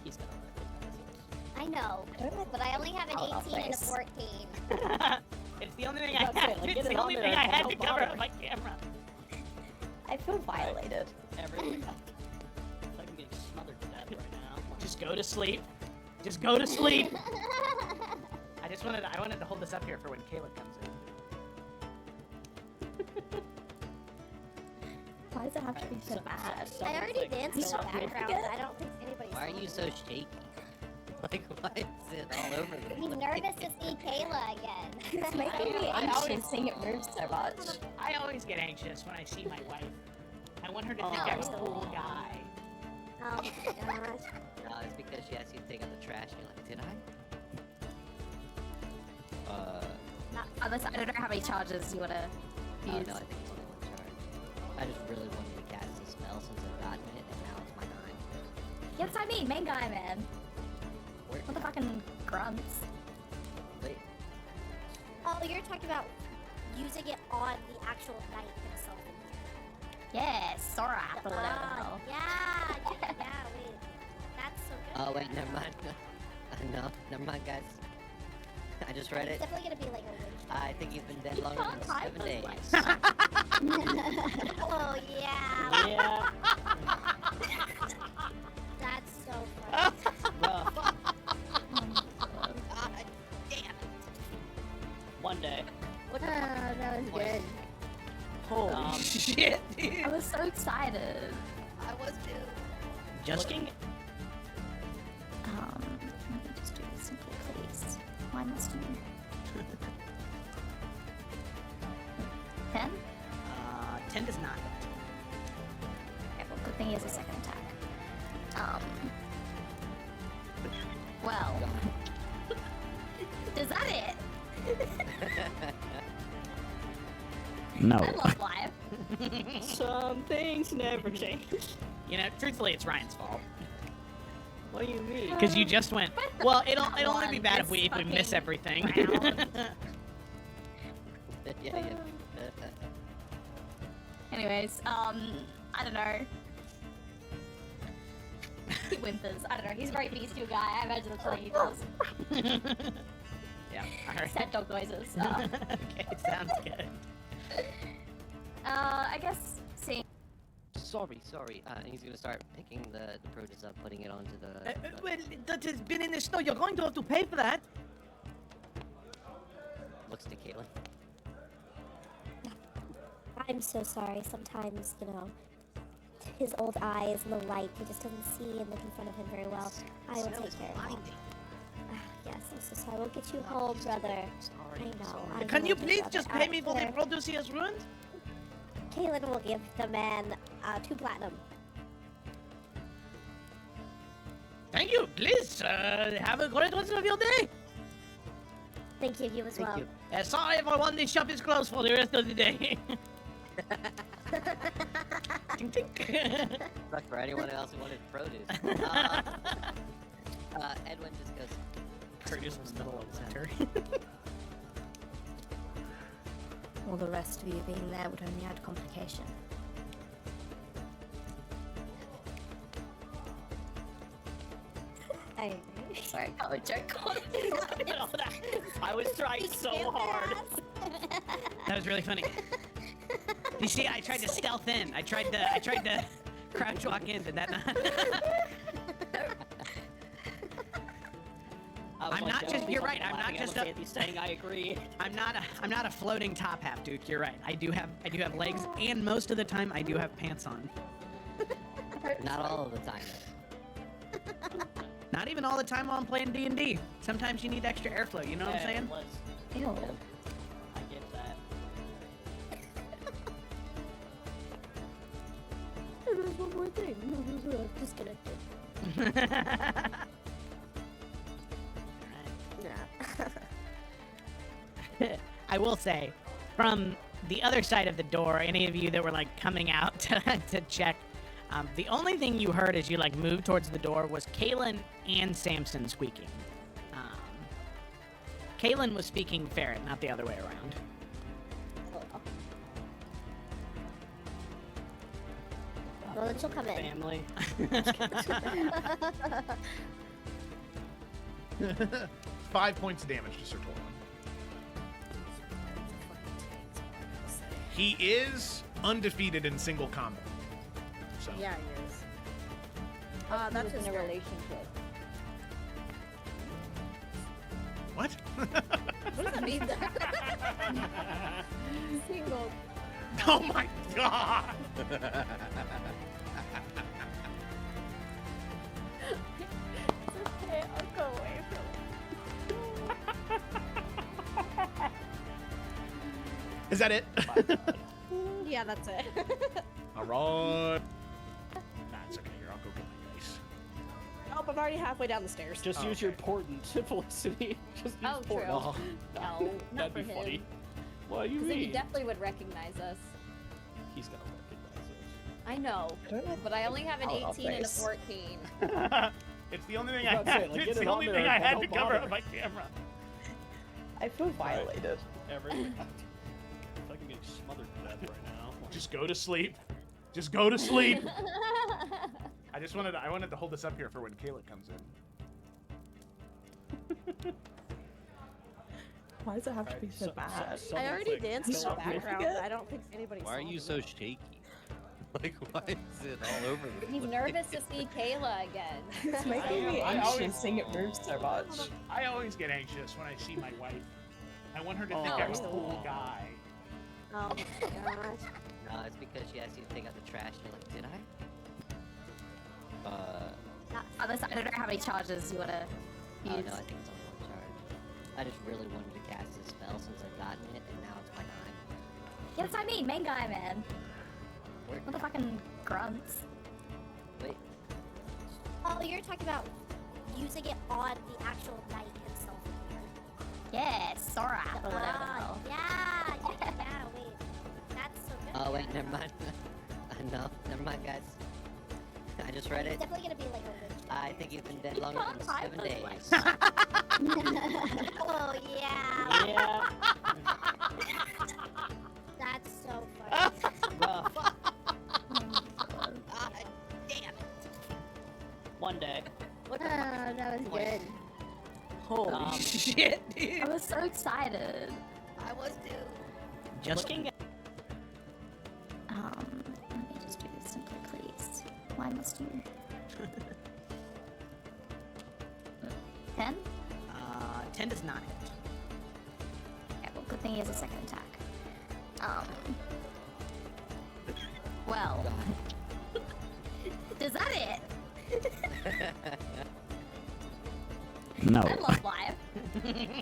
He's gonna I know, but I only have an Oh, 18 and a nice. 14. It's the only thing I That's had. it, like, It's get the it only on thing there, I had don't to cover bother. up my camera. I feel violated. Everything. I'm getting smothered to death right now. Just go to sleep. Just go to sleep. I wanted to hold this up here for when Kayla comes in. Why does it have to be so bad? I already danced in the so background. good. I don't think anybody's. Why are you so shaky? Like, why is it all over the I'm nervous to see Kayla again. It's making me anxious seeing it move so much. I always get anxious when I see my wife. I want her to think I'm a cool guy. Oh my gosh. No, it's because she asked you to take out the trash. And you're like, did I? Unless I don't know how many charges you want to Oh, use. no, I think it's only one charge. I just really wanted to cast a spell since I've gotten it, and now it's my time. Yes, I mean, main guy, man. Where- What the fucking grunts? Wait, Oh, you're talking about using it on the actual knight himself. Yes, Sora. Ah, yeah, wait. That's so good. oh wait, never mind. No, never mind, guys. I just read It's it. definitely gonna be like a witch. I think he's been dead longer than Can't hide 7 those days. lights. Oh yeah, Yeah. that's so funny. Rough. God damn it. One day. Oh, that was good. Holy shit, dude. I was so excited. I was too. Just Looking. Let me just do this simply, please. Why must you? 10? 10 does not. Okay, well, good thing he has a second attack. Well. Is that it? No. I love life. Some things never change. You know, truthfully, it's Ryan's fault. What do you mean? Because you just went, well, it'll only be one bad if this we miss fucking everything. round. Yeah. Anyways, I don't know. He whimpers. I don't know. He's a very bestial guy. I imagine that's what he does. Yeah, alright. Sad dog noises. Okay, sounds good. I guess seeing. Sorry. He's gonna start picking the produce up, putting it onto the. Well, that has been in the snow. You're going to have to pay for that. Looks to Caitlin. I'm so sorry. Sometimes, his old eyes and the light, he just doesn't see and look in front of him very well. I will take care of that. Yes, I'm so sorry. We'll get you home, brother. I know. I Can know, you dear please brother. just pay me for the There. produce he has ruined? Kaylin will give the man 2 platinum. Thank you. Please, have a great rest of your day. Thank you, you as Thank well. you. Sorry everyone, the shop is closed for the rest of the day. Tink, tink. Luck for anyone else who wanted produce. Edwin just goes. Produce was middle and center. Well, the rest of you being there would only add complication. Sorry, I can't joke on I was trying so hard. That was really funny. You see, I tried to stealth in. I tried to crouch walk in. Did that not? I'm not just. You're right. I'm not just. He's saying I agree. I'm not a floating top half, Duke. You're right. I do have legs, and most of the time I do have pants on. Not all of the time. Not even all the time while I'm playing D&D. Sometimes you need extra airflow. You know what I'm saying? Ew. I get that. And there's one more thing. Disconnected. Yeah. I will say, from the other side of the door, any of you that were like coming out to check, the only thing you heard as you like moved towards the door was Kaylin and Samson squeaking. Kaylin was speaking ferret, not the other way around. Well, then she'll come in. Family. 5 points of damage to Sir Torlin. He is undefeated in single combat. So. Yeah, he is. He That's was his in a turn. relationship. What? What does that mean? Single. Oh my god! Okay, I'll go away from Is that it? Yeah, that's it. Alright. That's okay, here, I'll go get my dice. Oh, I'm already halfway down the stairs. Just use your portent, Felicity. Just use Oh, portent. true. No, not That'd for be him. funny. What do you Because then he mean? definitely would recognize us. He's gonna recognize I know, but I only have an 18 and a 14. It's the only thing I was about to say, like, it's get the it only on thing there I and had don't to cover bother. on my camera. I feel violated. us. Everything. I feel like I'm getting smothered to death right now. Just go to sleep. Just go to sleep. I wanted to hold this up here for when Kayla comes in. Why does it have to be so bad? I already danced in the Stop making background. it. I don't think anybody Why saw are you me. so shaky? Like, why is it all over the He's place? nervous to see Kayla again. It's making me I anxious always- seeing it move so much. I always get anxious when I see my wife. I want her to think Oh. I'm a cool guy. Oh my gosh. No, it's because she asked you to take out the trash. And you're like, did I? I don't know how many charges you want to Oh no, use. I think it's only one charge. I just really wanted to cast this spell since I've gotten it, and now it's my 9. Yeah, that's what I mean, main guy, man. Where- What the fucking grunts? Wait, Oh, you're talking about using it on the actual knight himself. Yeah, Sora or whatever the Ah, hell. yeah, wait. That's so good. oh wait, never mind. No, never mind, guys. I just read It's it. definitely gonna be like a I think you've been dead longer can't than hide 7 those days. legs. Oh yeah. Yeah, That's so funny. rough. God damn it. One day. What the Oh, that was good. Holy shit, I dude. was so excited. I was too. Just Looking at Let me just do this simply, please. Why must you? 10? 10 does not hit. Okay, well, good thing he has a second attack. Well. Is that it? No. I love live.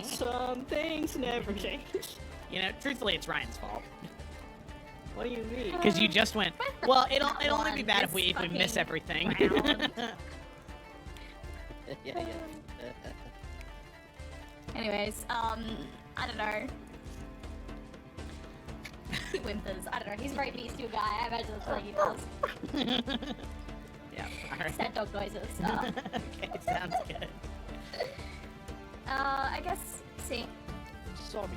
some things never change. You know, truthfully, it's Ryan's fault. What do you mean? Because you just went, well, it'll only be One bad if is we miss fucking everything. round. yeah. Anyways, I don't know. He whimpers. I don't know. He's a very bestial guy. I imagine that's what he does. Yeah, alright. Sad dog noises. Okay, sounds good. I guess, see. Sorry.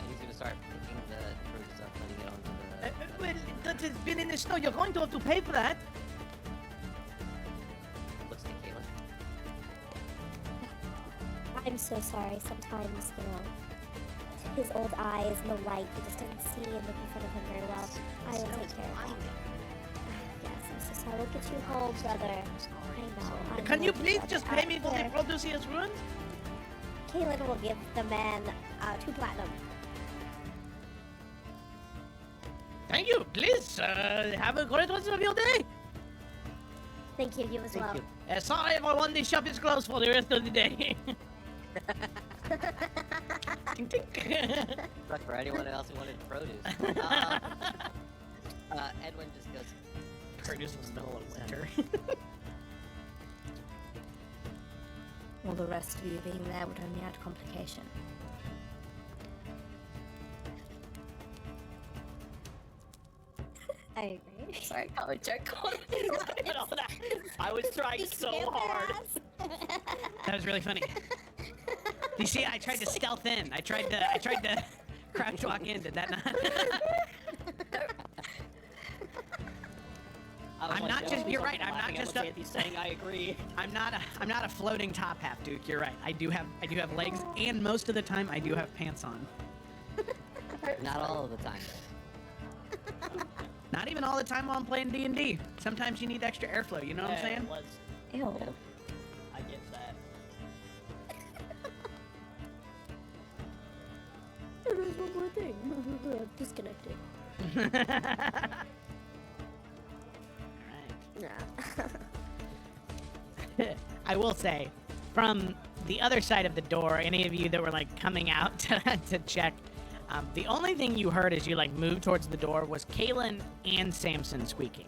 He's gonna start picking the fruits up, putting it onto the. Well, that has been in the snow. You're going to have to pay for that. Looks to Caitlin. I'm so sorry. Sometimes, his old eyes and the light, he just doesn't see and look in front of him very well. I will take care of that. Yes, I'm so sorry. We'll get you home, brother. I know. Can you will do please that. just pay me for the There. Producius runes? Kaylin will give the man 2 platinum. Thank you. Please have a great rest of your day. Thank you, you as well. Sorry, everyone. The shop is closed for the rest of the day. Suck for anyone else who wanted produce. Edwin just goes. Produce was middle of winter. Well, the rest of you being there would only add complication. I agree. Sorry, I can't joke on I was trying so hard. That was really funny. You see, I tried to stealth in. I tried to crouch walk in. Did that not? I'm not just. You're right. I'm not just. He's saying I agree. I'm not a floating top half, Duke. You're right. I do have legs, and most of the time I do have pants on. Not all of the time. Not even all the time while I'm playing D&D. Sometimes you need extra airflow. You know what I'm saying? Ew. Yeah, I get that. There's one more thing. I'm disconnected. Alright. I will say, from the other side of the door, any of you that were like coming out to check, the only thing you heard as you like moved towards the door was Kaylin and Samson squeaking.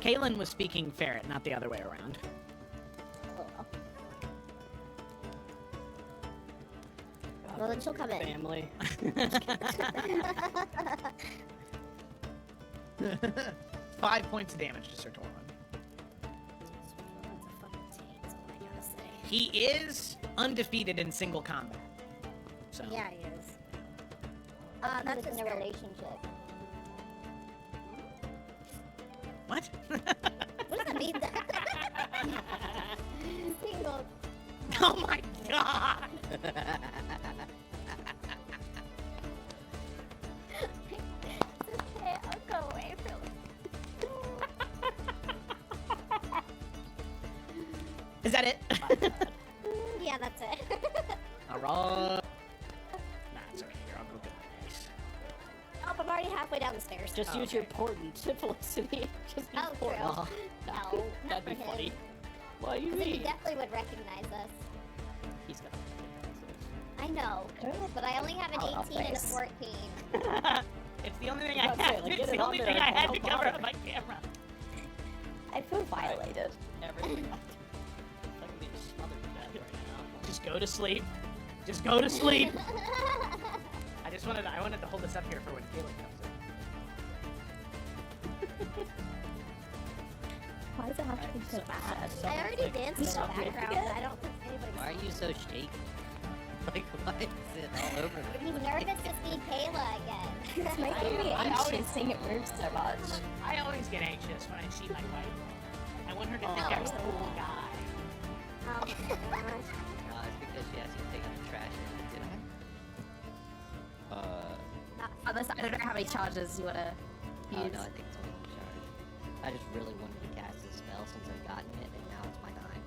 Kaylin was speaking ferret, not the other way around. Well, then she'll come in. Family. 5 points of damage to Sir Torlund. He is undefeated in single combat. So. Yeah, he is. That's in a relationship. What? What does that mean? Single. Oh my god! Okay, I'll go away for Is that it? Yeah, that's it. Alright. Nah, it's okay. Here, I'll go get my dice. Oh, I'm already halfway down the stairs. Just use your portent Felicity. Just use Oh, portent. true. No, not That'd be for him. funny. What do you Because he mean? definitely would recognize us. He's got. I know, but I only have an 18 and a 14. It's the only thing I I was about to say, had. like, It's get the it only on thing there I and had to help cover out. up my camera. I feel violated. Everything. I'm being smothered to death right now. Just go to sleep. Just go to sleep. I wanted to hold this up here for when Caleb comes in. Why does it have to be so bad? I already danced in the background, but I don't think anybody Why are you so shaky? Like, why is it all over the He's nervous to see Kayla again. It's making me anxious seeing it move so much. I always get anxious when I see my wife. I want her to think I'm a cool guy. Oh, gosh. it's because she asked you to take out the trash and did Unless I don't know how many charges you want to I? Oh use. no, I think it's only one charge. I just really wanted to cast this spell since I've gotten it, and now it's my time.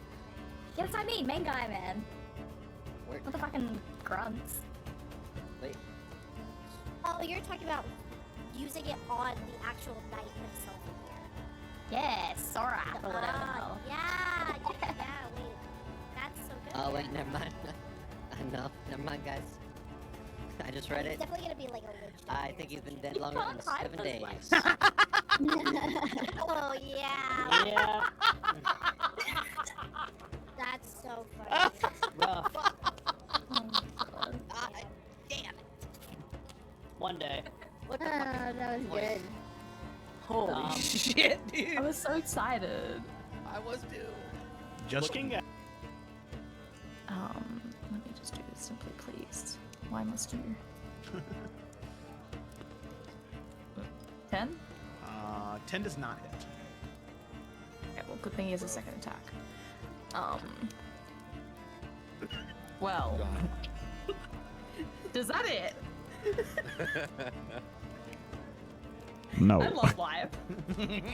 Yeah, that's what I mean, main guy, man. Where? What the fucking grunts? Wait. Oh, you're talking about using it on the actual knight himself in here. Yeah, Sora, or whatever the hell. Yeah, wait. That's so good. Oh wait, never mind. No, never mind, guys. I just read It's it. definitely gonna be like a lich. I think he's been dead longer than 7 days. Oh, yeah. Yeah. That's so funny. Rough. God damn it. One day. What the fuck? That was good. Holy shit, dude. I was so excited. I was too. Just Looking at. Let me just do this simply, please. Why must you? 10? 10 does not hit. Okay, well, good thing he has a second attack. Well. Does that it? No. I love live.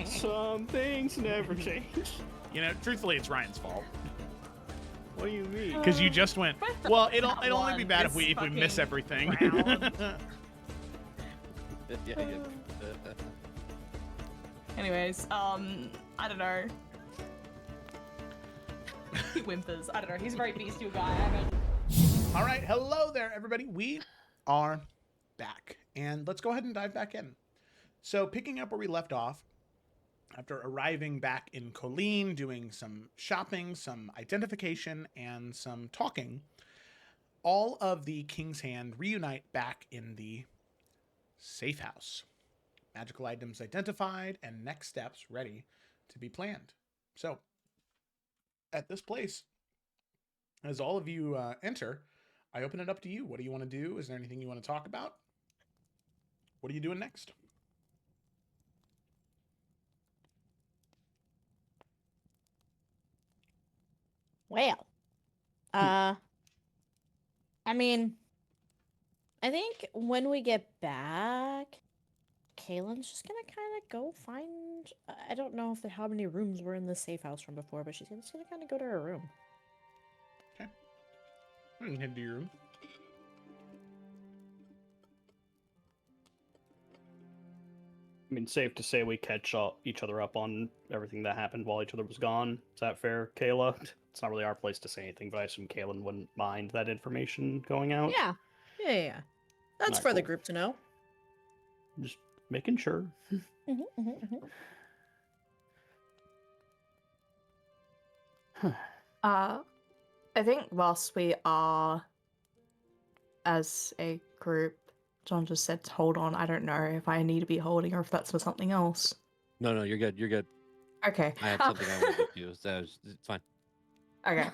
Some things never change. You know, truthfully, it's Ryan's fault. What do you mean? Because you just went. Well, it'll only be bad if we This miss fucking everything. round. Yeah. Anyways, I don't know. He whimpers. I don't know. He's a very bestial guy. I imagine. All right, hello there, everybody. We are back, and let's go ahead and dive back in. So, picking up where we left off, after arriving back in Colleen, doing some shopping, some identification, and some talking, all of the King's Hand reunite back in the safe house. Magical items identified, and next steps ready to be planned. So, at this place, as all of you enter, I open it up to you. What do you want to do? Is there anything you want to talk about? What are you doing next? Well, I mean, I think when we get back, Kaylin's just gonna kind of go find. I don't know how many rooms were in the safe house from before, but she's just gonna kind of go to her room. Okay. You can head to your room. I mean, safe to say we catch each other up on everything that happened while each other was gone. Is that fair, Kayla? It's not really our place to say anything, but I assume Kaylin wouldn't mind that information going out. Yeah. That's Not for the cool. group to know. Just making sure. I think whilst we are as a group, John just said, hold on, I don't know if I need to be holding or if that's for something else. No, you're good. You're good. Okay. I have something I want to do. So it's fine. Okay.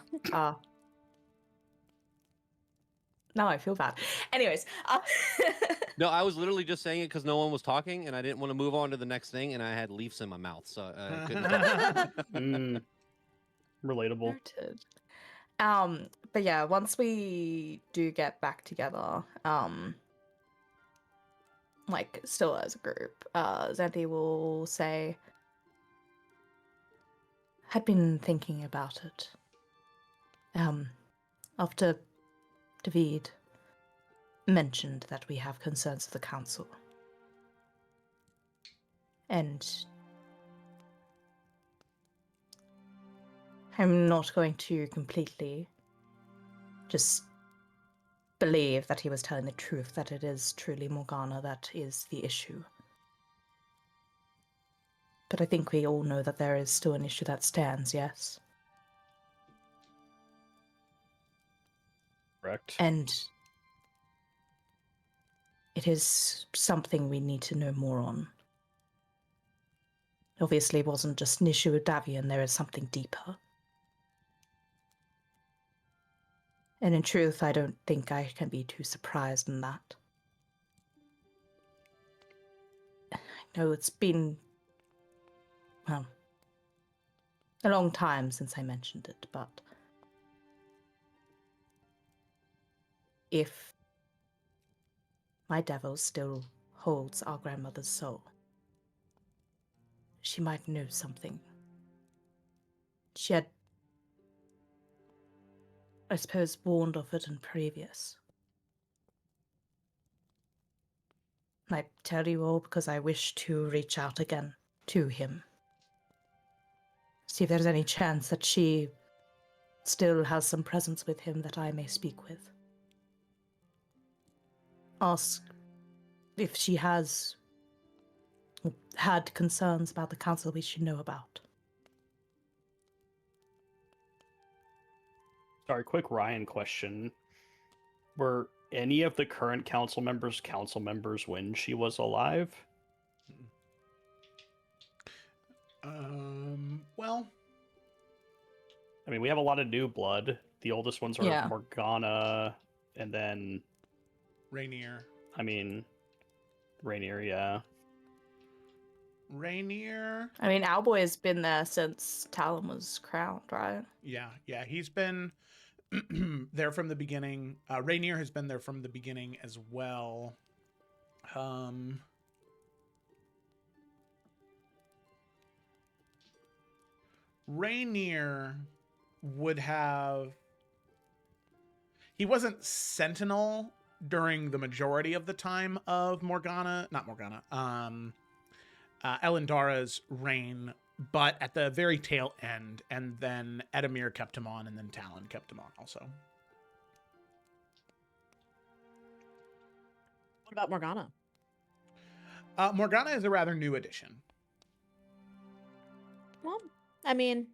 Now I feel bad. Anyways. No, I was literally just saying it because no one was talking, and I didn't want to move on to the next thing, and I had leaves in my mouth, so I couldn't. Relatable. Noted. But yeah, once we do get back together, like still as a group, Xanthi will say, had been thinking about it. After David mentioned that we have concerns with the council. And I'm not going to completely just believe that he was telling the truth, that it is truly Morgana that is the issue. But I think we all know that there is still an issue that stands, yes? Correct. And it is something we need to know more on. Obviously, it wasn't just an issue with Davian, there is something deeper. And in truth, I don't think I can be too surprised in that. I know it's been, well, a long time since I mentioned it, but if my devil still holds our grandmother's soul, she might know something. She had, I suppose, warned of it in previous. I tell you all because I wish to reach out again to him. See if there's any chance that she still has some presence with him that I may speak with. Ask if she has had concerns about the council we should know about. Sorry, quick Ryan question. Were any of the current council members when she was alive? Well, I mean, we have a lot of new blood. The oldest ones are Yeah. Morgana, and then Rainier. I mean, Rainier, yeah. Rainier. I mean, Owlboy has been there since Talon was crowned, right? Yeah, he's been there from the beginning. Rainier has been there from the beginning as well. Rainier would have he wasn't Sentinel during the majority of the time of Elendara's reign, but at the very tail end, and then Edamir kept him on, and then Talon kept him on also. What about Morgana? Morgana is a rather new addition. Well, I mean,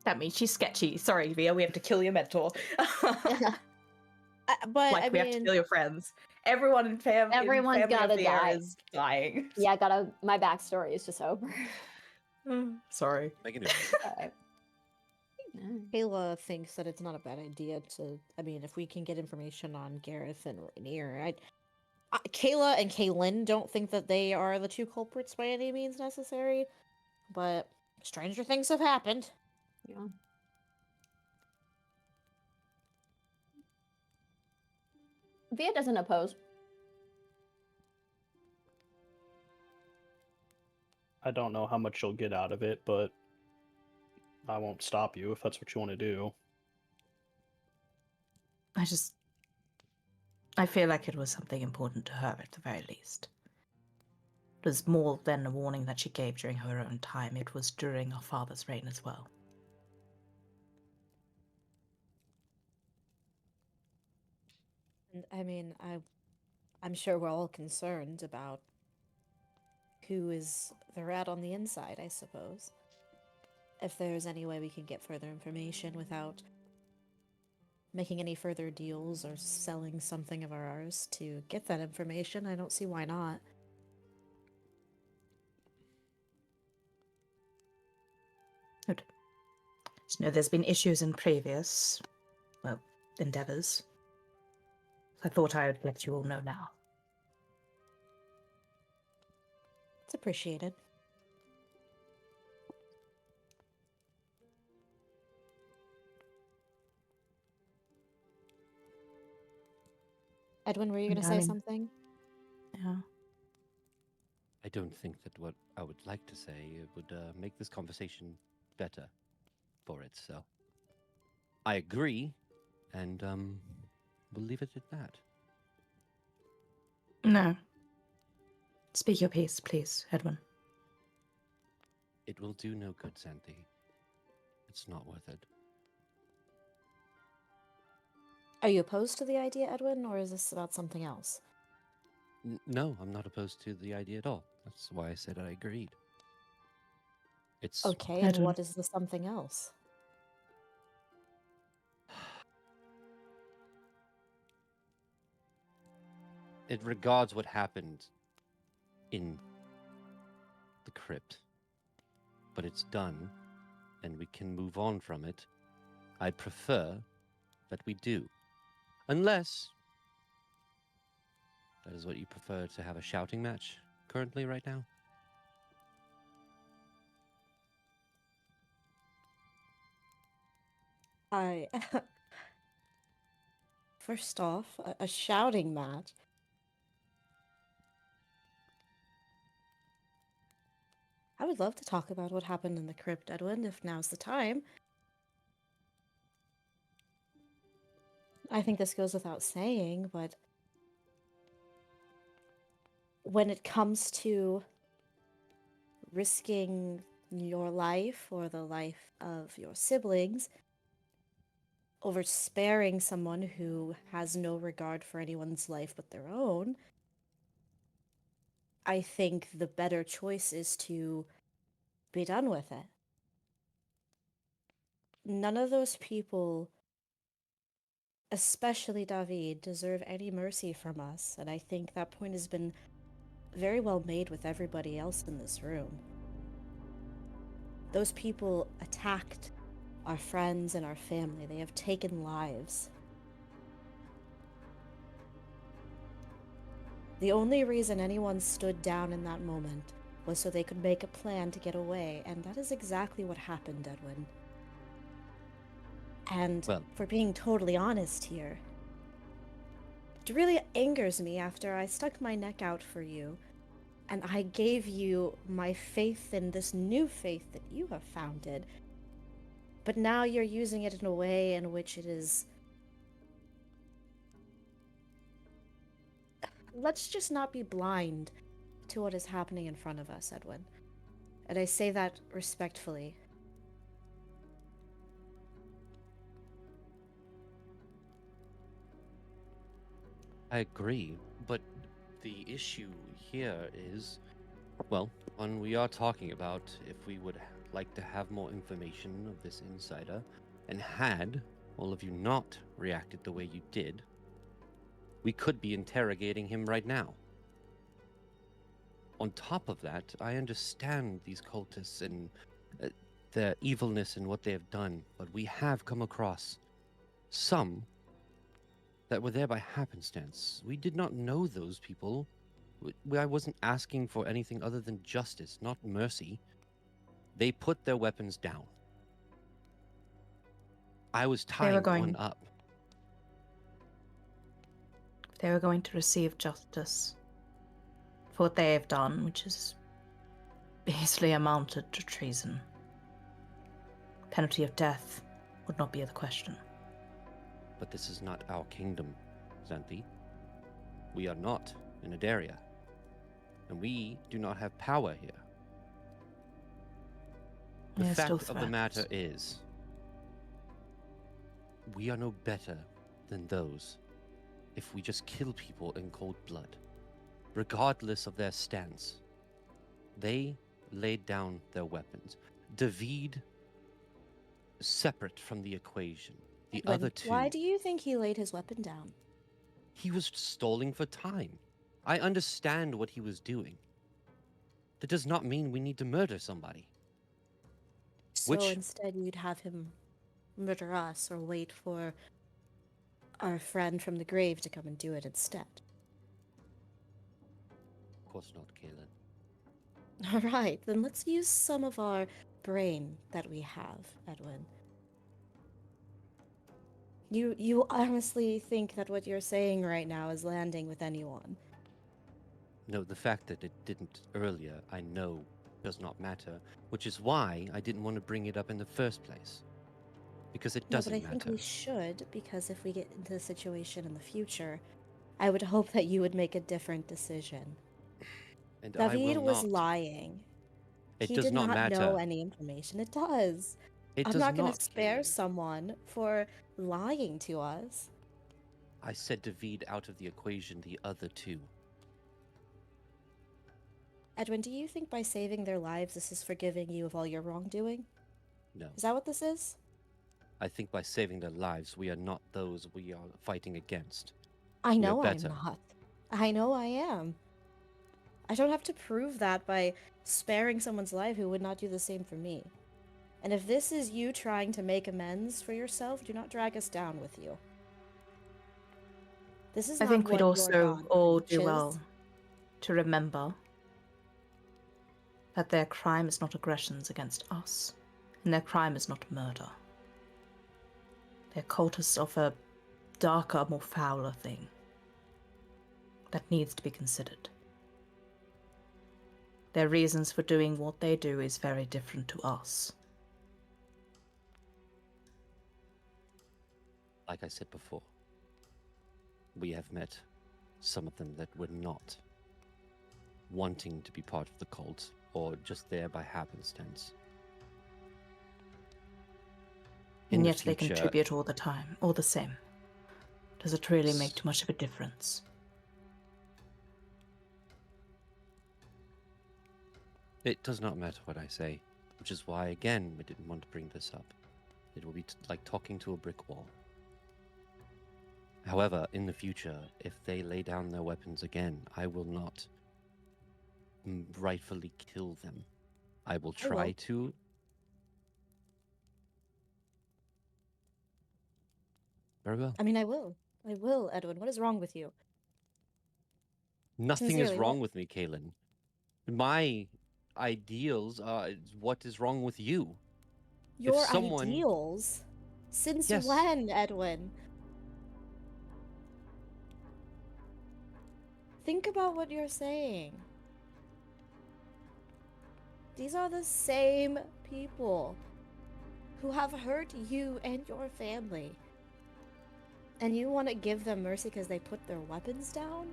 That means she's sketchy. Sorry, Via, we have to kill your mentor. but like, I we have to mean, kill your friends. Everyone in Everyone's family gotta of Via die. is dying. Yeah, my backstory is just over. Sorry. Make a new Alright. Kayla thinks that it's not a bad idea to. I mean, if we can get information on Gareth and Rainier, Kayla and Kaylin don't think that they are the two culprits by any means necessary, but stranger things have happened. Yeah. Via doesn't oppose. I don't know how much you'll get out of it, but I won't stop you if that's what you want to do. I feel like it was something important to her at the very least. It was more than a warning that she gave during her own time. It was during her father's reign as well. And I mean, I'm sure we're all concerned about who is the rat on the inside, I suppose. If there's any way we can get further information without making any further deals or selling something of ours to get that information, I don't see why not. Good. So, there's been issues in previous, endeavors. I thought I would let you all know now. It's appreciated. Edwin, were you going to say something? Yeah. I don't think that what I would like to say would make this conversation better for it, so I agree, and we'll leave it at that. No. Speak your piece, please, Edwin. It will do no good, Xanthi. It's not worth it. Are you opposed to the idea, Edwin, or is this about something else? No, I'm not opposed to the idea at all. That's why I said I agreed. It's okay, and what is the something else? It regards what happened in the crypt, but it's done, and we can move on from it. I'd prefer that we do, unless that is what you prefer, to have a shouting match currently right now. First off, a shouting match. I would love to talk about what happened in the crypt, Edwin, if now's the time. I think this goes without saying, but when it comes to risking your life or the life of your siblings over sparing someone who has no regard for anyone's life but their own, I think the better choice is to be done with it. None of those people, especially David, deserve any mercy from us, and I think that point has been very well made with everybody else in this room. Those people attacked our friends and our family. They have taken lives. The only reason anyone stood down in that moment was so they could make a plan to get away, and that is exactly what happened, Edwin. And for being totally honest here, it really angers me after I stuck my neck out for you, and I gave you my faith in this new faith that you have founded, but now you're using it in a way in which it is let's just not be blind to what is happening in front of us, Edwin. And I say that respectfully. I agree, but the issue here is, well, when we are talking about if we would like to have more information of this insider, and had all of you not reacted the way you did, we could be interrogating him right now. On top of that, I understand these cultists and their evilness and what they have done, but we have come across some that were there by happenstance. We did not know those people. I wasn't asking for anything other than justice, not mercy. They put their weapons down. I was tying one up. They were going to receive justice for what they have done, which is easily amounted to treason. Penalty of death would not be the question. But this is not our kingdom, Xanthi. We are not in Adaria, and we do not have power here. The fact of the matter is, we are no better than those if we just kill people in cold blood, regardless of their stance. They laid down their weapons. David, separate from the equation. The other two... Why do you think he laid his weapon down? He was stalling for time. I understand what he was doing. That does not mean we need to murder somebody. So instead you'd have him murder us or wait for our friend from the grave to come and do it instead. Of course not, Kaylin. All right, then let's use some of our brain that we have, Edwin. You honestly think that what you're saying right now is landing with anyone? No, the fact that it didn't earlier, I know, does not matter, which is why I didn't want to bring it up in the first place. Because it doesn't matter. But I think we should, because if we get into the situation in the future, I would hope that you would make a different decision. And David I will was not. lying. It He does did not not matter. know any information. It does. I'm not going to spare someone for lying to us. I said David out of the equation, the other two. Edwin, do you think by saving their lives this is forgiving you of all your wrongdoing? No. Is that what this is? I think by saving their lives, we are not those we are fighting against. I know I'm better. not. I know I am. I don't have to prove that by sparing someone's life who would not do the same for me. And if this is you trying to make amends for yourself, do not drag us down with you. This is I not think we'd what also your all God do preaches. well to remember that their crime is not aggressions against us, and their crime is not murder. They're cultists of a darker, more fouler thing that needs to be considered. Their reasons for doing what they do is very different to us. Like I said before, we have met some of them that were not wanting to be part of the cult, or just there by happenstance. And yet they contribute all the time, all the same. Does it really make too much of a difference? It does not matter what I say, which is why, again, we didn't want to bring this up. It will be like talking to a brick wall. However, in the future, if they lay down their weapons again, I will not rightfully kill them. I will try to. Very well. I mean, I will. I will, Edwin. What is wrong with you? Nothing is Sincerely, wrong with me, Kaylin. My ideals are what is wrong with you. Your ideals? Since Yes. when, Edwin? Think about what you're saying. These are the same people who have hurt you and your family. And you want to give them mercy because they put their weapons down?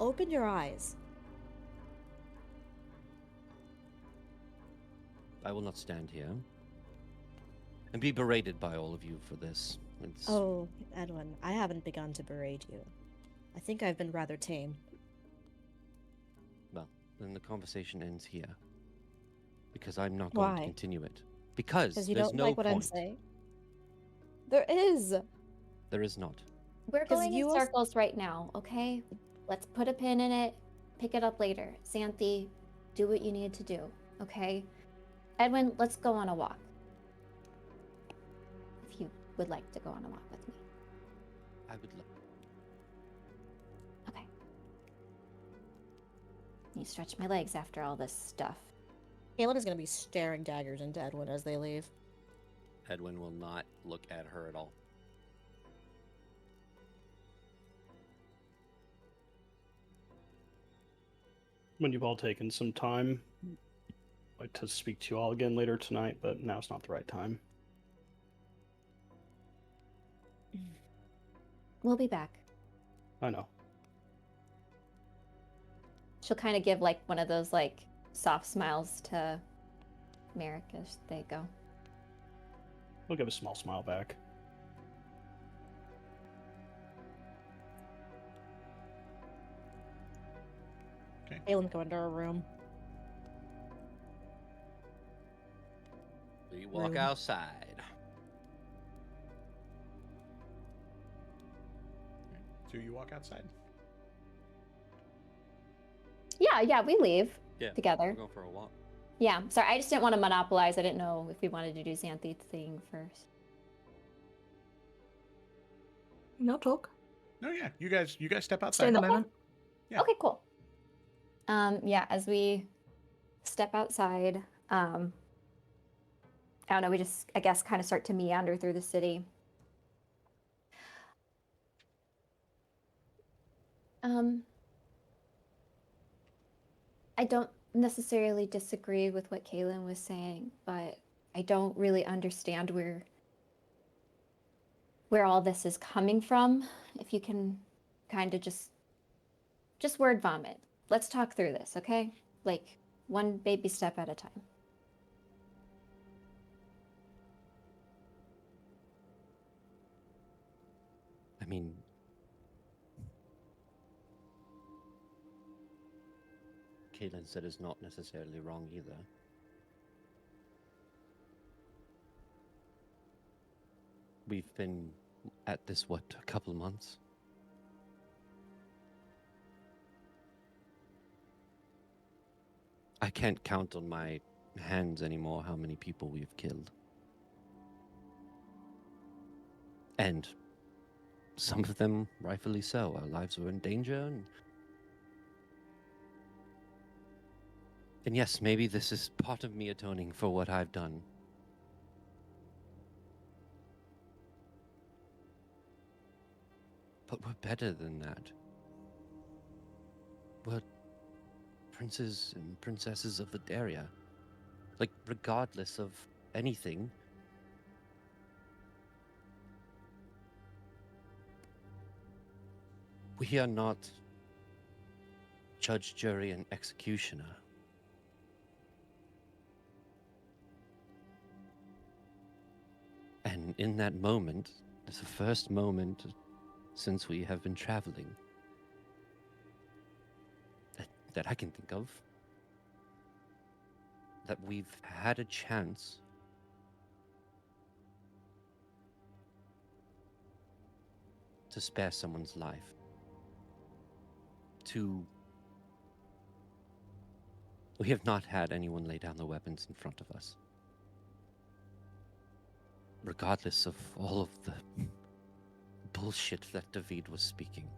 Open your eyes. I will not stand here and be berated by all of you for this. It's... Oh, Edwin, I haven't begun to berate you. I think I've been rather tame. Well, then the conversation ends here. Because I'm not going to Why? continue it. Because Because you there's don't no like what I'm point. saying? There is! There is not. We're 'Cause going in you als- circles right now, okay? Let's put a pin in it, pick it up later. Xanthi, do what you need to do, okay? Edwin, let's go on a walk. If you would like to go on a walk with me. I would love... Okay. You stretch my legs after all this stuff. Kaylin is going to be staring daggers into Edwin as they leave. Edwin will not look at her at all. When you've all taken some time, I'd like to speak to you all again later tonight, but now's not the right time. We'll be back. I know. She'll kind of give like one of those like soft smiles to Merrick as they go. We'll give a small smile back. Kaylin's going to her room. We walk Rude. outside. So you walk outside. Yeah, we leave Yeah, together. we're going for a walk. Yeah, sorry, I just didn't want to monopolize. I didn't know if we wanted to do Xanthi thing first. No talk. No, yeah, you guys step outside. Stay in the Okay. moment. Yeah. Okay, cool. Yeah, as we step outside, I don't know, we just, I guess, kind of start to meander through the city. I don't necessarily disagree with what Kaylin was saying, but I don't really understand where all this is coming from. If you can kind of just word vomit. Let's talk through this, okay? Like one baby step at a time. I mean, Caitlin said is not necessarily wrong either. We've been at this, what, a couple months? I can't count on my hands anymore how many people we've killed. And some of them, rightfully so. Our lives were in danger, and yes, maybe this is part of me atoning for what I've done. But we're better than that. We're princes and princesses of the area. Like, regardless of anything, we are not judge, jury, and executioner. And in that moment, it's the first moment since we have been traveling that I can think of, that we've had a chance to spare someone's life. We have not had anyone lay down the weapons in front of us. Regardless of all of the bullshit that David was speaking.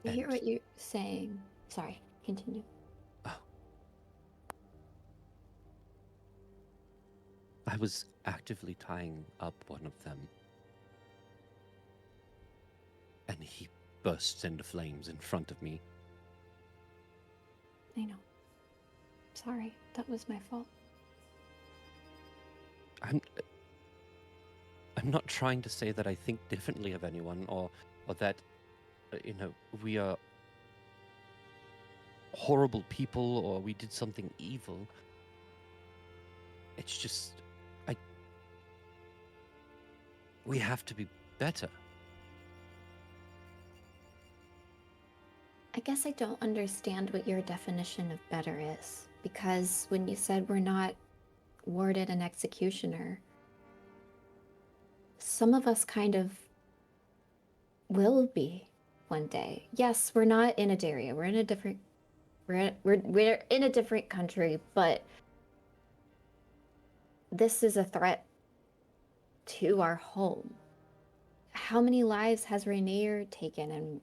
I hear And- what you're saying. Sorry, continue. I was actively tying up one of them. And he bursts into flames in front of me. I know. Sorry, that was my fault. I'm not trying to say that I think differently of anyone, or that we are horrible people or we did something evil. It's just we have to be better. I guess I don't understand what your definition of better is, because when you said we're not warded an executioner, some of us kind of will be one day. Yes, we're not in Adaria. We're in a different we're in a different country, but this is a threat to our home. How many lives has Rainier taken? And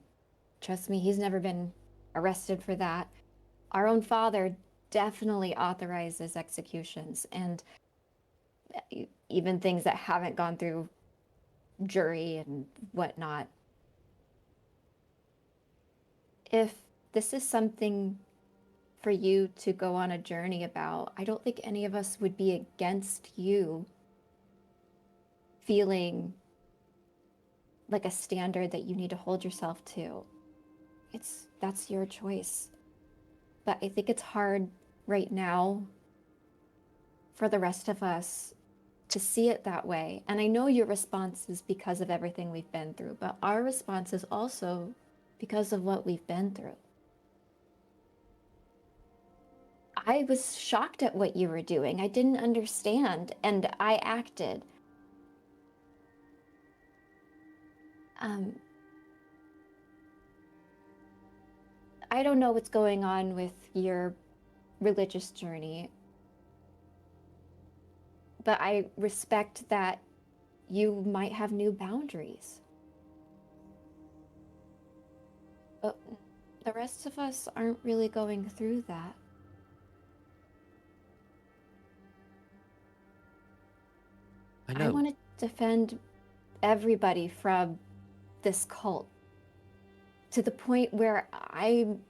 trust me, he's never been arrested for that. Our own father definitely authorizes executions, and even things that haven't gone through jury and whatnot. If this is something for you to go on a journey about, I don't think any of us would be against you feeling like a standard that you need to hold yourself to. That's your choice. But I think it's hard right now for the rest of us to see it that way. And I know your response is because of everything we've been through, but our response is also because of what we've been through. I was shocked at what you were doing. I didn't understand, and I acted. I don't know what's going on with your religious journey, but I respect that you might have new boundaries. But the rest of us aren't really going through that. I know. I want to defend everybody from this cult to the point where I'm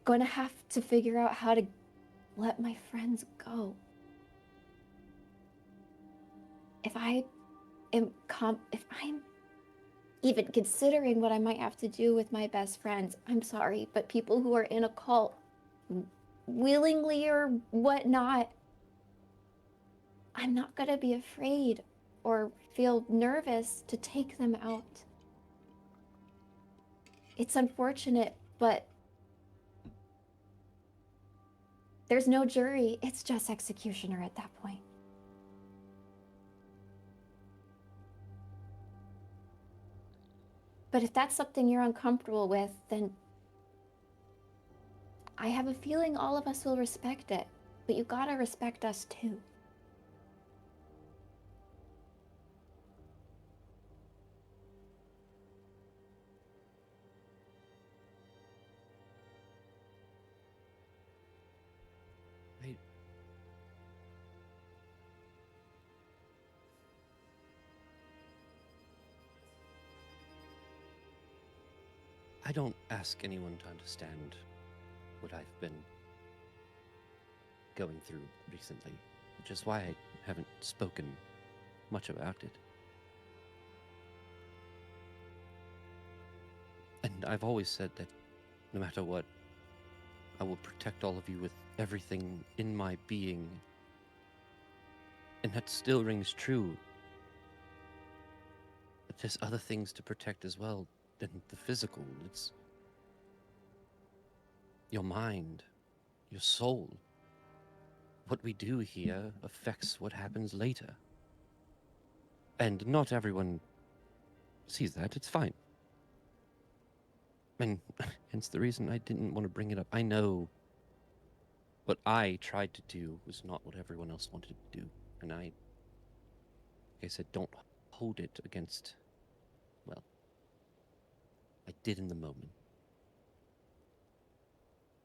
going to have to figure out how to let my friends go. If I'm even considering what I might have to do with my best friends, I'm sorry, but people who are in a cult, willingly or whatnot, I'm not gonna be afraid or feel nervous to take them out. It's unfortunate, but there's no jury. It's just executioner at that point. But if that's something you're uncomfortable with, then I have a feeling all of us will respect it. But you gotta respect us too. I don't ask anyone to understand what I've been going through recently, which is why I haven't spoken much about it. And I've always said that no matter what, I will protect all of you with everything in my being. And that still rings true. But there's other things to protect as well than the physical. It's your mind, your soul. What we do here affects what happens later. And not everyone sees that. It's fine. And hence the reason I didn't want to bring it up. I know what I tried to do was not what everyone else wanted to do. And like I said, don't hold it against, well, I did in the moment.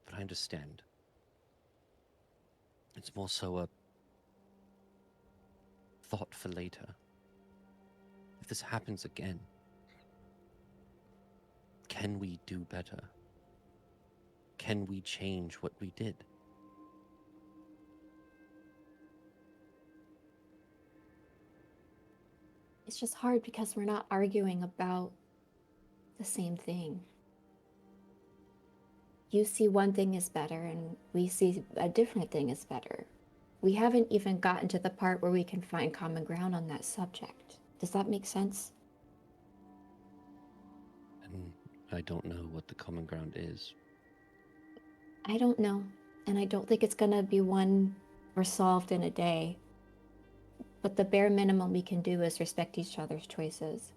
But I understand. It's more so a thought for later. If this happens again, can we do better? Can we change what we did? It's just hard because we're not arguing about the same thing. You see one thing is better, and we see a different thing is better. We haven't even gotten to the part where we can find common ground on that subject. Does that make sense? And I don't know what the common ground is. I don't know, and I don't think it's gonna be one resolved in a day. But the bare minimum we can do is respect each other's choices.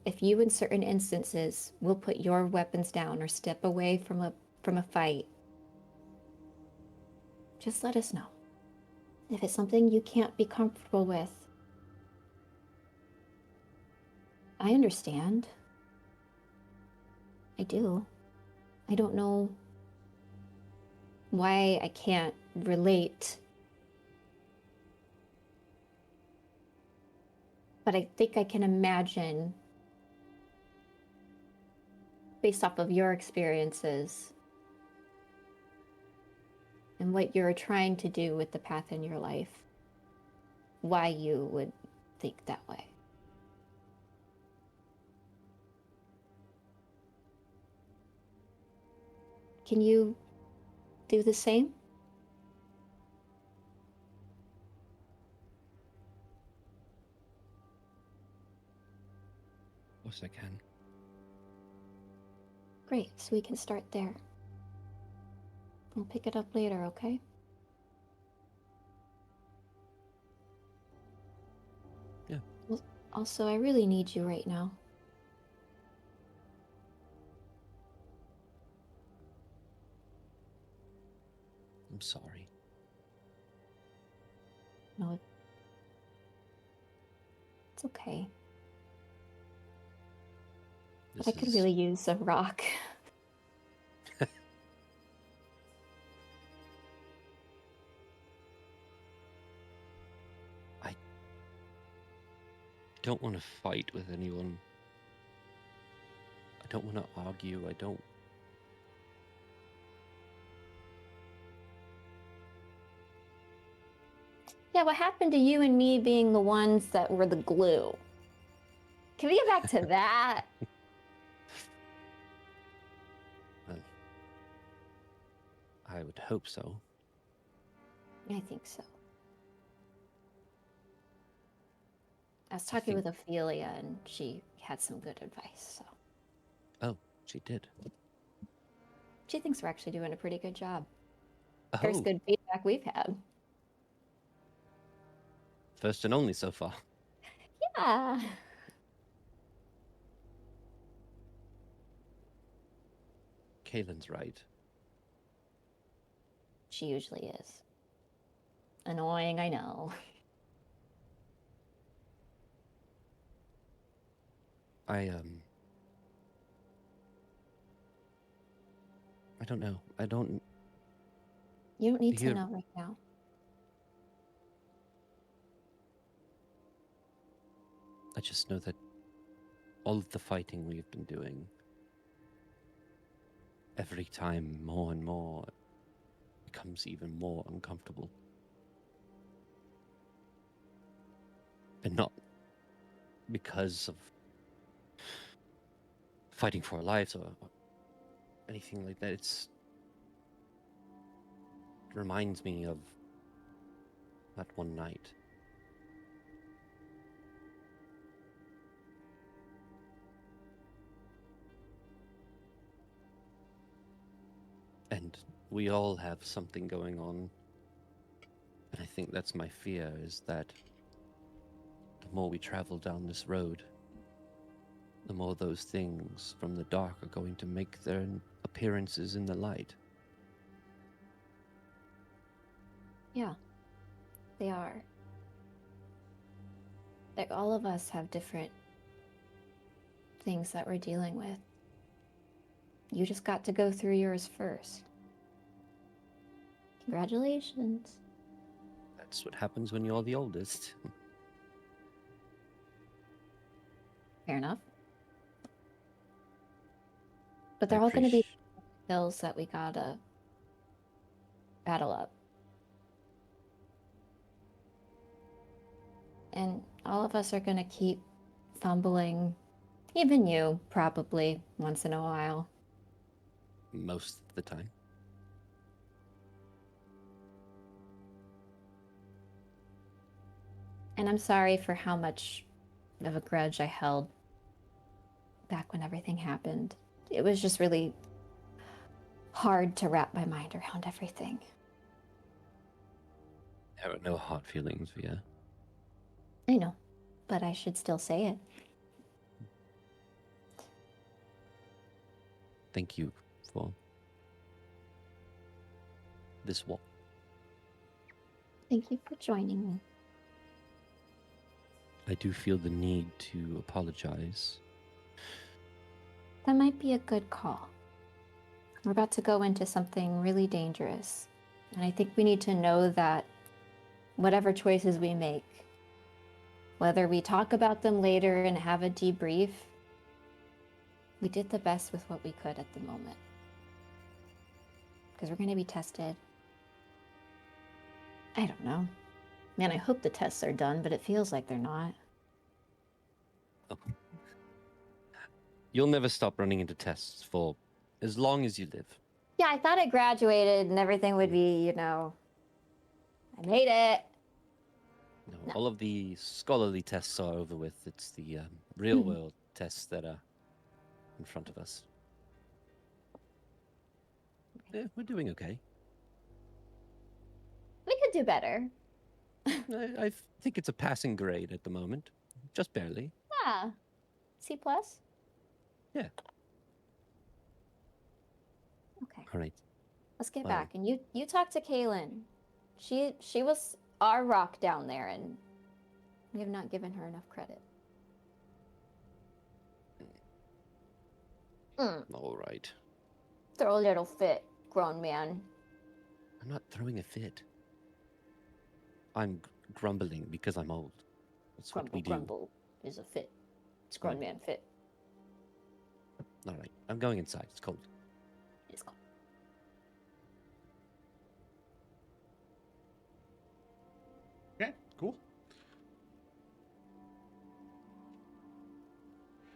If you, in certain instances, will put your weapons down or step away from a fight, just let us know. If it's something you can't be comfortable with, I understand. I do. I don't know why I can't relate. But I think I can imagine, based off of your experiences and what you're trying to do with the path in your life, why you would think that way. Can you do the same? Of course I can. Great, so we can start there. We'll pick it up later, okay? Yeah. Well, also, I really need you right now. I'm sorry. No, it's okay. But I could really use a rock. I don't want to fight with anyone. I don't want to argue. I don't. Yeah, what happened to you and me being the ones that were the glue? Can we get back to that? Well, I would hope so. I think so. I was talking with Ophelia, and she had some good advice, so. Oh, she did. She thinks we're actually doing a pretty good job. Oh. First good feedback we've had. First and only so far. Yeah. Kaylin's right. She usually is. Annoying, I know. I don't know. I don't. You don't need to know right now. I just know that all of the fighting we've been doing, every time more and more, becomes even more uncomfortable. And not because of fighting for our lives or anything like that. It reminds me of that one night. And we all have something going on. And I think that's my fear, is that the more we travel down this road, the more those things from the dark are going to make their appearances in the light. Yeah, they are. Like, all of us have different things that we're dealing with. You just got to go through yours first. Congratulations. That's what happens when you're the oldest. Fair enough. But they're all going to be hills that we gotta battle up. And all of us are gonna keep fumbling. Even you, probably, once in a while. Most of the time. And I'm sorry for how much of a grudge I held back when everything happened. It was just really hard to wrap my mind around everything. There are no hard feelings, Via. I know, but I should still say it. Thank you for this walk. Thank you for joining me. I do feel the need to apologize. That might be a good call. We're about to go into something really dangerous. And I think we need to know that whatever choices we make, whether we talk about them later and have a debrief, we did the best with what we could at the moment. Because we're going to be tested. I don't know. Man, I hope the tests are done, but it feels like they're not. Oh. You'll never stop running into tests for as long as you live. Yeah, I thought I graduated and everything would be, I made it. No, all of the scholarly tests are over with. It's the real world tests that are in front of us. Yeah, we're doing okay. We could do better. I think it's a passing grade at the moment. Just barely. Yeah. C+? Yeah. Okay. All right. Let's get Well, back. And you talk to Kaylin. She was our rock down there, and we have not given her enough credit. All right. Throw a little fit, grown man. I'm not throwing a fit. I'm grumbling because I'm old. That's what we do. Grumble is a fit. It's grown man fit. All right. I'm going inside. It's cold. It's cold. Okay, cool.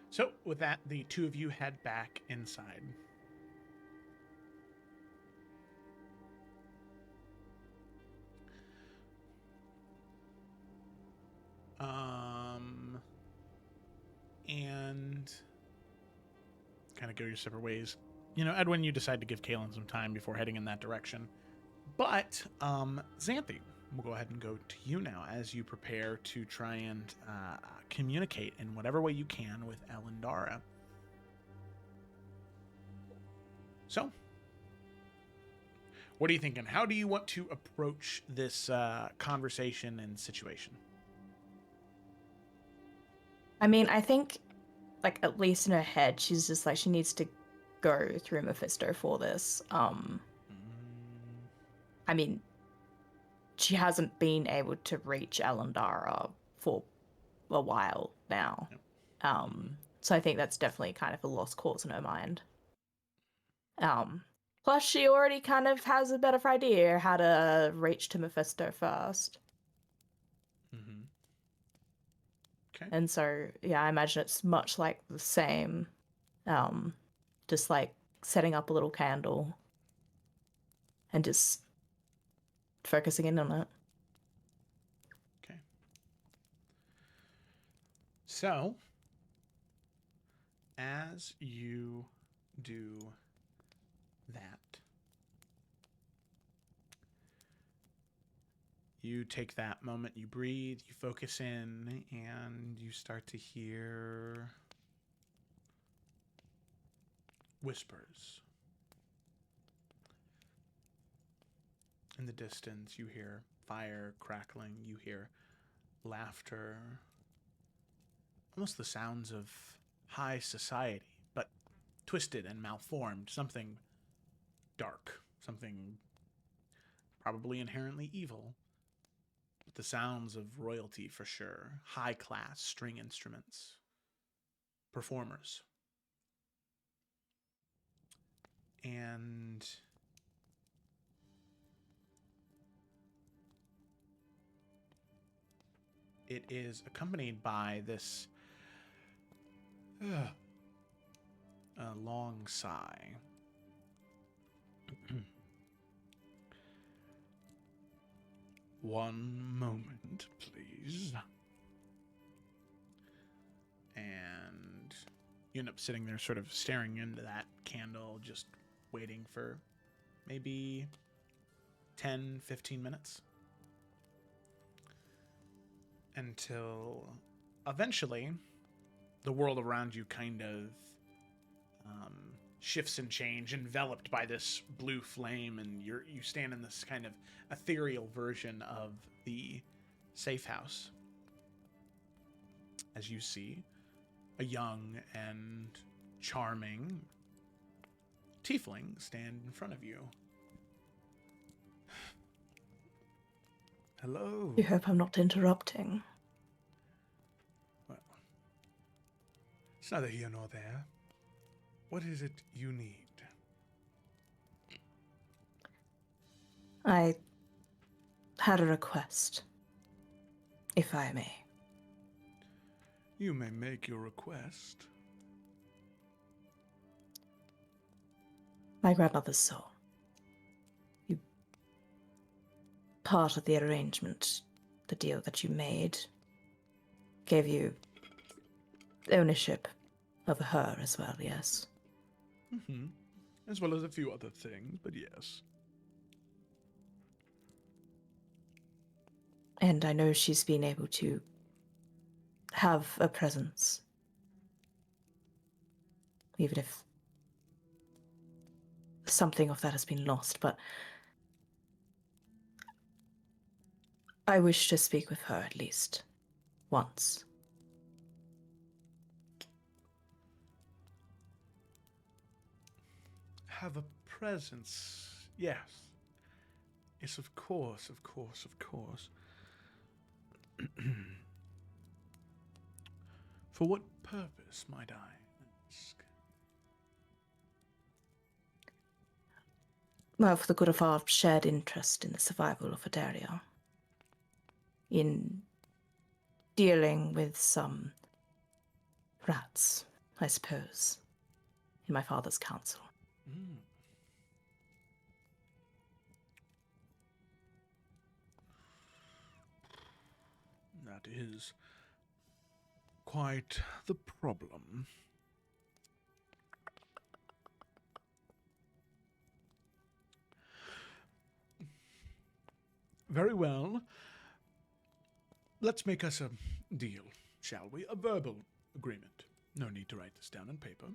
So, with that, the two of you head back inside. And kind of go your separate ways. Edwin, you decide to give Kaylin some time before heading in that direction. But, Xanthi, we'll go ahead and go to you now as you prepare to try and communicate in whatever way you can with Elendara. So, what are you thinking? How do you want to approach this conversation and situation? I mean, I think, at least in her head, she's just she needs to go through Mephisto for this. I mean, she hasn't been able to reach Elendara for a while now. So I think that's definitely kind of a lost cause in her mind. Plus, she already kind of has a better idea how to reach to Mephisto first. Mm-hmm. Okay. And so, yeah, I imagine it's much like the same. Just setting up a little candle and just focusing in on it. Okay. So, as you do that, you take that moment, you breathe, you focus in, and you start to hear whispers. In the distance, you hear fire crackling, you hear laughter, almost the sounds of high society, but twisted and malformed, something dark, something probably inherently evil, but the sounds of royalty for sure, high-class string instruments, performers. And it is accompanied by this long sigh. One moment, please. And you end up sitting there sort of staring into that candle, just waiting for maybe 10, 15 minutes. Until eventually the world around you kind of shifts and change, enveloped by this blue flame, and you stand in this kind of ethereal version of the safe house as you see a young and charming tiefling stand in front of you. Hello. You hope I'm not interrupting. Well, it's neither here nor there. What is it you need? I had a request, if I may. You may make your request. My grandmother's soul. You... Part of the arrangement, the deal that you made, gave you ownership of her as well, yes? Mm-hmm. As well as a few other things, but yes. And I know she's been able to have a presence. Even if something of that has been lost, but I wish to speak with her at least once. Have a presence. Yes. Yes, of course, of course, of course. For what purpose, might I ask? Well, for the good of our shared interest in the survival of Adaria. In dealing with some rats, I suppose, in my father's council. Mm. That is quite the problem. Very well. Let's make us a deal, shall we? A verbal agreement. No need to write this down on paper.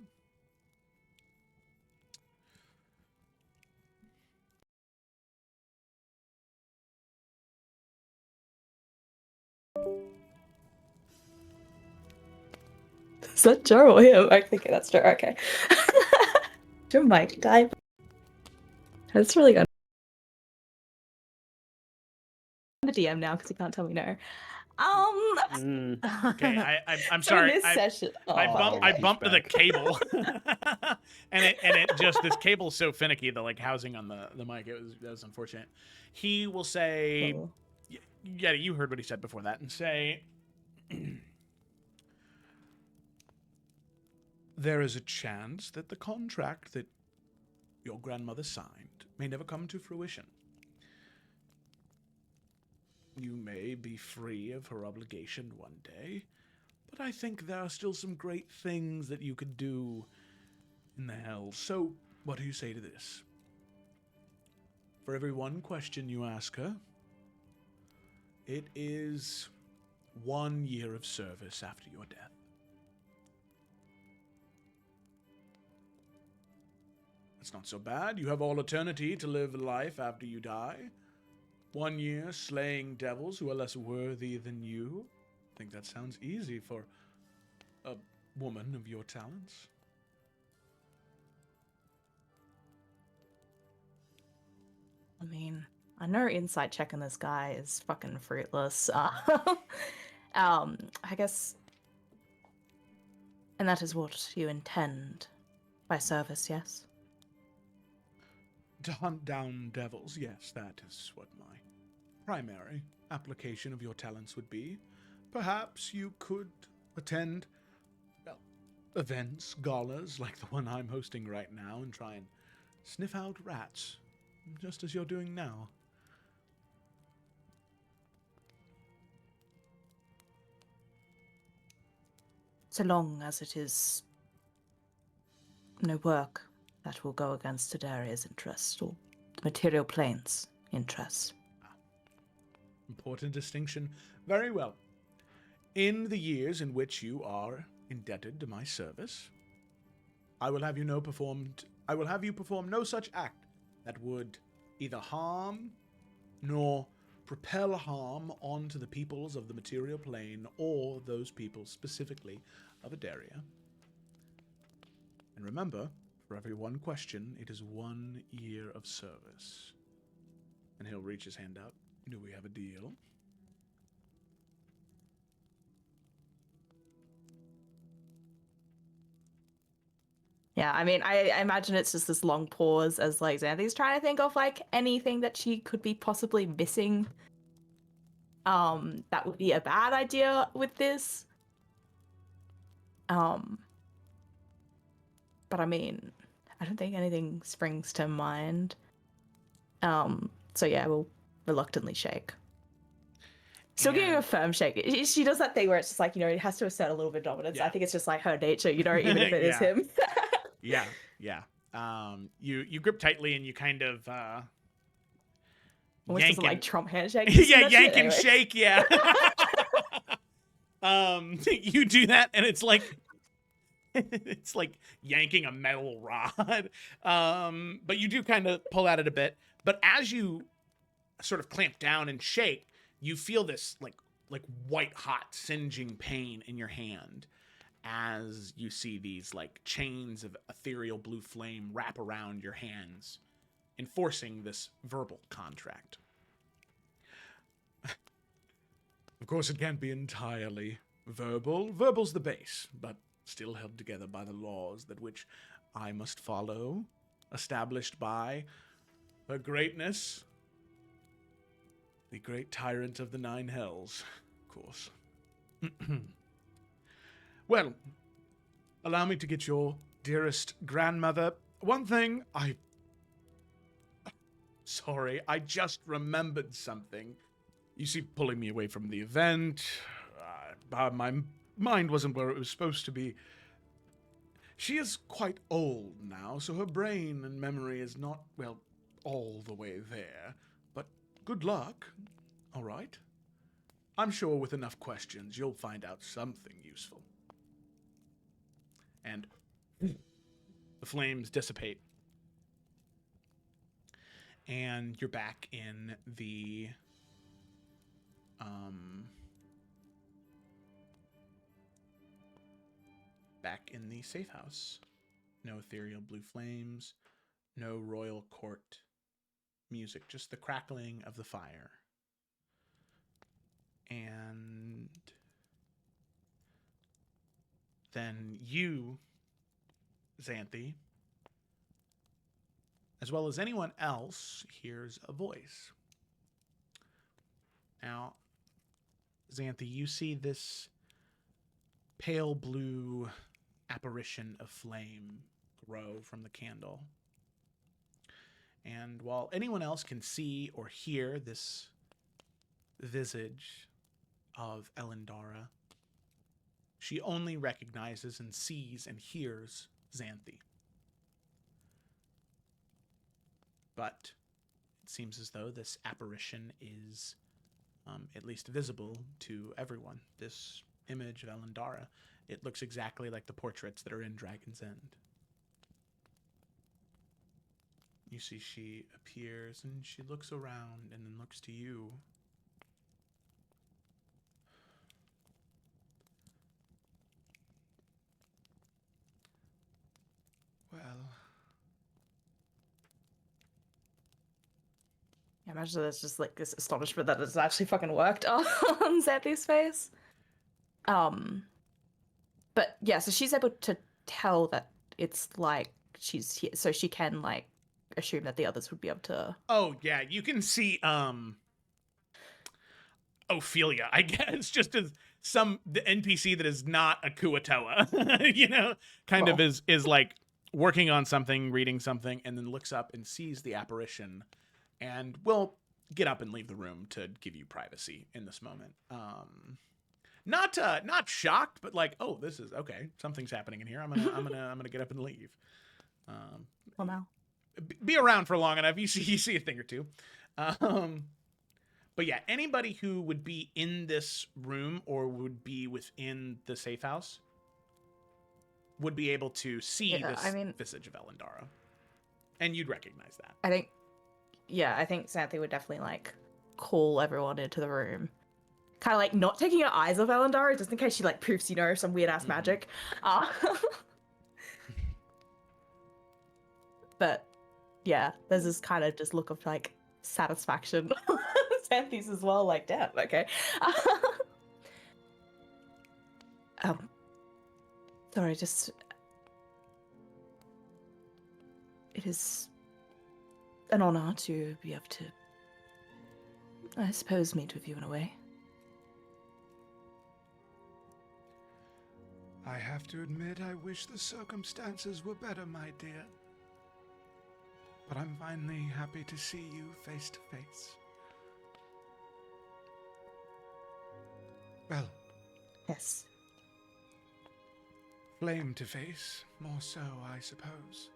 Is that Joe or him? I think that's Joe. Okay. Joe might die. That's really good. I'm the DM now because you can't tell me no. Okay, I'm sorry. This session. I bumped the cable, and it just, this cable's so finicky. The like housing on the mic, that was unfortunate. He will say, yeah, you heard what he said before that, and say, there is a chance that the contract that your grandmother signed may never come to fruition. You may be free of her obligation one day, but I think there are still some great things that you could do in the Hells. So, what do you say to this? For every one question you ask her, it is 1 year of service after your death. That's not so bad. You have all eternity to live life after you die. 1 year slaying devils who are less worthy than you. I think that sounds easy for a woman of your talents. I mean, I know insight checking this guy is fucking fruitless. I guess... And that is what you intend by service, yes? To hunt down devils, yes, that is what my primary application of your talents would be. perhaps you could attend, well, events, galas like the one I'm hosting right now and try and sniff out rats, just as you're doing now. So long as it is no work that will go against Tadaria's interest or the material plane's interest. Important distinction. Very well. In the years in which you are indebted to my service, I will have you perform no such act that would either harm nor propel harm onto the peoples of the material plane or those peoples specifically of Adaria. And remember, for every one question, it is 1 year of service. And he'll reach his hand out. Do we have a deal? Yeah, I mean, I imagine it's just this long pause as, like, Xanthi's trying to think of, like, anything that she could be possibly missing. That would be a bad idea with this. But I mean, I don't think anything springs to mind. So yeah, we'll reluctantly shake. Still giving a firm shake. She does that thing where it's just like, it has to assert a little bit of dominance. Yeah. I think it's just like her nature, even if it is Yeah. him. Yeah. You grip tightly and you kind of Almost doesn't like Trump handshake. yeah, yank and shake, yeah. You do that and it's like yanking a metal rod. But you do kind of pull at it a bit. But as you sort of clamp down and shake, you feel this like white hot singeing pain in your hand as you see these like chains of ethereal blue flame wrap around your hands, enforcing this verbal contract. Of course, it can't be entirely verbal. Verbal's the base, but still held together by the laws that which I must follow, established by Her Greatness, the great tyrant of the 9 hells, of course. Well, allow me to get your dearest grandmother. One thing, Sorry, I just remembered something. You see, pulling me away from the event, my mind wasn't where it was supposed to be. She is quite old now, so her brain and memory is not, well, all the way there. But good luck, all right? I'm sure with enough questions, you'll find out something useful. And the flames dissipate. And you're back in the safe house. No ethereal blue flames, no royal court music, just the crackling of the fire. And then you, Xanthi, as well as anyone else, hears a voice. Now, Xanthi, you see this pale blue apparition of flame grow from the candle. And while anyone else can see or hear this visage of Elendara, she only recognizes and sees and hears Xanthi. But it seems as though this apparition is at least visible to everyone. This image of Elendara, it looks exactly like the portraits that are in Dragon's End. You see she appears and she looks around and then looks to you. Well, I imagine there's just like this astonishment that it's actually fucking worked on Xanthi's face. But yeah, so she's able to tell that it's like she's here, so she can like assume that the others would be able to. Oh yeah, you can see Ophelia, I guess, just as the NPC that is not a Kuatoa, you know, kind of is like working on something, reading something, and then looks up and sees the apparition, and will get up and leave the room to give you privacy in this moment. Not shocked, but like, oh, this is okay. Something's happening in here. I'm gonna get up and leave. Well, now. Be around for long enough. You see a thing or two. But yeah, anybody who would be in this room or would be within the safe house would be able to see this visage of Elendara. And you'd recognize that. I think Xanthi would definitely like call everyone into the room. Kind of like not taking her eyes off Elendara, just in case she like proofs, you know, some weird ass magic. But yeah, there's this kind of just look of like satisfaction. Xanthi's as well, like, damn, okay. Sorry, just it is an honor to be able to, I suppose, meet with you in a way. I have to admit, I wish the circumstances were better, my dear. But I'm finally happy to see you face to face. Well. Yes. Flame to face, more so, I suppose.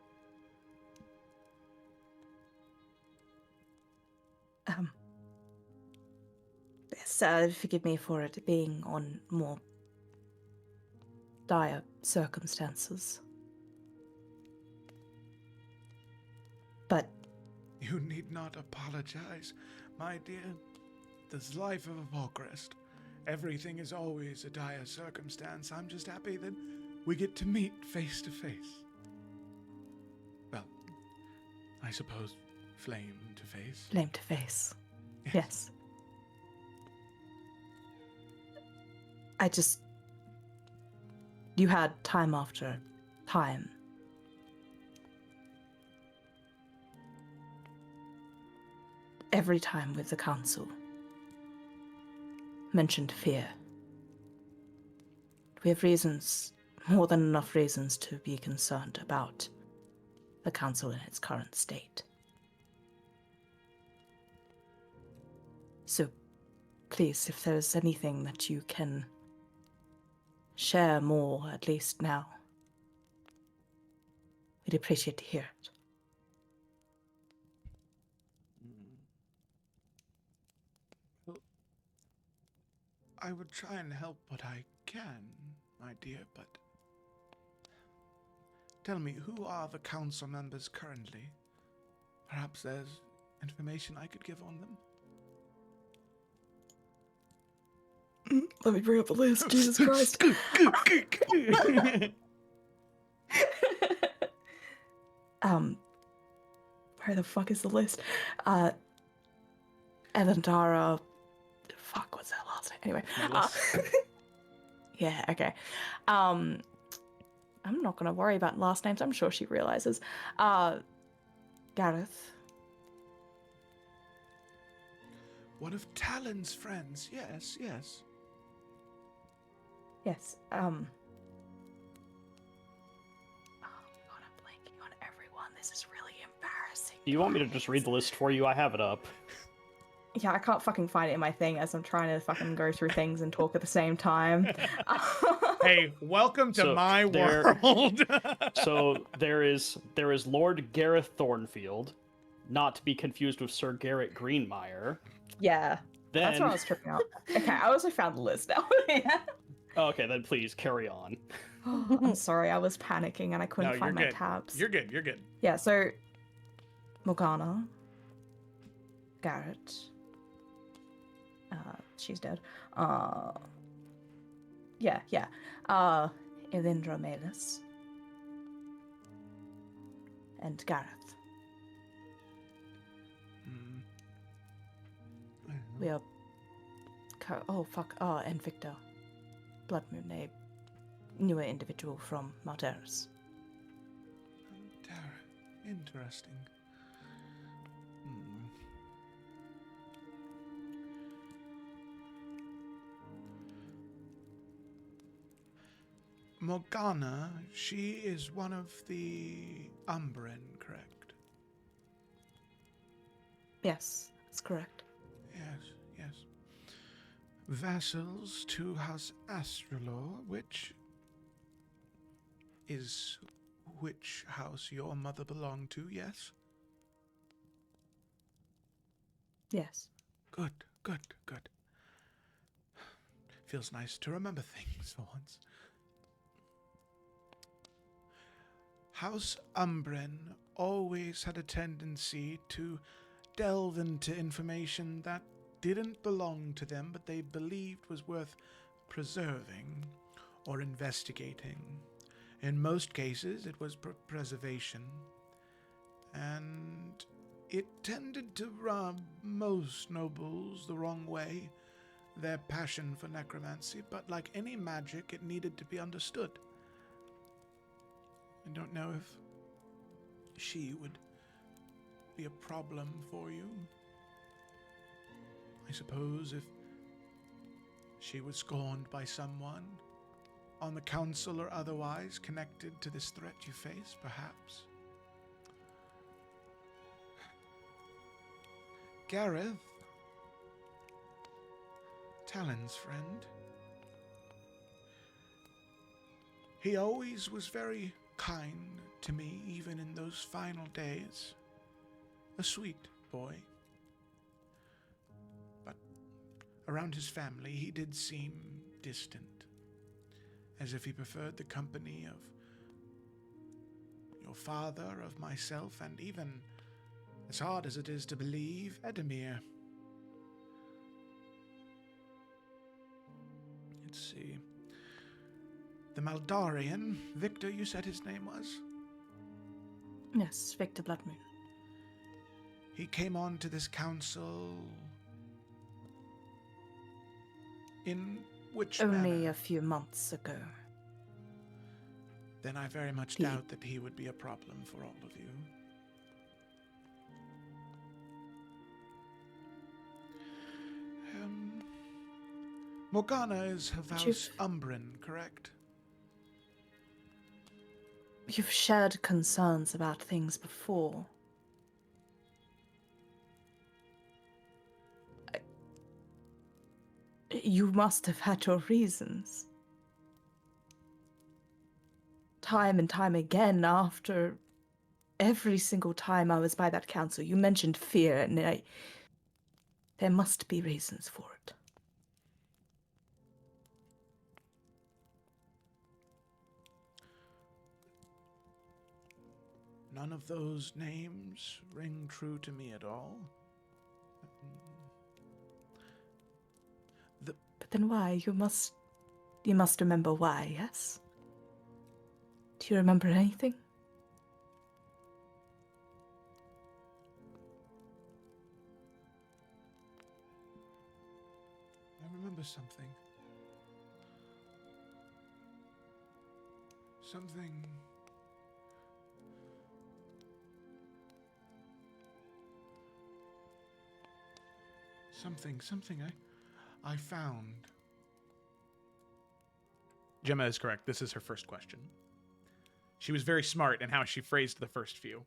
Yes, forgive me for it being on more dire circumstances. But you need not apologize, my dear. This life of a Volcrest, everything is always a dire circumstance. I'm just happy that we get to meet face to face. Well, I suppose flame to face. Flame to face. Yes. You had time after time. Every time with the council mentioned fear. We have reasons, more than enough reasons, to be concerned about the council in its current state. So, please, if there's anything that you can share more, at least now, we'd appreciate to hear it. I would try and help what I can, my dear, but tell me, who are the council members currently? Perhaps there's information I could give on them. Let me bring up the list, Jesus Christ. Where the fuck is the list? Elendara. Fuck, what's that last name? Anyway. Yeah, okay. I'm not gonna worry about last names. I'm sure she realizes. Gareth. One of Talon's friends. Yes, yes. Yes, oh god, I'm blanking on everyone. This is really embarrassing. Do you want me to just read the list for you? I have it up. Yeah, I can't fucking find it in my thing as I'm trying to fucking go through things and talk at the same time. Hey, welcome to my world. So there is Lord Gareth Thornfield, not to be confused with Sir Garrett Greenmire. Yeah, then... that's what I was tripping up. Okay, I also found the list now. Yeah. Okay, then please carry on. I'm sorry, I was panicking and I couldn't find my tabs. You're good. Yeah, so Morgana, Garrett, she's dead. Elindra Malus, and Gareth. We are. And Victor. Bloodmoon, a newer individual from Malteris. Interesting. Morgana, she is one of the Umbren, correct? Yes, that's correct. Yes, yes. Vassals to House Astralor, which is which house your mother belonged to, yes? Yes. Good, good, good. Feels nice to remember things for once. House Umbren always had a tendency to delve into information that didn't belong to them, but they believed was worth preserving or investigating. In most cases, it was preservation, and it tended to rub most nobles the wrong way, their passion for necromancy, but like any magic, it needed to be understood. I don't know if she would be a problem for you. I suppose if she was scorned by someone on the council or otherwise connected to this threat you face, perhaps. Gareth, Talon's friend, he always was very kind to me, even in those final days. A sweet boy. But around his family, he did seem distant, as if he preferred the company of your father, of myself, and even, as hard as it is to believe, Edemir. Let's see. The Maldarian, Victor, you said his name was? Yes, Victor Bloodmoon. He came on to this council in which Only manner? a few months ago. Then I very much doubt that he would be a problem for all of you. Morgana is of House Umbren, correct? You've shared concerns about things before. You must have had your reasons. Time and time again, after every single time I was by that council, you mentioned fear, and there must be reasons for it. None of those names ring true to me at all. But then why? You must remember why, yes? Do you remember anything? I remember something. Something I found. Gemma is correct. This is her first question. She was very smart in how she phrased the first few.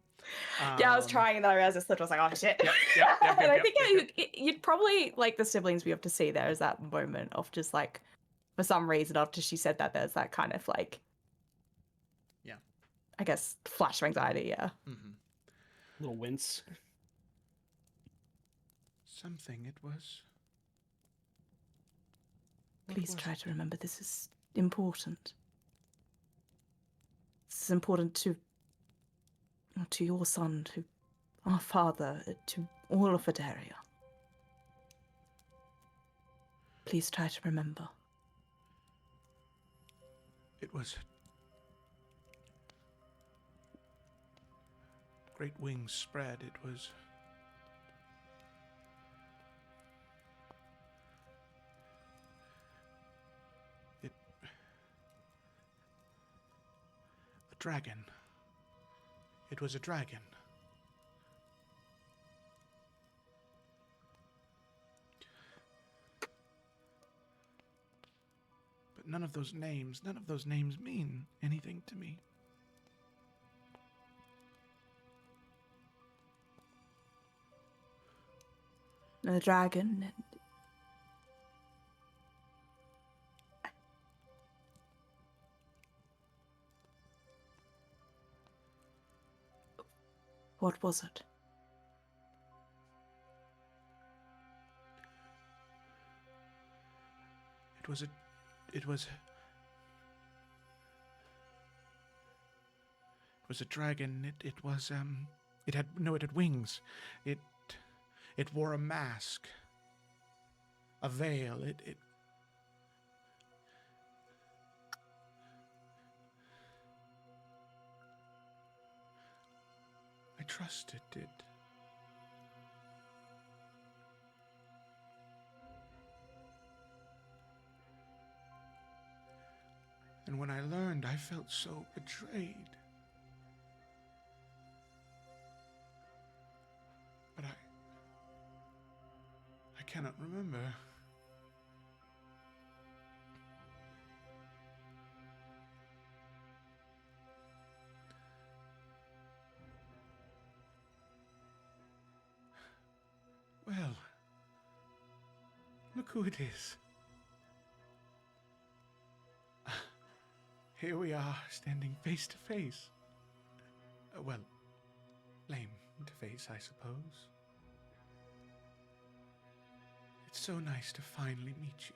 Yeah, I was trying and then I realized it slipped. I was like, oh shit. Yep, And I think you'd probably, like, the siblings be able to see there is that moment of just like, for some reason after she said that, there's that kind of like, yeah, I guess, flash of anxiety, yeah. Mm-hmm. Little wince. Something it was. Please try to remember this is important. This is important to your son, to our father, to all of Adaria. Please try to remember. It was great wings spread. It was a dragon. It was a dragon. But but none of those names mean anything to me. The dragon. What was it? It was a dragon. It had wings. It wore a mask, a veil. I trusted it. And when I learned, I felt so betrayed. But I cannot remember. Well, look who it is. Here we are, standing face to face. Well, lame to face, I suppose. It's so nice to finally meet you.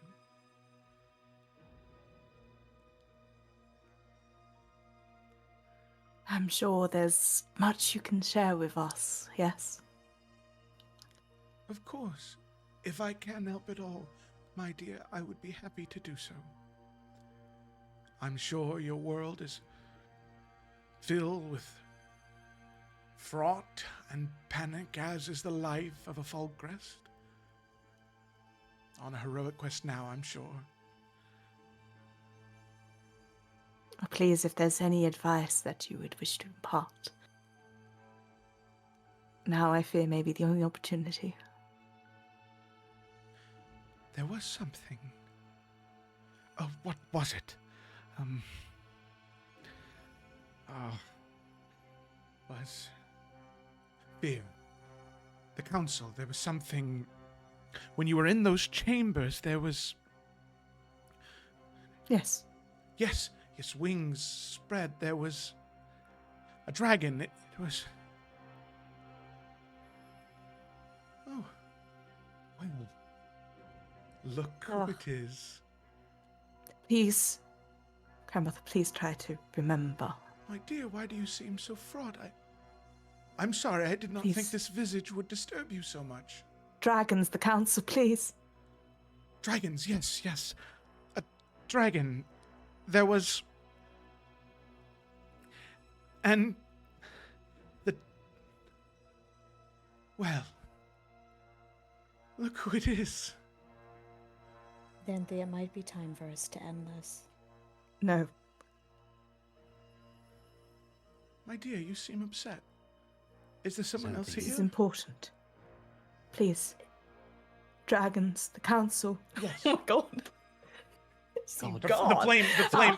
I'm sure there's much you can share with us, yes? Of course. If I can help at all, my dear, I would be happy to do so. I'm sure your world is filled with fraught and panic, as is the life of a Falkrest. On a heroic quest now, I'm sure. Please, if there's any advice that you would wish to impart. Now I fear may be the only opportunity. There was something. Oh, what was it? Was fear. The council, there was something. When you were in those chambers, there was. Yes. Yes, wings spread. There was a dragon. It was. Oh. Well. Look who it is. Please, Grandmother, please try to remember. My dear, why do you seem so fraught? I'm sorry, I did not think this visage would disturb you so much. Dragons, the council, please. Dragons, yes. A dragon. There was... And... Well... Look who it is. Then there might be time for us to end this. No. My dear, you seem upset. Is there someone else here? This is important. Please. Dragons, the council. Yes. Oh my god.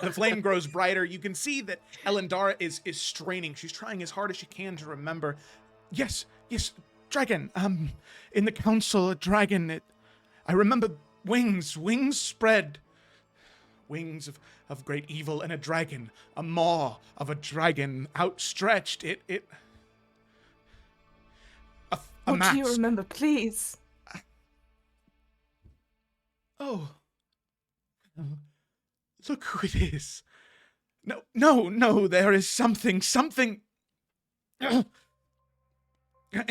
The flame grows brighter. You can see that Elendara is straining. She's trying as hard as she can to remember. Yes, dragon. In the council, a dragon. I remember wings spread. Wings of great evil, and a dragon. A maw of a dragon outstretched. A what mask. do you remember, please? Oh. Look who it is. No, there is something. And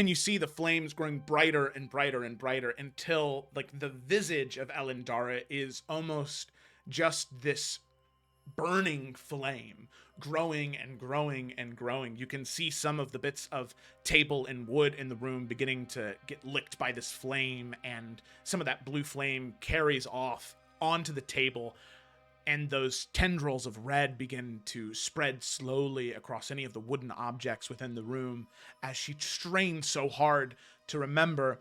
you see the flames growing brighter and brighter and brighter until, like, the visage of Elendara is almost just this burning flame, growing and growing and growing. You can see some of the bits of table and wood in the room beginning to get licked by this flame, and some of that blue flame carries off onto the table, and those tendrils of red begin to spread slowly across any of the wooden objects within the room as she strains so hard to remember.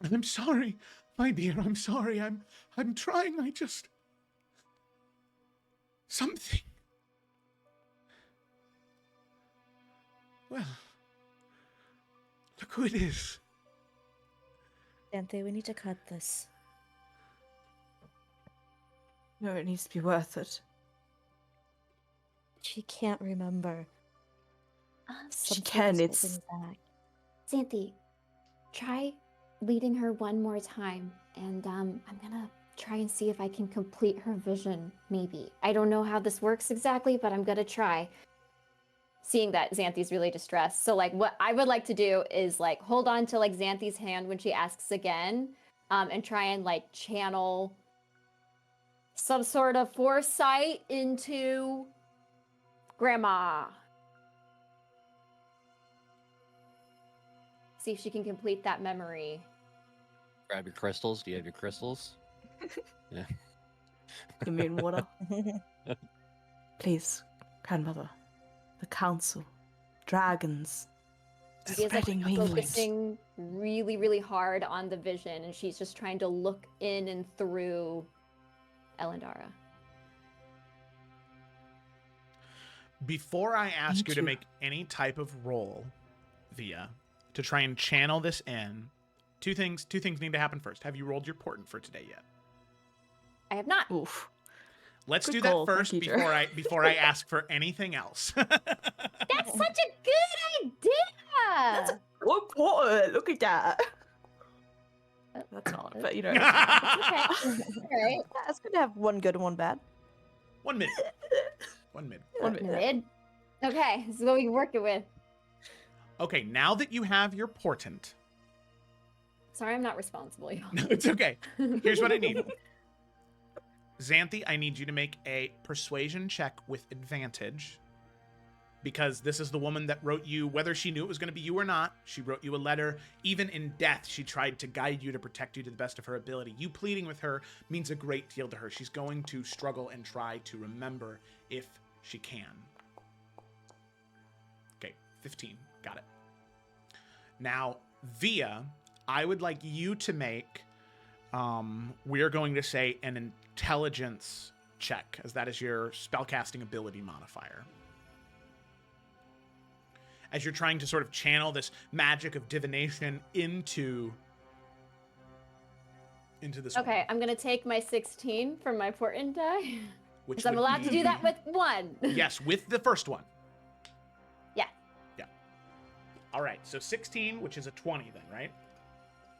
And I'm sorry, my dear, I'm sorry. I'm trying. Something. Well, look who it is. Dante, we need to cut this. No, it needs to be worth it. She can't remember. She can, Something's it's... holding back. Xanthi, try leading her one more time, and I'm gonna try and see if I can complete her vision, maybe. I don't know how this works exactly, but I'm gonna try. Seeing that Xanthi's really distressed. So, like, what I would like to do is, like, hold on to, like, Xanthi's hand when she asks again, and try and, like, channel some sort of foresight into Grandma. See if she can complete that memory. Grab your crystals. Do you have your crystals? Yeah. Give me water. Please, grandmother. The council. Dragons. She is, like, Spreading wings. focusing really, really hard on the vision, and she's just trying to look in and through Elendara. Before I ask you to make any type of roll, Via, to try and channel this in, two things need to happen first. Have you rolled your portent for today yet? I have not. Oof. Let's Good do call. that first Thank you, Jer. before I ask for anything else. That's such a good idea! That's a good portent. Look at that. That's not, but you know. Okay. Alright. It's good to have one good and one bad. One mid. One mid. One minute. Mid. Okay, this is what we can work it with. Okay, now that you have your portent. Sorry, I'm not responsible, y'all. No, it's okay. Here's what I need. Xanthi, I need you to make a persuasion check with advantage. Because this is the woman that wrote you, whether she knew it was going to be you or not, she wrote you a letter. Even in death, she tried to guide you to protect you to the best of her ability. You pleading with her means a great deal to her. She's going to struggle and try to remember if she can. Okay, 15. Got it. Now, Via, I would like you to make, we're going to say, an intelligence check, as that is your spellcasting ability modifier. As you're trying to sort of channel this magic of divination into this. Okay, I'm gonna take my 16 from my portent die. Which Because I'm would allowed to be- do that with one. Yes, with the first one. Yeah. Yeah. All right, so 16, which is a 20 then, right?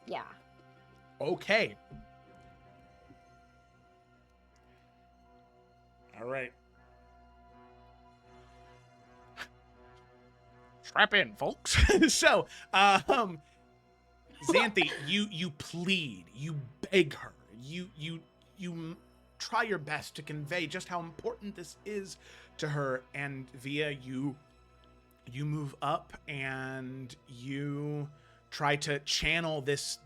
Yeah. Okay. All right. Strap in, folks. So, Xanthi, you plead, you beg her, you try your best to convey just how important this is to her, and Via, you move up and you try to channel this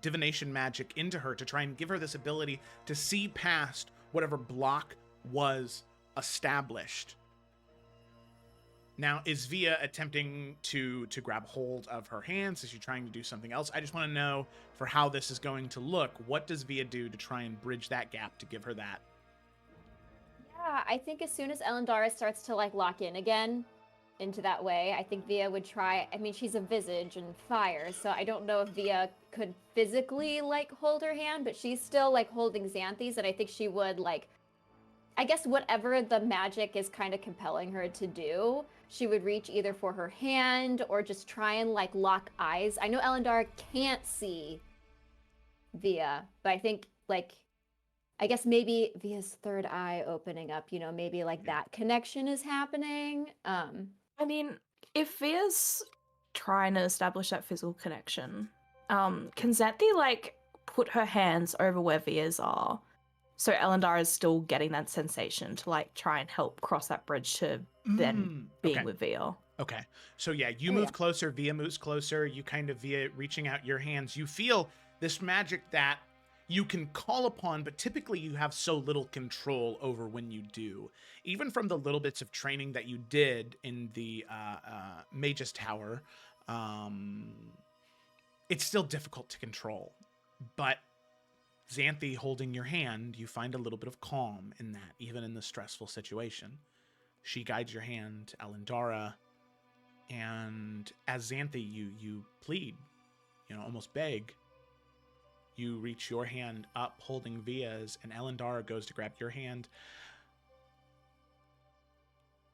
divination magic into her to try and give her this ability to see past whatever block was established. Now, is Via attempting to grab hold of her hands? Is she trying to do something else? I just want to know, for how this is going to look, what does Via do to try and bridge that gap to give her that? Yeah, I think as soon as Elendara starts to, like, lock in again into that way, I think Via would try. I mean, she's a visage and fire, so I don't know if Via could physically, like, hold her hand, but she's still, like, holding Xanthi's, and I think she would, like, I guess whatever the magic is kind of compelling her to do, she would reach either for her hand or just try and, like, lock eyes. I know Elendara can't see Via, but I think, like, I guess maybe Via's third eye opening up, you know, maybe, like, that connection is happening. I mean, if Via's trying to establish that physical connection, can Xanthi, like, put her hands over where Via's are? So Elendara is still getting that sensation to, like, try and help cross that bridge to then being okay. with Via. Okay. So yeah, you move closer, Via moves closer, you kind of, Via reaching out your hands, you feel this magic that you can call upon, but typically you have so little control over when you do. Even from the little bits of training that you did in the Mage's Tower, it's still difficult to control. But Xanthi holding your hand, you find a little bit of calm in that, even in the stressful situation. She guides your hand to Elendara, and as Xanthi, you plead, almost beg. You reach your hand up, holding Via's, and Elendara goes to grab your hand.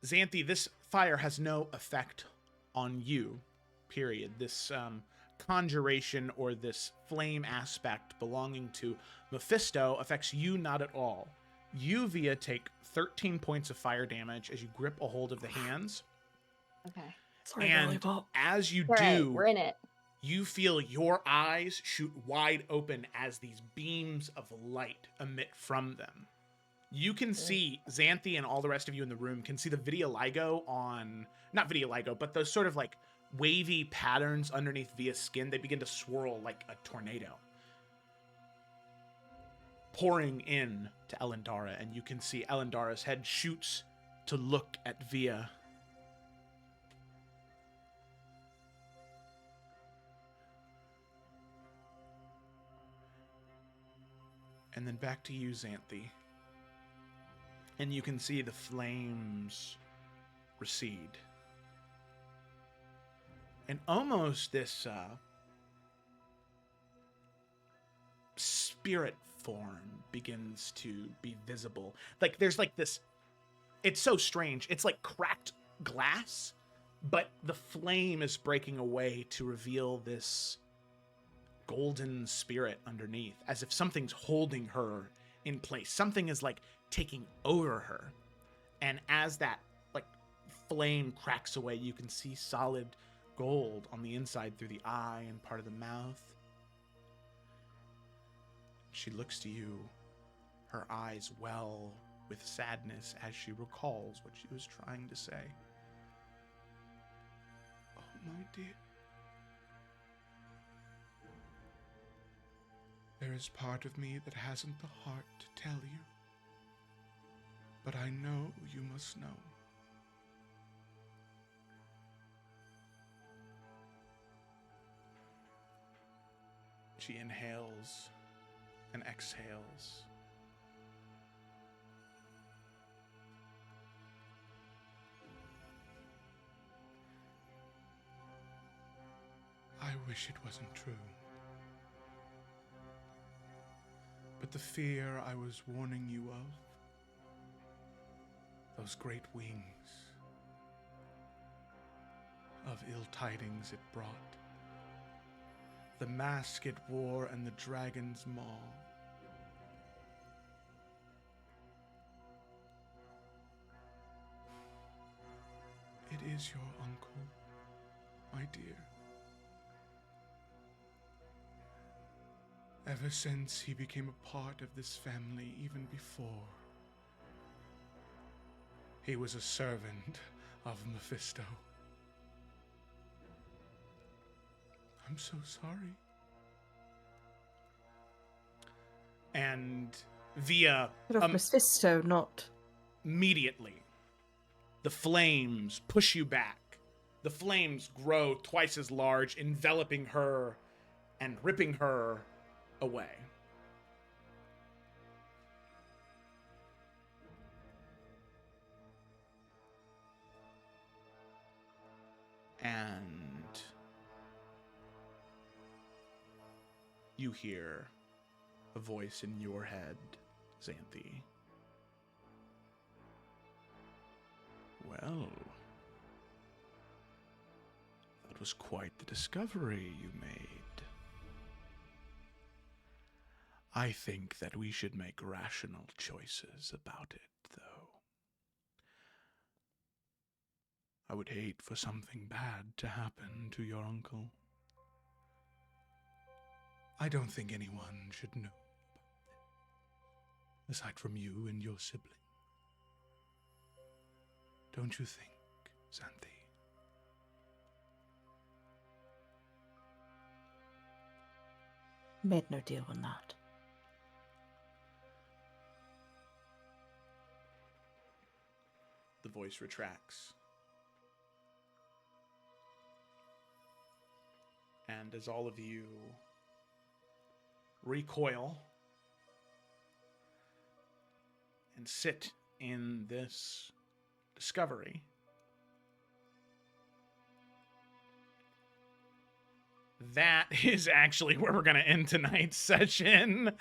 Xanthi, this fire has no effect on you, period. This conjuration or this flame aspect belonging to Mephisto affects you not at all. You, Via, take 13 points of fire damage as you grip a hold of the hands. Okay. Sorry, And volleyball. as you All right, do, we're in it. you feel your eyes shoot wide open as these beams of light emit from them. You can see, Xanthi and all the rest of you in the room can see the vitiligo on, not vitiligo, but those sort of like wavy patterns underneath Via's skin. They begin to swirl like a tornado, pouring in to Elendara, and you can see Elendara's head shoots to look at Via. And then back to you, Xanthi. And you can see the flames recede. And almost this spirit form begins to be visible. Like there's like this, it's so strange. It's like cracked glass, but the flame is breaking away to reveal this golden spirit underneath, as if something's holding her in place. Something is like taking over her. And as that like flame cracks away, you can see solid gold on the inside through the eye and part of the mouth. She looks to you, her eyes well with sadness as she recalls what she was trying to say. Oh, my dear. There is part of me that hasn't the heart to tell you. But I know you must know. She inhales and exhales. I wish it wasn't true. But the fear I was warning you of, those great wings of ill tidings it brought, the mask it wore and the dragon's maw, it is your uncle, my dear. Ever since he became a part of this family, even before, he was a servant of Mephisto. I'm so sorry. And via Of Mephisto, not immediately, the flames push you back. The flames grow twice as large, enveloping her and ripping her away. And you hear a voice in your head, Xanthi. Well, that was quite the discovery you made. I think that we should make rational choices about it, though. I would hate for something bad to happen to your uncle. I don't think anyone should know, aside from you and your sibling. Don't you think, Xanthi? Made no deal on that. The voice retracts. And as all of you recoil and sit in this discovery, that is actually where we're going to end tonight's session.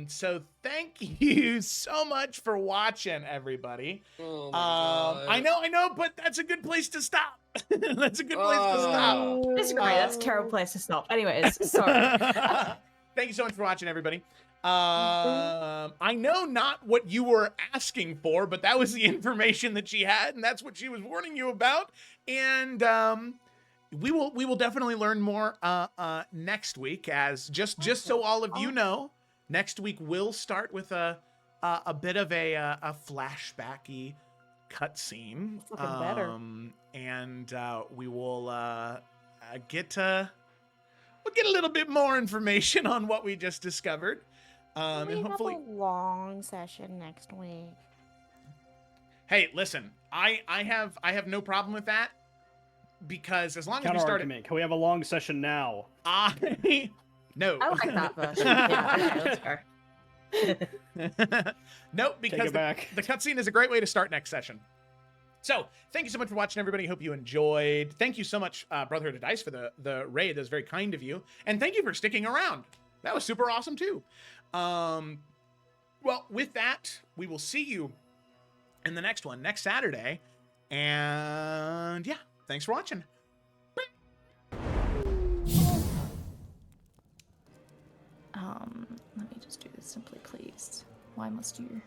So thank you so much for watching, everybody. Oh my God. I know, but that's a good place to stop. That's a good place to stop. Disagree. That's a terrible place to stop. Anyways, sorry. Thank you so much for watching, everybody. I know not what you were asking for, but that was the information that she had, and that's what she was warning you about. And we will definitely learn more next week. As just so all of you know, next week will start with a bit of a flashbacky cutscene. Looking better. And we will get a little bit more information on what we just discovered. And We hopefully, have a long session next week. hey, listen, I have no problem with that, because as long as we Counter start argument. Can we have a long session now? no. I like that version. Yeah, okay, let's go. Nope, Take because it back. the cutscene is a great way to start next session. So, thank you so much for watching, everybody. Hope you enjoyed. Thank you so much, Brotherhood of Dice, for the raid. That was very kind of you. And thank you for sticking around. That was super awesome, too. Well, with that, we will see you in the next one, next Saturday. And, yeah, thanks for watching. Let me just do this simply, please. Why must you?